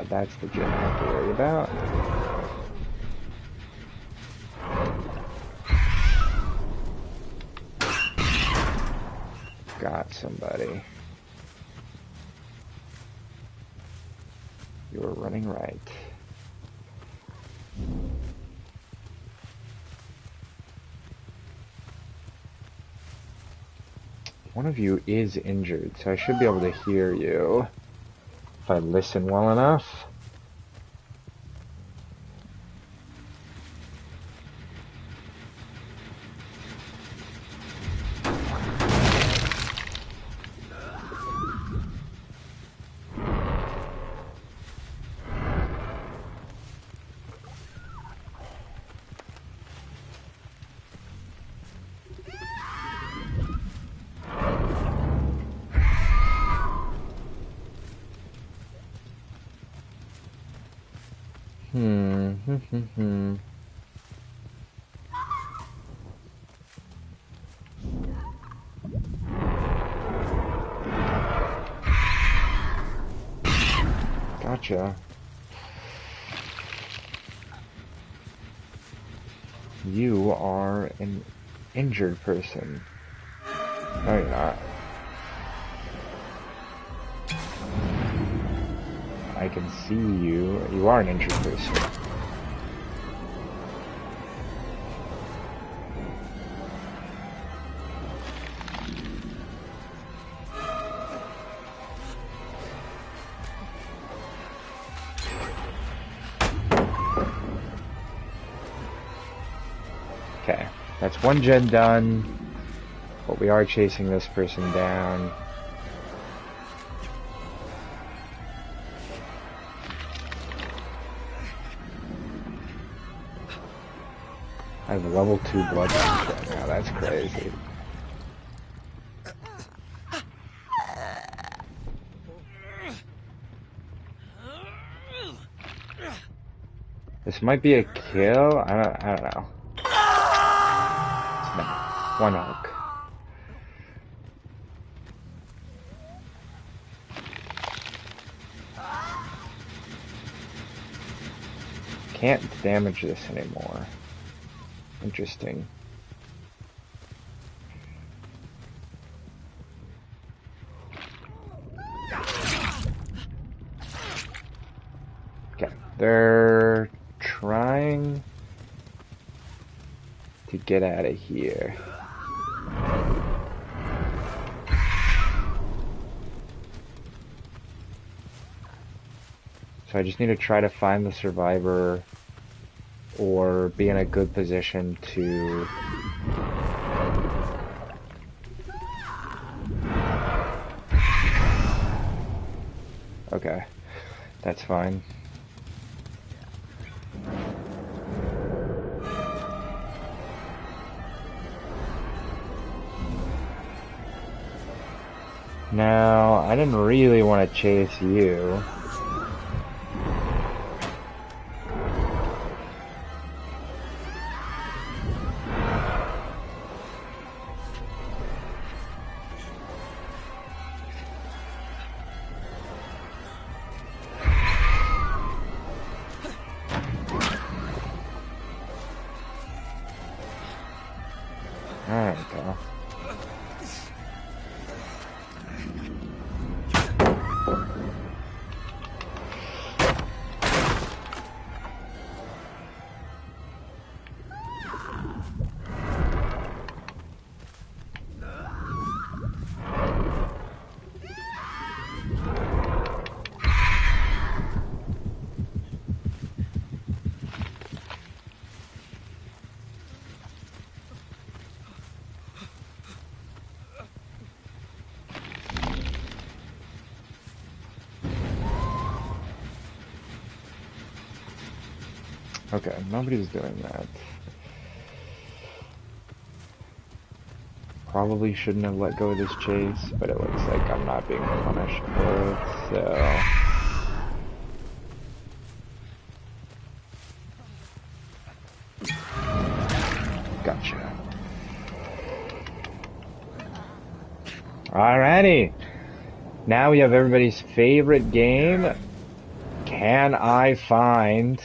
That's the gen I have to worry about. Got somebody. You were running right. One of you is injured, so I should be able to hear you if I listen well enough. Gotcha. You are an injured person. No, you're not. I can see you. You are an injured person. Okay, that's one gen done, but we are chasing this person down. I have level 2 blood damage right now, that's crazy. This might be a kill, I don't know. No, one hook. Can't damage this anymore. Interesting. Okay, they're trying to get out of here. So I just need to try to find the survivor or be in a good position to okay, that's fine. Now, I didn't really want to chase you. Alright, go. Okay, nobody's doing that. Probably shouldn't have let go of this chase, but it looks like I'm not being punished for it, so... Gotcha. Alrighty! Now we have everybody's favorite game. Can I find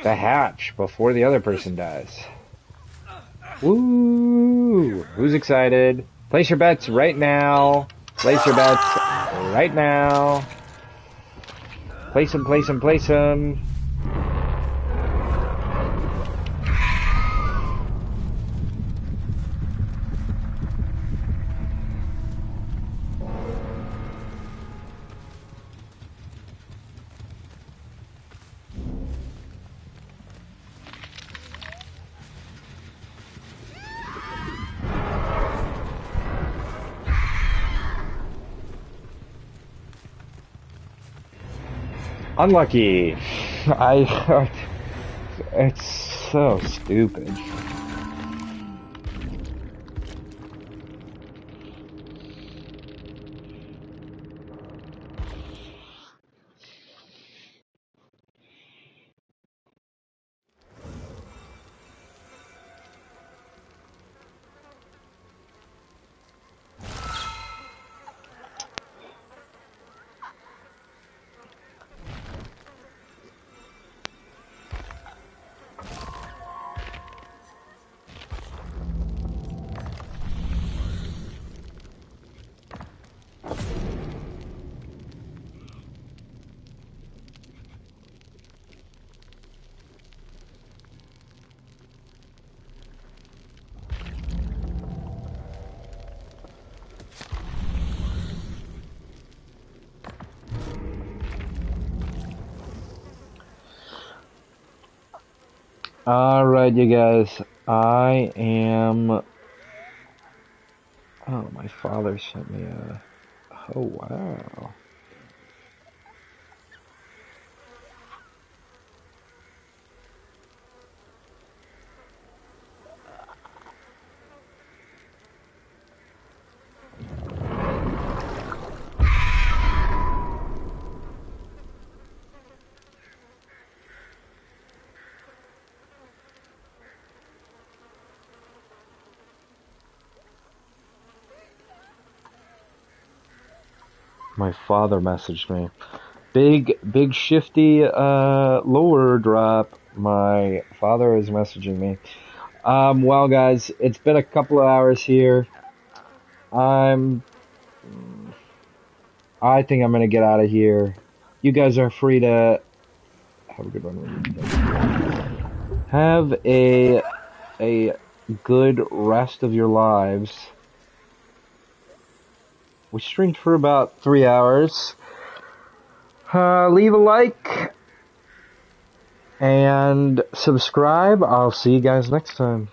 the hatch before the other person does? Woo! Who's excited? Place your bets right now. Place your bets right now. Place them, place them, place them. Unlucky. It's so stupid. Alright, you guys. I am... Oh, my father sent me a... Oh, wow. My father messaged me. Big shifty, lower drop. My father is messaging me. Well, guys, it's been a couple of hours here. I'm... I think I'm gonna get out of here. You guys are free to... Have a good one. Have a good rest of your lives. We streamed for about 3 hours. Leave a like and subscribe. I'll see you guys next time.